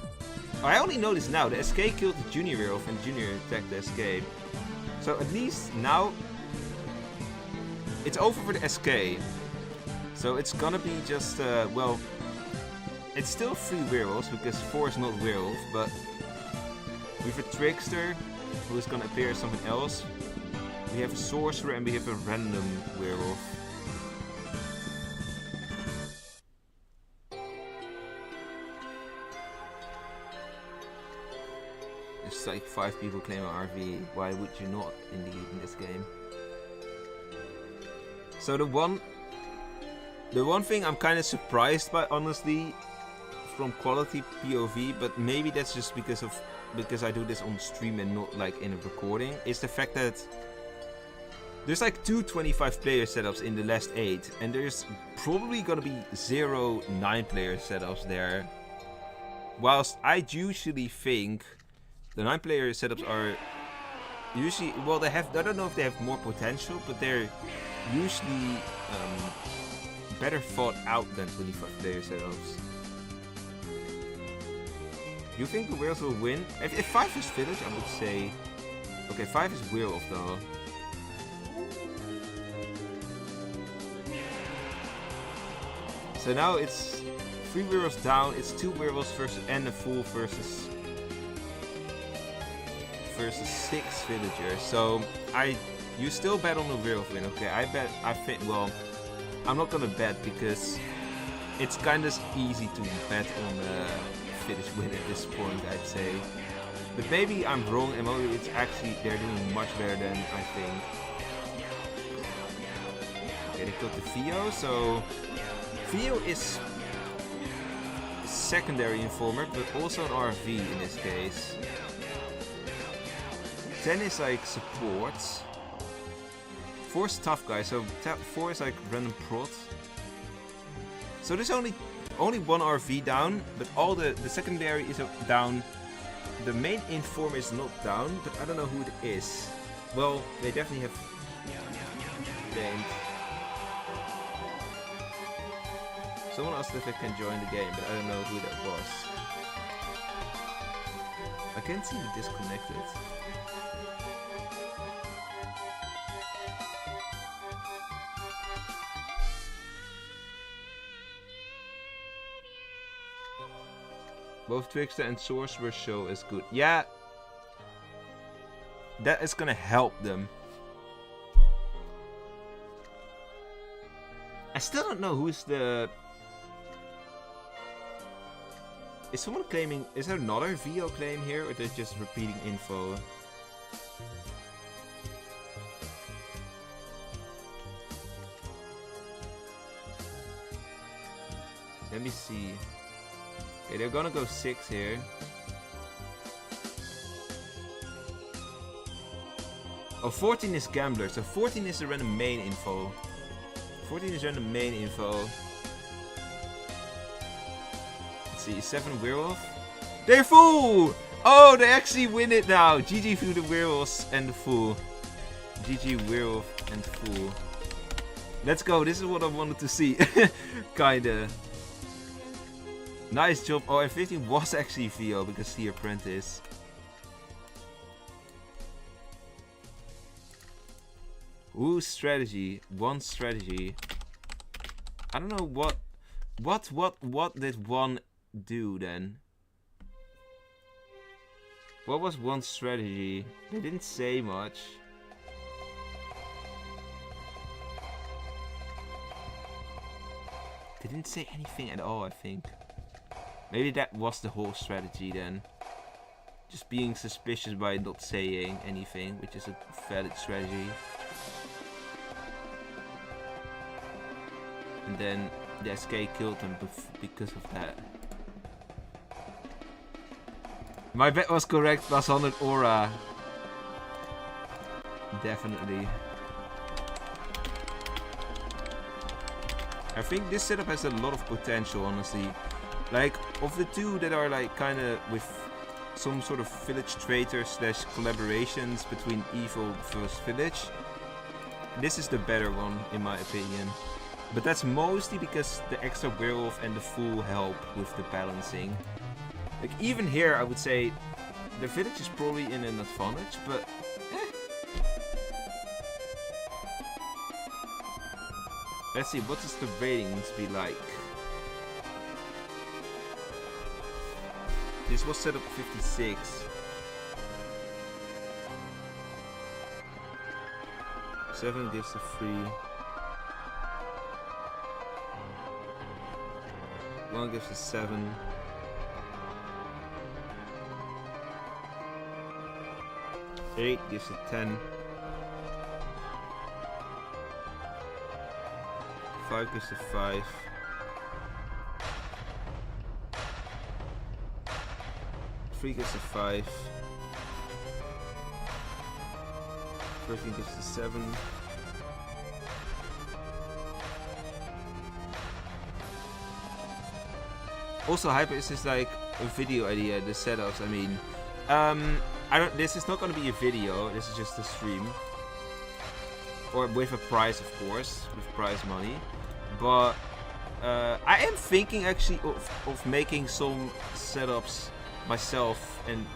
I only noticed now, the SK killed the Junior Werewolf and Junior attacked the SK. So at least now it's over for the SK. So it's gonna be just, well, it's still 3 werewolves because 4 is not werewolf, but with a Trickster who is gonna appear as something else. We have a Sorcerer and we have a random werewolf. There's like 5 people claiming RV. Why would you not indeed in this game? So the one thing I'm kind of surprised by, honestly, from quality POV, but maybe that's just because I do this on stream and not like in a recording, is the fact that there's like 2 25-player setups in the last 8, and there's probably gonna be 0 9-player setups there. Whilst I usually think the 9-player setups are usually, well, I don't know if they have more potential, but they're usually better thought out than 25-player setups. You think the werewolves will win? If 5 is Village, I would say Okay, 5 is werewolf though. So now it's 3 werewolves down. It's 2 werewolves versus and a fool versus 6 villagers. So you still bet on the werewolf win. Okay, I think. Well, I'm not gonna bet because it's kind of easy to bet on the village win at this point, I'd say. But maybe I'm wrong, and maybe it's actually they're doing much better than I think. Okay, they killed the Theo. So Theo is a secondary informer, but also an RV in this case. 10 is like supports. 4 is tough guy, so 4 is like random prot. So there's only one RV down, but all the secondary is down. The main informer is not down, but I don't know who it is. Well, they definitely have named. Someone asked if I can join the game, but I don't know who that was. I can't see the disconnected. Both Trickster and Sorcerer show as good. Yeah, that is gonna help them. I still don't know who's the... Is someone claiming... Is there another VO claim here, or they're just repeating info? Let me see. Okay, they're gonna go 6 here. Oh, 14 is Gambler, so 14 is the random main info. 14 is random main info. Let's see, 7 Werewolf. They're full! Oh, they actually win it now! GG for the Werewolves and the Fool. GG Werewolf and Fool. Let's go, this is what I wanted to see. Kinda. Nice job. Oh, and 15 was actually VO because the apprentice. Ooh, strategy. 1 strategy. I don't know what did 1 do then? What was 1 strategy? They didn't say much. They didn't say anything at all, I think. Maybe that was the whole strategy then. Just being suspicious by not saying anything, which is a valid strategy. And then the SK killed him because of that. My bet was correct, plus 100 aura. Definitely. I think this setup has a lot of potential, honestly. Like, of the 2 that are like kinda with some sort of village traitor slash collaborations between evil versus village, this is the better one in my opinion. But that's mostly because the extra werewolf and the fool help with the balancing. Like, even here I would say the village is probably in an advantage, but let's see, what does the ratings be like? This was set up 56. Seven gives a 3. 1 gives a 7. 8 gives a 10. 5 gives a 5. 3 gives a 5. 13 gives a 7. Also, Hyper is just like a video idea, the setups. I mean, this is not gonna be a video. This is just a stream, or with a prize, of course, with prize money. But I am thinking actually of making some setups myself and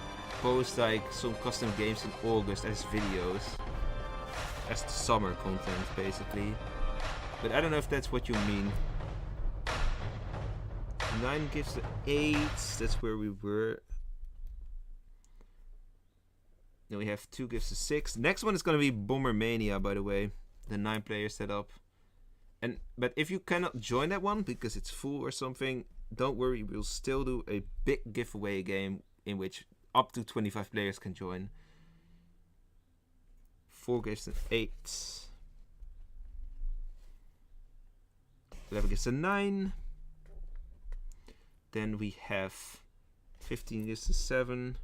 post like some custom games in August as videos. As the summer content, basically. But I don't know if that's what you mean. 9 gives to 8. That's where we were. Then we have 2 gives to 6. Next one is going to be Bomber Mania, by the way. The 9-player setup. But if you cannot join that one because it's full or something, don't worry. We'll still do a big giveaway game in which up to 25 players can join. 4 gives to 8. 11 gives to 9. Then we have 15 gives to 7.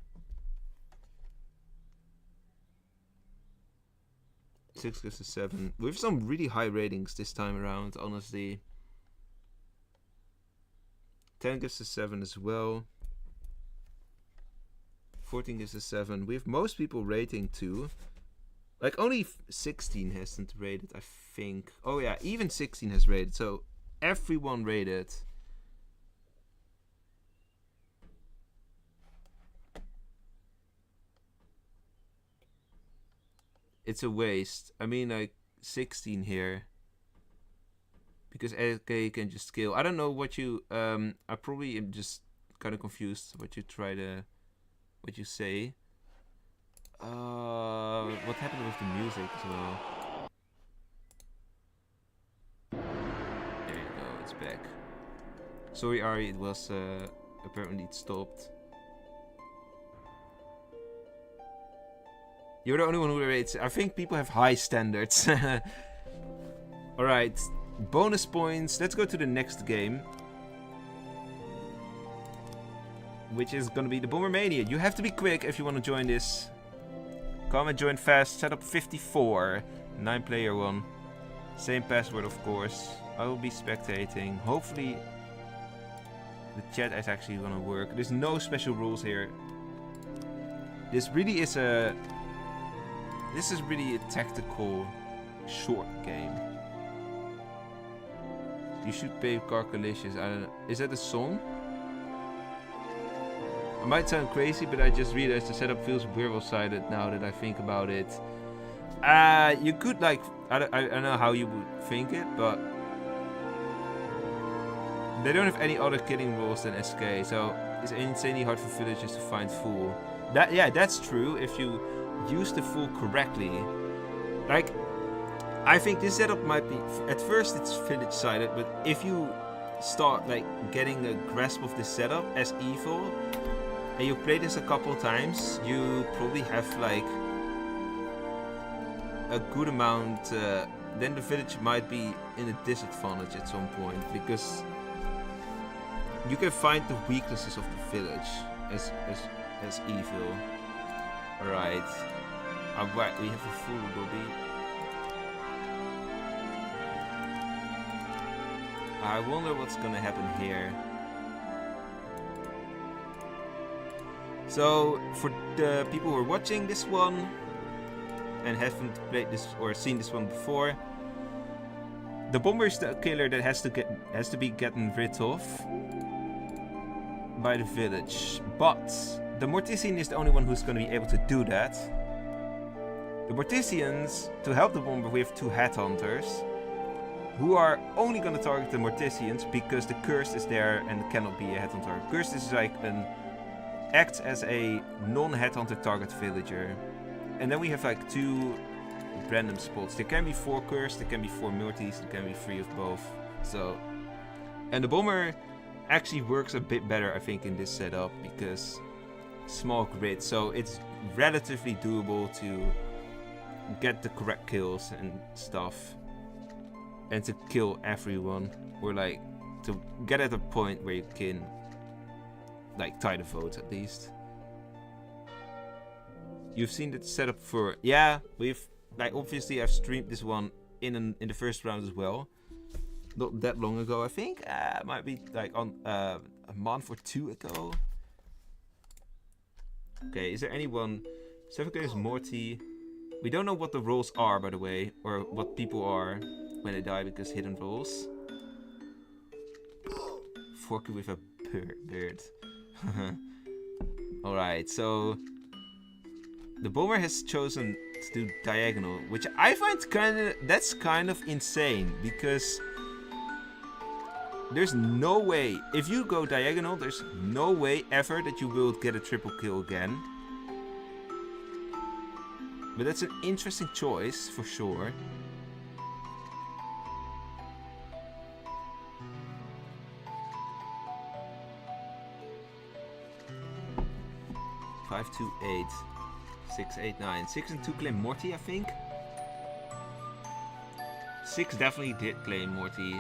6 gives to 7. We have some really high ratings this time around, honestly. 10 gives to 7 as well. 14 gives to 7. We have most people rating 2. Like, only 16 hasn't rated, I think. Oh yeah, even 16 has rated, so everyone rated. It's a waste. I mean, like, 16 here. Because AK can just kill. I don't know what you... I probably am just kind of confused what you say. What happened with the music as well? There you go, it's back. Sorry, Ari, it was... apparently it stopped. You're the only one who rates. I think people have high standards. Alright. Bonus points. Let's go to the next game. Which is gonna be the Bomber Mania. You have to be quick if you want to join this. Come and join fast. Setup 54. 9-player one. Same password, of course. I will be spectating. Hopefully the chat is actually gonna work. There's no special rules here. This really is a... This is really a tactical, short game. You should pay Carcalicious. I don't know. Is that a song? I might sound crazy, but I just realized the setup feels werewolf-sided now that I think about it. You could, like... I don't know how you would think it, but... They don't have any other killing rules than SK, so it's insanely hard for villagers to find full. Yeah, that's true if you use the full correctly. Like, I think this setup might be... At first it's village-sided, but if you start like getting a grasp of this setup as evil, and you play this a couple times, you probably have like a good amount... then the village might be in a disadvantage at some point, because you can find the weaknesses of the village as evil. Alright. Alright, we have a full lobby. I wonder what's gonna happen here. So, for the people who are watching this one and haven't played this or seen this one before, the bomber is the killer that has to be gotten rid of by the village. But the Mortician is the only one who's going to be able to do that. The Morticians, to help the bomber, we have 2 headhunters who are only going to target the Morticians because the curse is there and cannot be a headhunter. Curse is like acts as a non-headhunter target villager. And then we have like 2 random spots. There can be 4 curse, there can be 4 Mortis, there can be 3 of both. So, and the bomber actually works a bit better, I think, in this setup because small grid, so it's relatively doable to get the correct kills and stuff, and to kill everyone, or like to get at a point where you can like tie the votes at least. You've seen the setup for... Yeah, we've... Like, obviously I've streamed this one in the first round as well. Not that long ago, I think. It might be like on a month or 2 ago. Okay, is there anyone... 7 is Morty. We don't know what the roles are, by the way. Or what people are when they die, because hidden roles. Forky with a bird. Alright, so... The bomber has chosen to do diagonal, which I find that's kind of insane, because there's no way, if you go diagonal, there's no way ever that you will get a triple kill again. But that's an interesting choice, for sure. Five, 2, 8. 6, 8, 9. 6 and 2 claim Morty, I think. 6 definitely did claim Morty.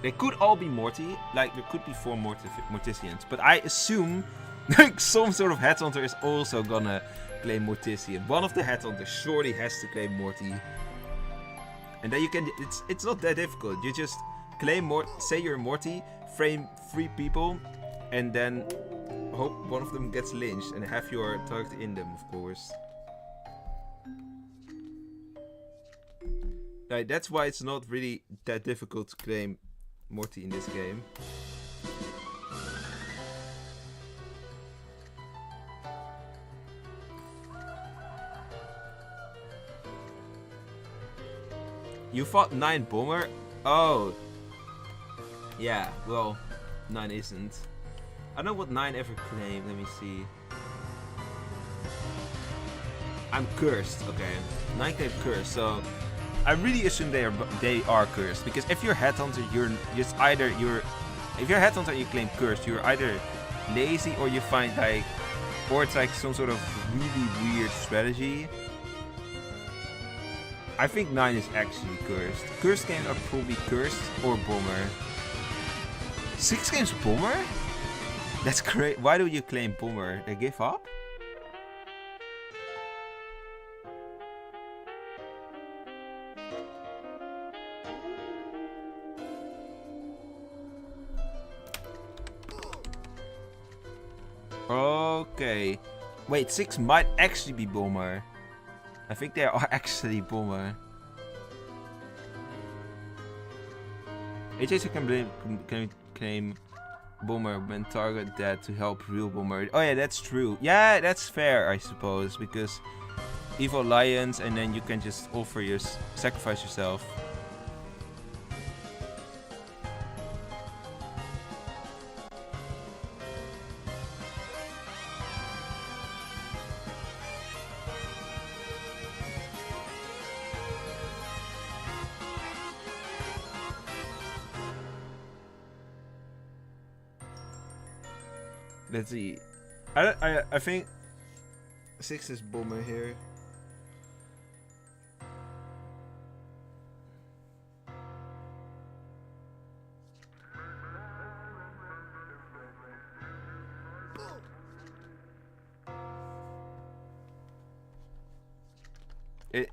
They could all be Morty. Like, there could be 4 Morticians. But I assume like some sort of headhunter is also gonna claim Mortician. One of the headhunters surely has to claim Morty. And then you can... It's not that difficult. You just claim say you're Morty, frame 3 people, and then hope one of them gets lynched and have your target in them, of course. Right, that's why it's not really that difficult to claim Morty in this game. You fought 9 bomber? Oh. Yeah, well, 9 isn't. I don't know what 9 ever claimed. Let me see. I'm cursed. Okay. 9 claimed cursed, so I really assume they are cursed, because if you're headhunter, if you're headhunter and you claim cursed, you're either lazy or you find like, or it's like some sort of really weird strategy. I think 9 is actually cursed. Cursed games are probably cursed or bomber. 6 games bomber? That's great. Why do you claim bomber? They give up? Okay. Wait, 6 might actually be bomber. I think they are actually bomber. HHC can claim bomber when target dead to help real bomber. Oh yeah, that's true. Yeah, that's fair, I suppose, because evil lions, and then you can just sacrifice yourself. Let's see. I think 6 is bomber here.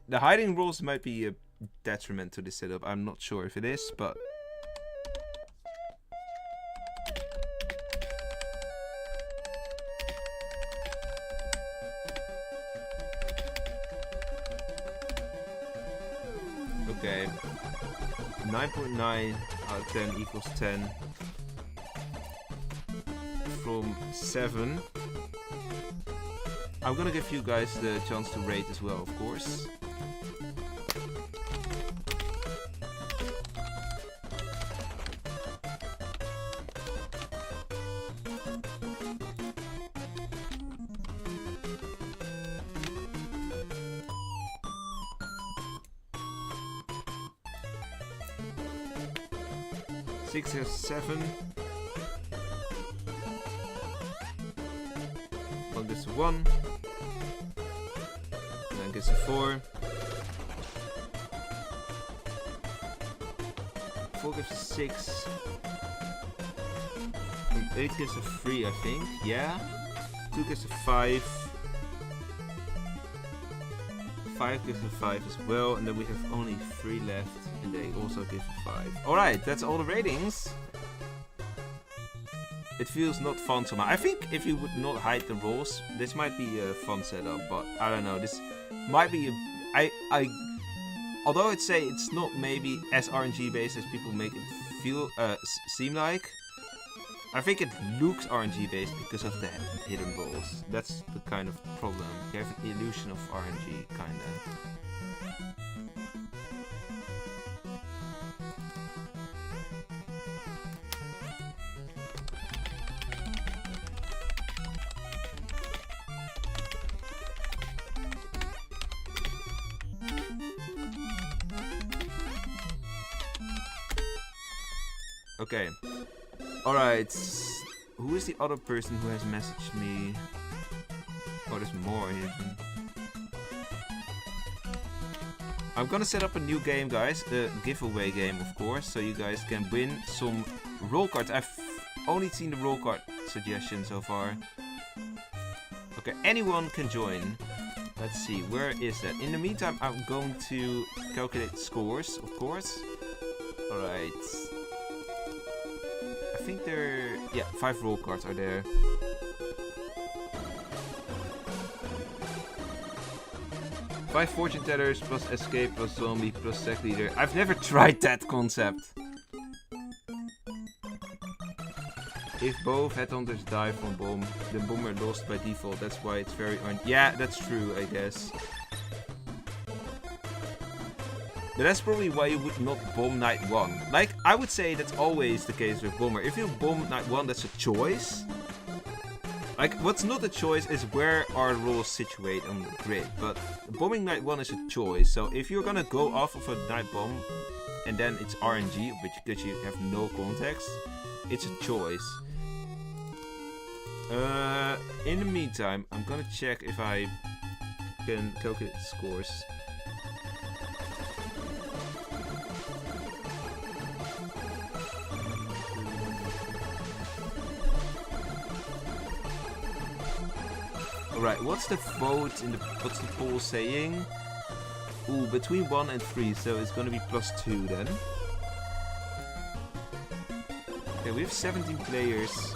The hiding rules might be a detriment to the setup. I'm not sure if it is, but... Okay, 9.9 out of 10 equals 10 from 7. I'm gonna give you guys the chance to rate as well, of course. Six has 7. 1 gets a 1. 9 gets a 4. 4 gives a 6. And 8 gives a 3, I think. Yeah. 2 gives a 5. 5 gives a 5 as well, and then we have only 3 left, and they also give a 5. Alright, that's all the ratings. It feels not fun somehow. I think if you would not hide the rolls, this might be a fun setup, but I don't know. This might be although I'd say it's not maybe as RNG based as people make it feel seem like. I think it looks RNG based because of the hidden balls. That's the kind of problem. You have an illusion of RNG, kinda. Okay. Alright. Who is the other person who has messaged me? Oh, there's more even. I'm gonna set up a new game, guys. A giveaway game, of course. So you guys can win some roll cards. I've only seen the roll card suggestion so far. Okay, anyone can join. Let's see, where is that? In the meantime, I'm going to calculate scores, of course. Alright. I think there... yeah, 5 roll cards are there. Five fortune tellers plus escape plus zombie plus sect leader. I've never tried that concept. If both headhunters die from bomb, the bomber lost by default. That's why it's very yeah, that's true, I guess. But that's probably why you would not bomb night 1. Like, I would say that's always the case with bomber. If you bomb night 1, that's a choice. Like, what's not a choice is where our rolls situate on the grid. But bombing night 1 is a choice. So if you're gonna go off of a night bomb and then it's RNG, because you have no context, it's a choice. In the meantime, I'm gonna check if I can calculate the scores. Alright, what's the vote in the what's the poll saying? Ooh, between 1 and 3, so it's gonna be +2 then. Okay, we have 17 players.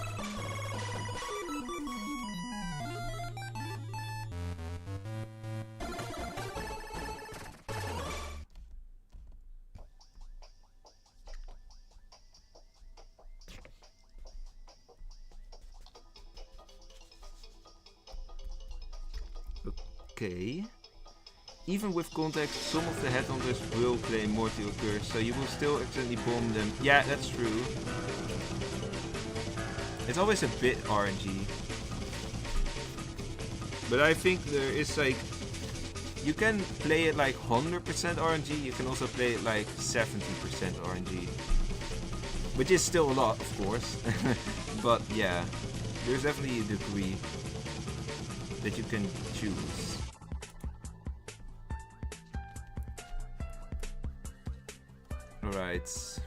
Okay. Even with context, some of the headhunters will claim mortal curse, so you will still accidentally bomb them. Yeah, that's true. It's always a bit RNG. But I think there is like... you can play it like 100% RNG, you can also play it like 70% RNG. Which is still a lot, of course. But yeah, there's definitely a degree that you can choose. Alright.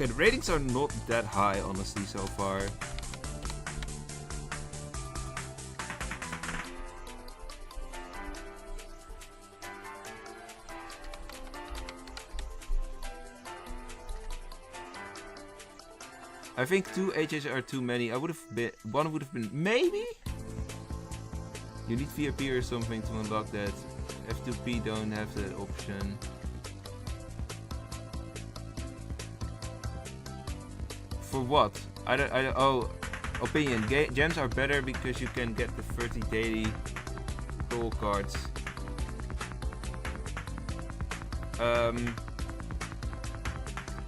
Okay, the ratings are not that high, honestly, so far. I think 2 HHs are too many. I would have been... one would have been... maybe? You need VIP or something to unlock that. F2P don't have that option. For what? I don't, oh, opinion. Gems are better because you can get the 30 daily goal cards.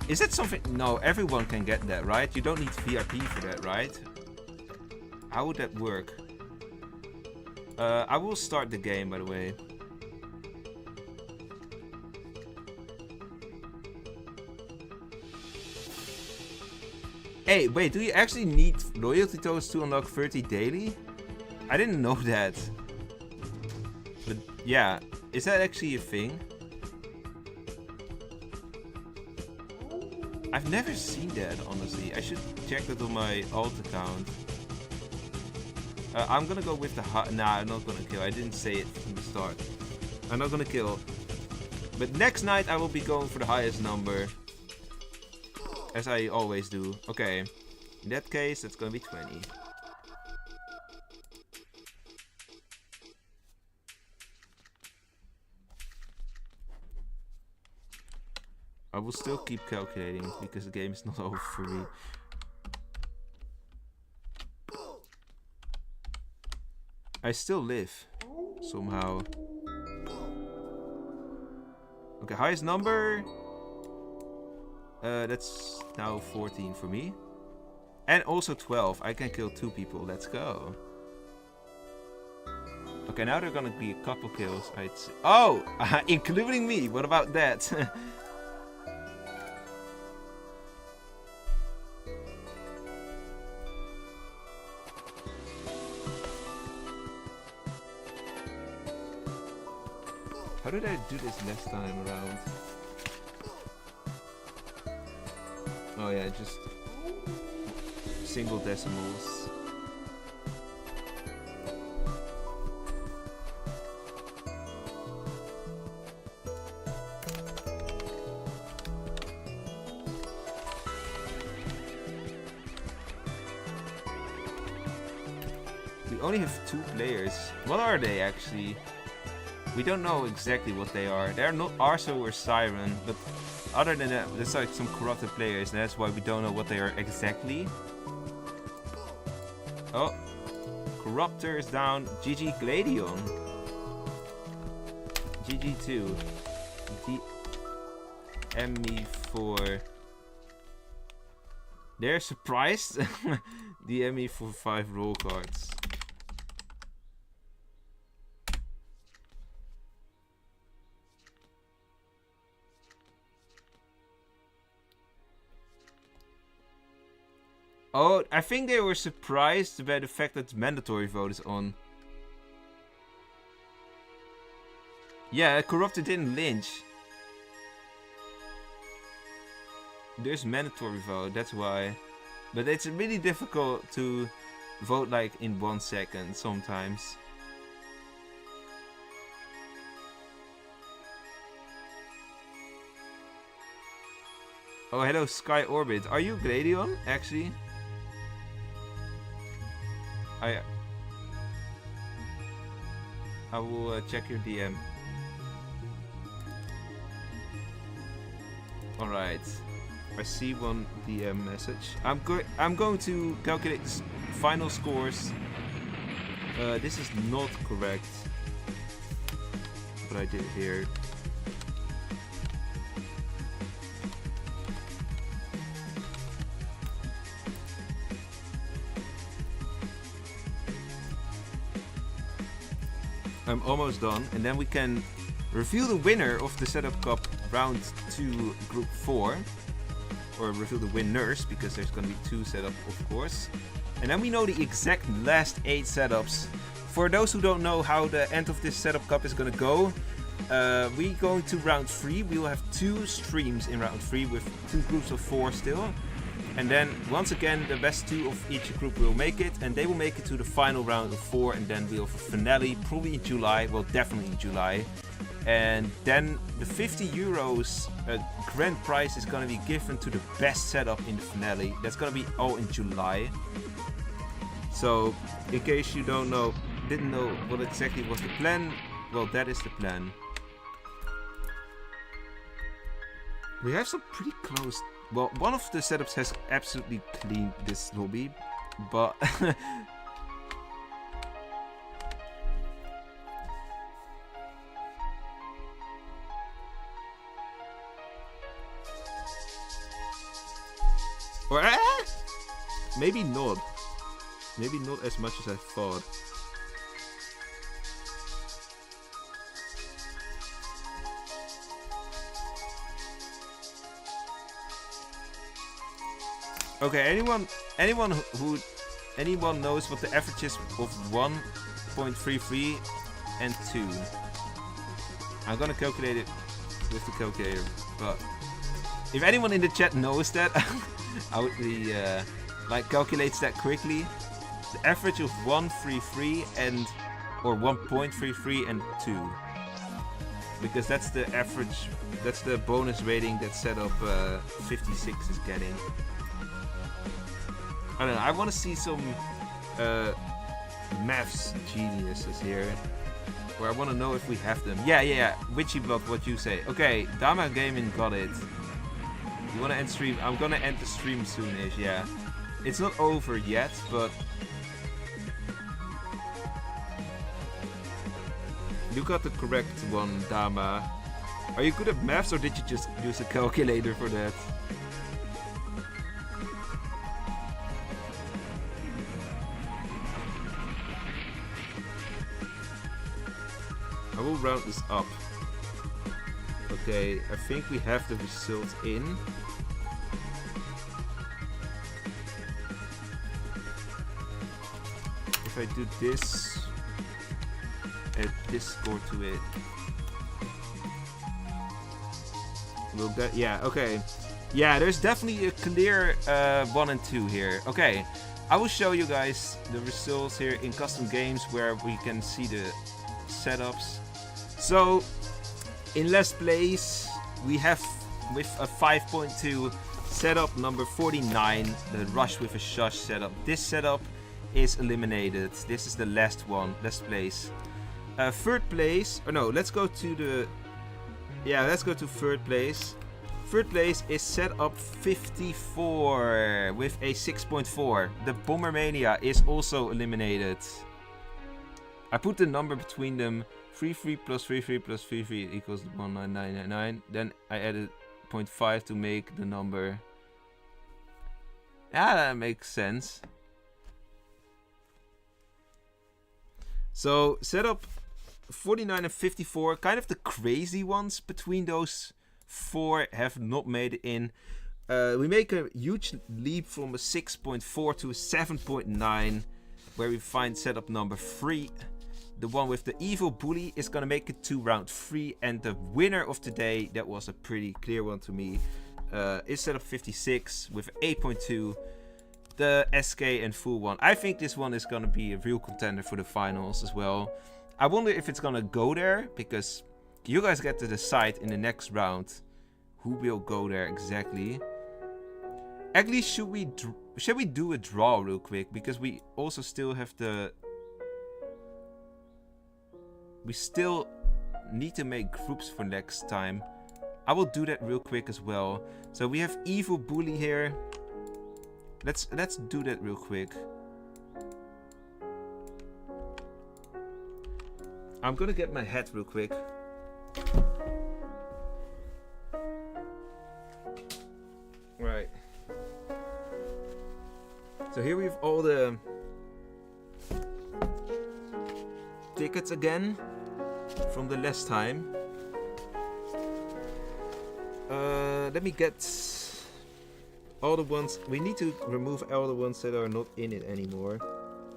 Is that something? No, everyone can get that, right? You don't need VIP for that, right? How would that work? I will start the game, by the way. Hey, wait, do you actually need loyalty tokens to unlock 30 daily? I didn't know that. But yeah, is that actually a thing? I've never seen that, honestly. I should check that on my alt account. I'm gonna go with the nah, I'm not gonna kill. I didn't say it from the start. I'm not gonna kill. But next night I will be going for the highest number. As I always do. Okay. In that case, it's gonna be 20. I will still keep calculating because the game is not over for me. I still live somehow. Okay, highest number. That's now 14 for me. And also 12. I can kill 2 people. Let's go. Okay, now there are gonna be a couple kills. I'd say. Oh! Including me! What about that? How did I do this last time around? Oh yeah, just single decimals. We only have 2 players. What are they actually? We don't know exactly what they are. They're not Arso or Siren, but other than that, there's like some corrupted players, and that's why we don't know what they are exactly. Oh, Corruptor is down. GG Gladion. GG2. ME4. They're surprised. The ME for 5 roll cards. Oh, I think they were surprised by the fact that mandatory vote is on. Yeah, Corrupted didn't lynch. There's mandatory vote, that's why. But it's really difficult to vote like in 1 second sometimes. Oh, hello Sky Orbit. Are you Gladion, actually? I will check your DM. Alright. I see one DM message. I'm going to calculate final scores. This is not correct. What I did here. I'm almost done, and then we can reveal the winner of the Setup Cup Round 2 Group 4. Or reveal the winners, because there's going to be 2 setups, of course. And then we know the exact last 8 setups. For those who don't know how the end of this Setup Cup is going to go, we go to Round 3. We will have 2 streams in Round 3 with 2 groups of 4 still. And then, once again, the best 2 of each group will make it, and they will make it to the final round of 4, and then we'll have a finale, probably in July, well, definitely in July. And then the 50 euros grand prize is going to be given to the best setup in the finale. That's going to be all in July. So, in case you didn't know what exactly was the plan, well, that is the plan. We have some pretty close. Well, one of the setups has absolutely cleaned this lobby, but or maybe not. Maybe not as much as I thought. Okay, anyone knows what the average is of one 1.33 and 2. I'm gonna calculate it with the calculator, but if anyone in the chat knows that, I would be like calculates that quickly. The average of 133 and or 1.33 and 2, because that's the average. That's the bonus rating that setup 56 is getting. I don't know. I want to see some maths geniuses here. Or I want to know if we have them. Yeah. Witchy Blood, what you say. Okay, Dama Gaming got it. You want to end stream? I'm gonna end the stream soonish, yeah. It's not over yet, but... You got the correct one, Dama. Are you good at maths, or did you just use a calculator for that? I will round this up. Okay, I think we have the result in. If I do this, add this score to it, we'll get, yeah, okay. Yeah, there's definitely a clear 1 and 2 here. Okay, I will show you guys the results here in custom games where we can see the setups. So, in last place, we have with a 5.2 setup number 49, the Rush with a Shush setup. This setup is eliminated. This is the last one, last place. Third place, or no, let's go to the... Yeah, let's go to third place. Third place is setup 54 with a 6.4. The Bombermania is also eliminated. I put the number between them. 33 plus 33 plus 33 equals 19999. Then I added 0.5 to make the number. Yeah, that makes sense. So setup 49 and 54, kind of the crazy ones between those four, have not made it in. We make a huge leap from a 6.4 to a 7.9, where we find setup number 3. The one with the evil bully is gonna make it to round 3, and the winner of today, that was a pretty clear one to me, is setup 56 with 8.2. The SK and full one. I think this one is gonna be a real contender for the finals as well. I wonder if it's gonna go there, because you guys get to decide in the next round who will go there exactly. Actually, should we do a draw real quick, because we also still have the... We still need to make groups for next time. I will do that real quick as well. So we have evil bully here. Let's do that real quick. I'm gonna get my hat real quick. Right. So here we have all the tickets again from the last time. Let me get all the ones. We need to remove all the ones that are not in it anymore,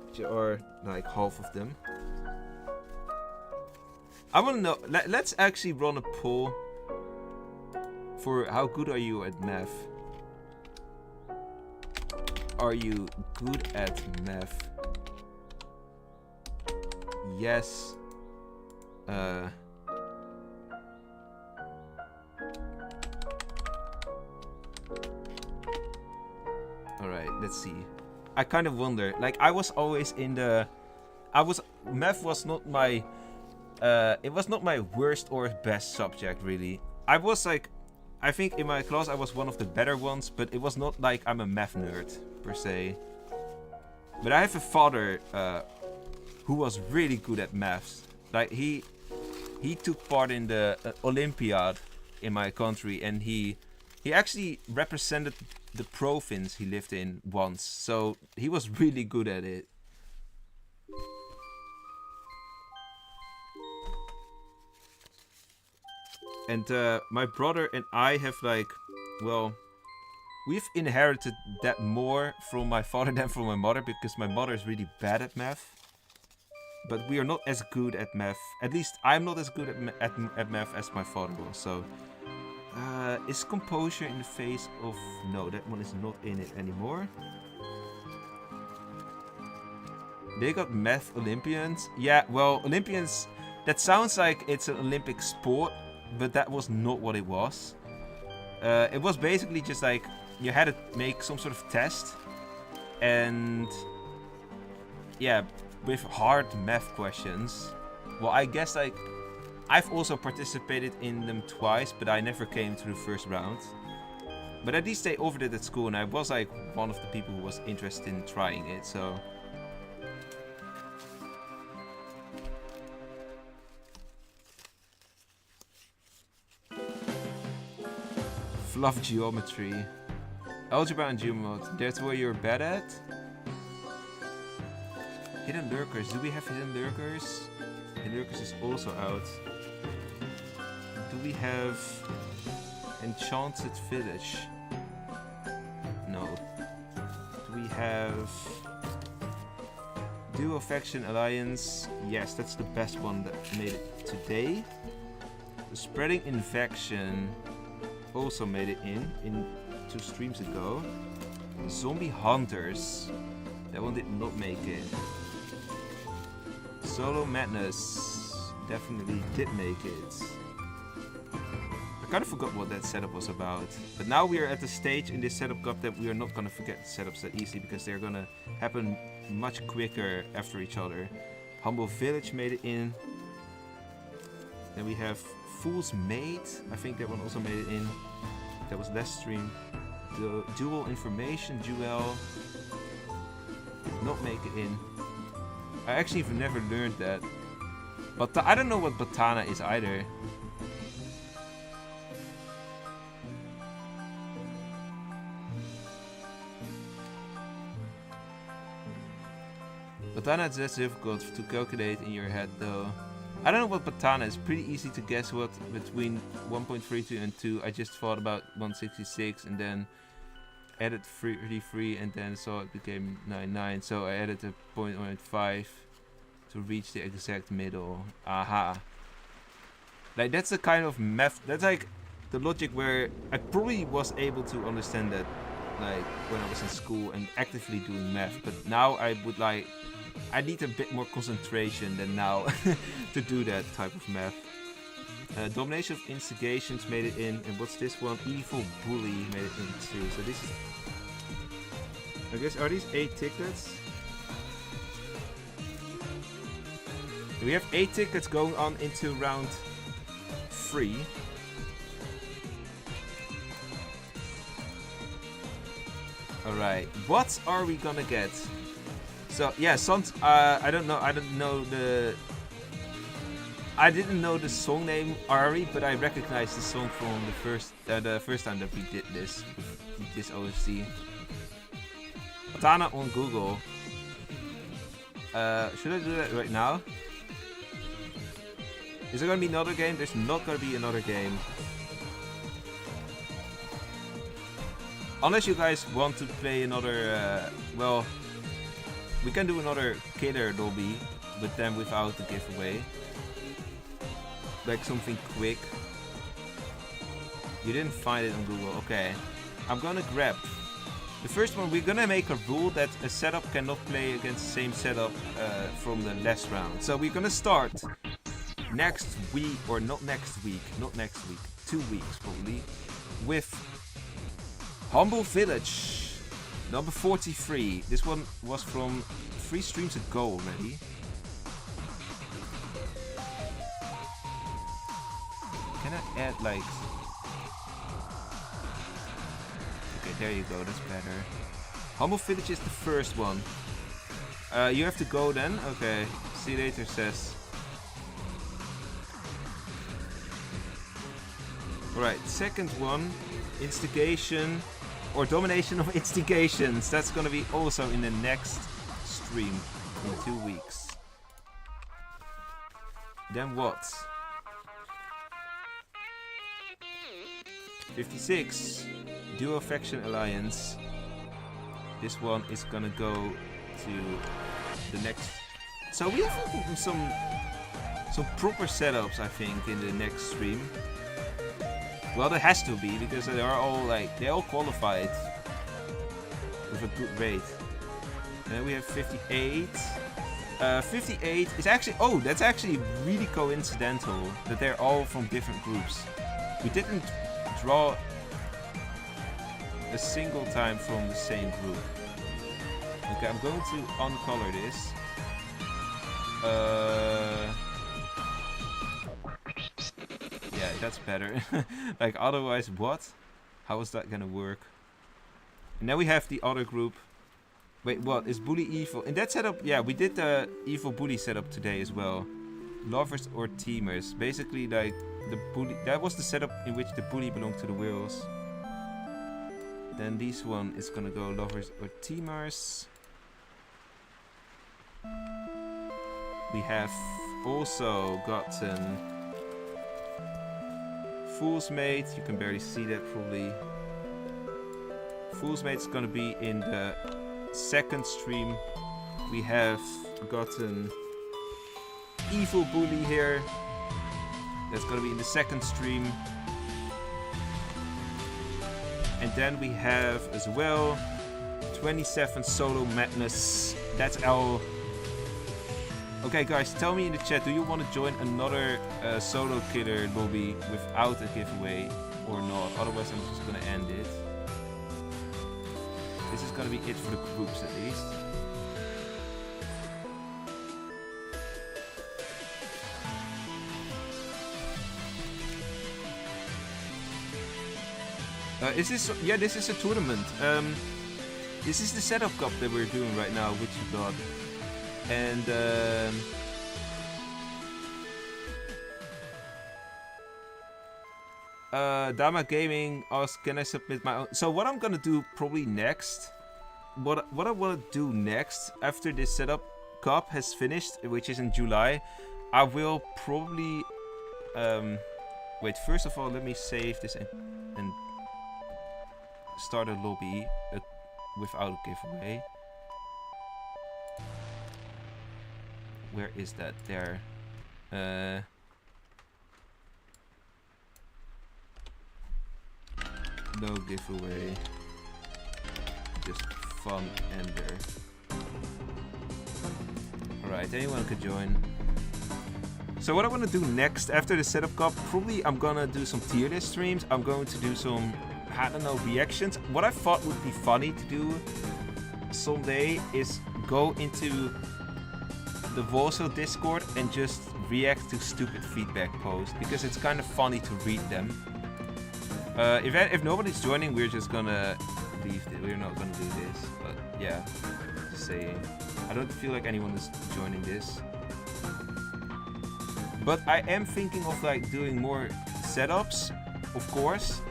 which are like half of them. I want to know. Let's actually run a poll for how good are you at math. Are you good at math? Yes. Alright, let's see. I kind of wonder. Like, I was always in the... Math was not my... it was not my worst or best subject, really. I was like... I think in my class I was one of the better ones, but it was not like I'm a math nerd, per se. But I have a father who was really good at maths. Like, he took part in the Olympiad in my country, and he actually represented the province he lived in once. So he was really good at it. And my brother and I have, like, well, we've inherited that more from my father than from my mother, because my mother is really bad at math. but we are not as good at math. At least I'm not as good at math as my father was. So, is composure in the face of... No, that one is not in it anymore. They got math Olympians. Yeah, well, Olympians... That sounds like it's an Olympic sport, but that was not what it was. It was basically just like you had to make some sort of test, and yeah, with hard math questions. Well, I guess like I've also participated in them twice, but I never came to the first round. But at least they offered it at school, and I was like one of the people who was interested in trying it. So. Fluff geometry. Algebra and geomod. That's where you're bad at? Hidden lurkers. Do we have hidden lurkers? Hidden lurkers is also out. Do we have enchanted village? No. Do we have duo faction alliance? Yes, that's the best one that made it today. The spreading infection also made it in 2 streams ago. Zombie hunters, that one did not make it. Solo madness definitely did make it. I kind of forgot what that setup was about, but now we are at the stage in this setup cup that we are not gonna forget setups that easily, because they're gonna happen much quicker after each other. Humble village made it in. Then we have Fool's Mate. I think that one also made it in. That was last stream. The dual information duel did not make it in. I actually have never learned that. But I don't know what Batana is either. Batana is less difficult to calculate in your head though. I don't know what Batana is. Pretty easy to guess what between 1.32 and 2. I just thought about 166 and then added 33 and then saw it became 99. So I added a 0.15 to reach the exact middle. Aha. Like that's the kind of math. That's like the logic where I probably was able to understand that like when I was in school and actively doing math. But now I would like... I need a bit more concentration than now to do that type of math. Domination of instigations made it in, and what's this one? Evil bully made it in too. So this is, I guess, are these 8 tickets? We have 8 tickets going on into round 3. All right, what are we gonna get? So yeah, songs. I didn't know the song name Ari, but I recognized the song from the first time that we did this with this OST. Batana on Google. Should I do that right now? Is there gonna be another game? There's not gonna be another game. Unless you guys want to play another, well. We can do another killer lobby, but then without the giveaway. Like something quick. You didn't find it on Google, okay. I'm gonna grab. The first one, we're gonna make a rule that a setup cannot play against the same setup from the last round. So we're gonna start next week, or not next week, 2 weeks probably, with Humble Village. Number 43. This one was from 3 streams ago already. Can I add like... Okay, there you go, that's better. Humble Village is the first one. You have to go then? Okay, see you later, says. Alright, second one. Instigation. Or domination of instigations. That's gonna be also in the next stream in 2 weeks. Then what? 56. Duo Faction Alliance. This one is gonna go to the next So we have some proper setups, I think, in the next stream. Well, there has to be, because they are all like, they all qualified with a good rate. And then we have 58. 58 is actually, oh, that's actually really coincidental that they're all from different groups. We didn't draw a single time from the same group. Okay, I'm going to uncolor this. Yeah, that's better. Like, otherwise, what? How is that gonna work? And now we have the other group. Wait, what? Is bully evil? In that setup, yeah, we did the evil bully setup today as well. Lovers or teamers. Basically, like, the bully... That was the setup in which the bully belonged to the whales. Then this one is gonna go lovers or teamers. We have also gotten Fool's Mate. You can barely see that probably. Fool's Mate is gonna be in the second stream. We have gotten Evil Bully here. That's gonna be in the second stream. And then we have as well 27 Solo Madness. That's our... Okay guys, tell me in the chat, do you want to join another solo killer lobby without a giveaway or not? Otherwise I'm just gonna end it. This is gonna be it for the groups at least. Is this... Yeah, this is a tournament. This is the setup cup that we're doing right now, which you got. And Dama Gaming asks, can I submit my own? So what I'm gonna do probably next, what I want to do next after this setup cup has finished, which is in July, I will probably wait. First of all, let me save this and start a lobby without a giveaway. Where is that? There. No giveaway. Just fun ender. Alright, anyone could join. So what I want to do next after the setup cup, probably I'm gonna do some tier list streams. I'm going to do some, I don't know, reactions. What I thought would be funny to do someday is go into the Wolvesville Discord and just react to stupid feedback posts, because it's kind of funny to read them. If nobody's joining, we're just gonna leave it. We're not gonna do this, but yeah, just saying. I don't feel like anyone is joining this. But I am thinking of like doing more setups, of course.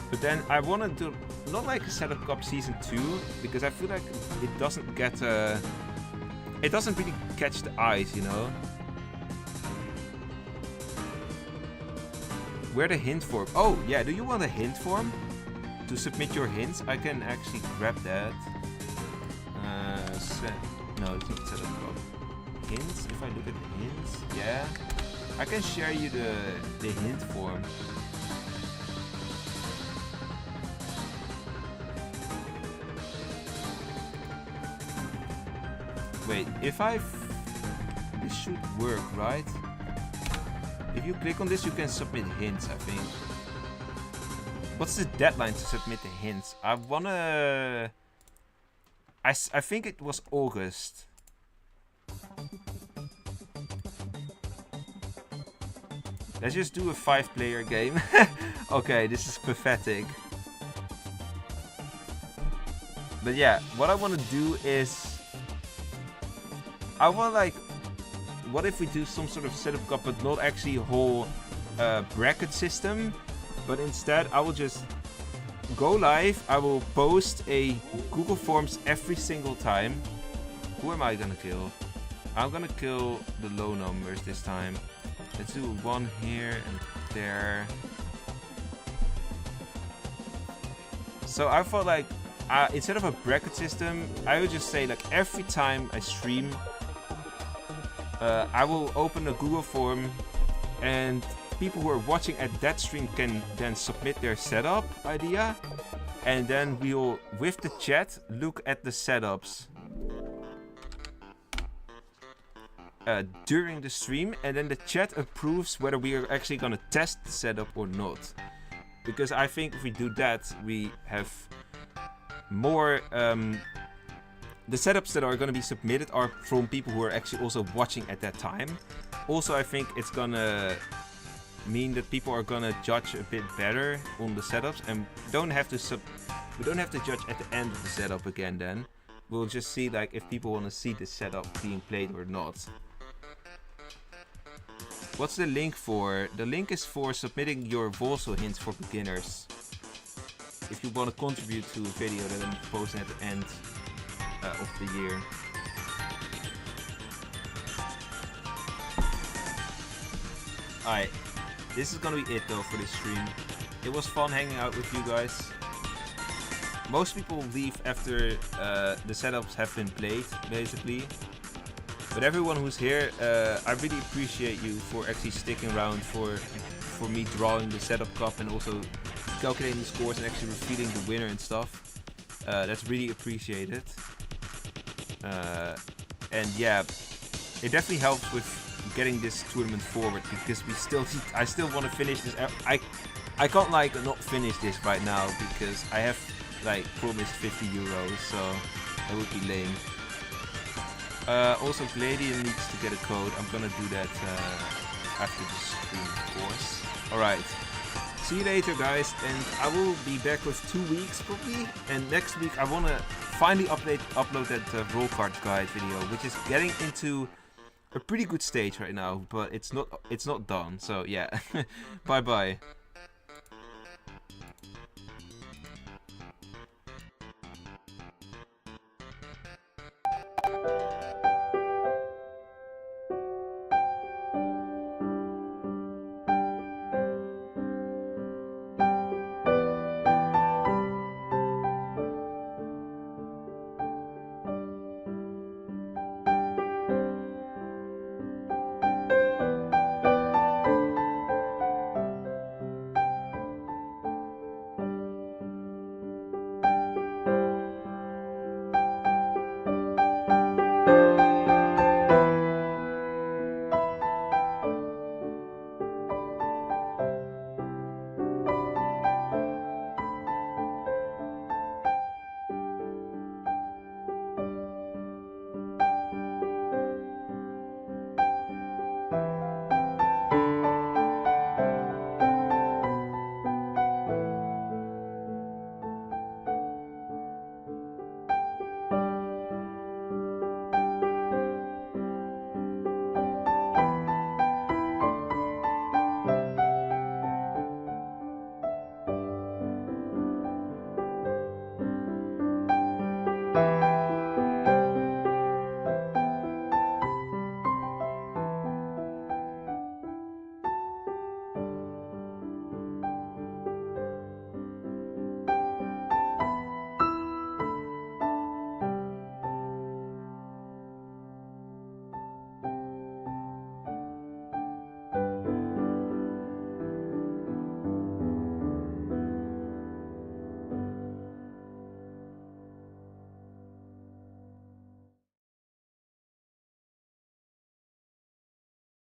But then I want to do not like a setup cup season 2, because I feel like it doesn't get it doesn't really catch the eyes, you know. Where the hint form? Oh yeah, do you want a hint form to submit your hints? I can actually grab that. No, it's not setup cup. Hints. If I look at the hints, yeah, I can share you the hint form. Wait, if this should work, right? If you click on this, you can submit hints, I think. What's the deadline to submit the hints? I wanna... I think it was August. Let's just do a 5-player game. Okay, this is pathetic. But yeah, what I want to do is... I want like... What if we do some sort of setup cup, but not actually a whole bracket system, but instead I will just go live. I will post a Google Forms every single time. Who am I gonna kill? I'm gonna kill the low numbers this time. Let's do one here and there. So I thought like, instead of a bracket system, I would just say like every time I stream, I will open a Google form, and people who are watching at that stream can then submit their setup idea, and then we'll, with the chat, look at the setups during the stream, and then the chat approves whether we are actually gonna test the setup or not. Because I think if we do that, we have more... the setups that are gonna be submitted are from people who are actually also watching at that time. Also, I think it's gonna mean that people are gonna judge a bit better on the setups, and we don't have to judge at the end of the setup again. Then we'll just see like if people want to see the setup being played or not. What's the link for? The link is for submitting your Wolvesville hints for beginners. If you want to contribute to a video that I'm posting at the end of the year. Alright, this is gonna be it though for this stream. It was fun hanging out with you guys. Most people leave after the setups have been played, basically. But everyone who's here, I really appreciate you for actually sticking around for me drawing the setup cup and also calculating the scores and actually revealing the winner and stuff. That's really appreciated. And yeah, it definitely helps with getting this tournament forward, because I still want to finish this. I can't like not finish this right now because I have like promised 50 euros, so that would be lame. Also, Gladian needs to get a code. I'm gonna do that after the stream, of course. Alright, see you later guys, and I will be back with 2 weeks probably, and next week I want to finally upload that roll card guide video, which is getting into a pretty good stage right now, but it's not done, so yeah. Bye bye.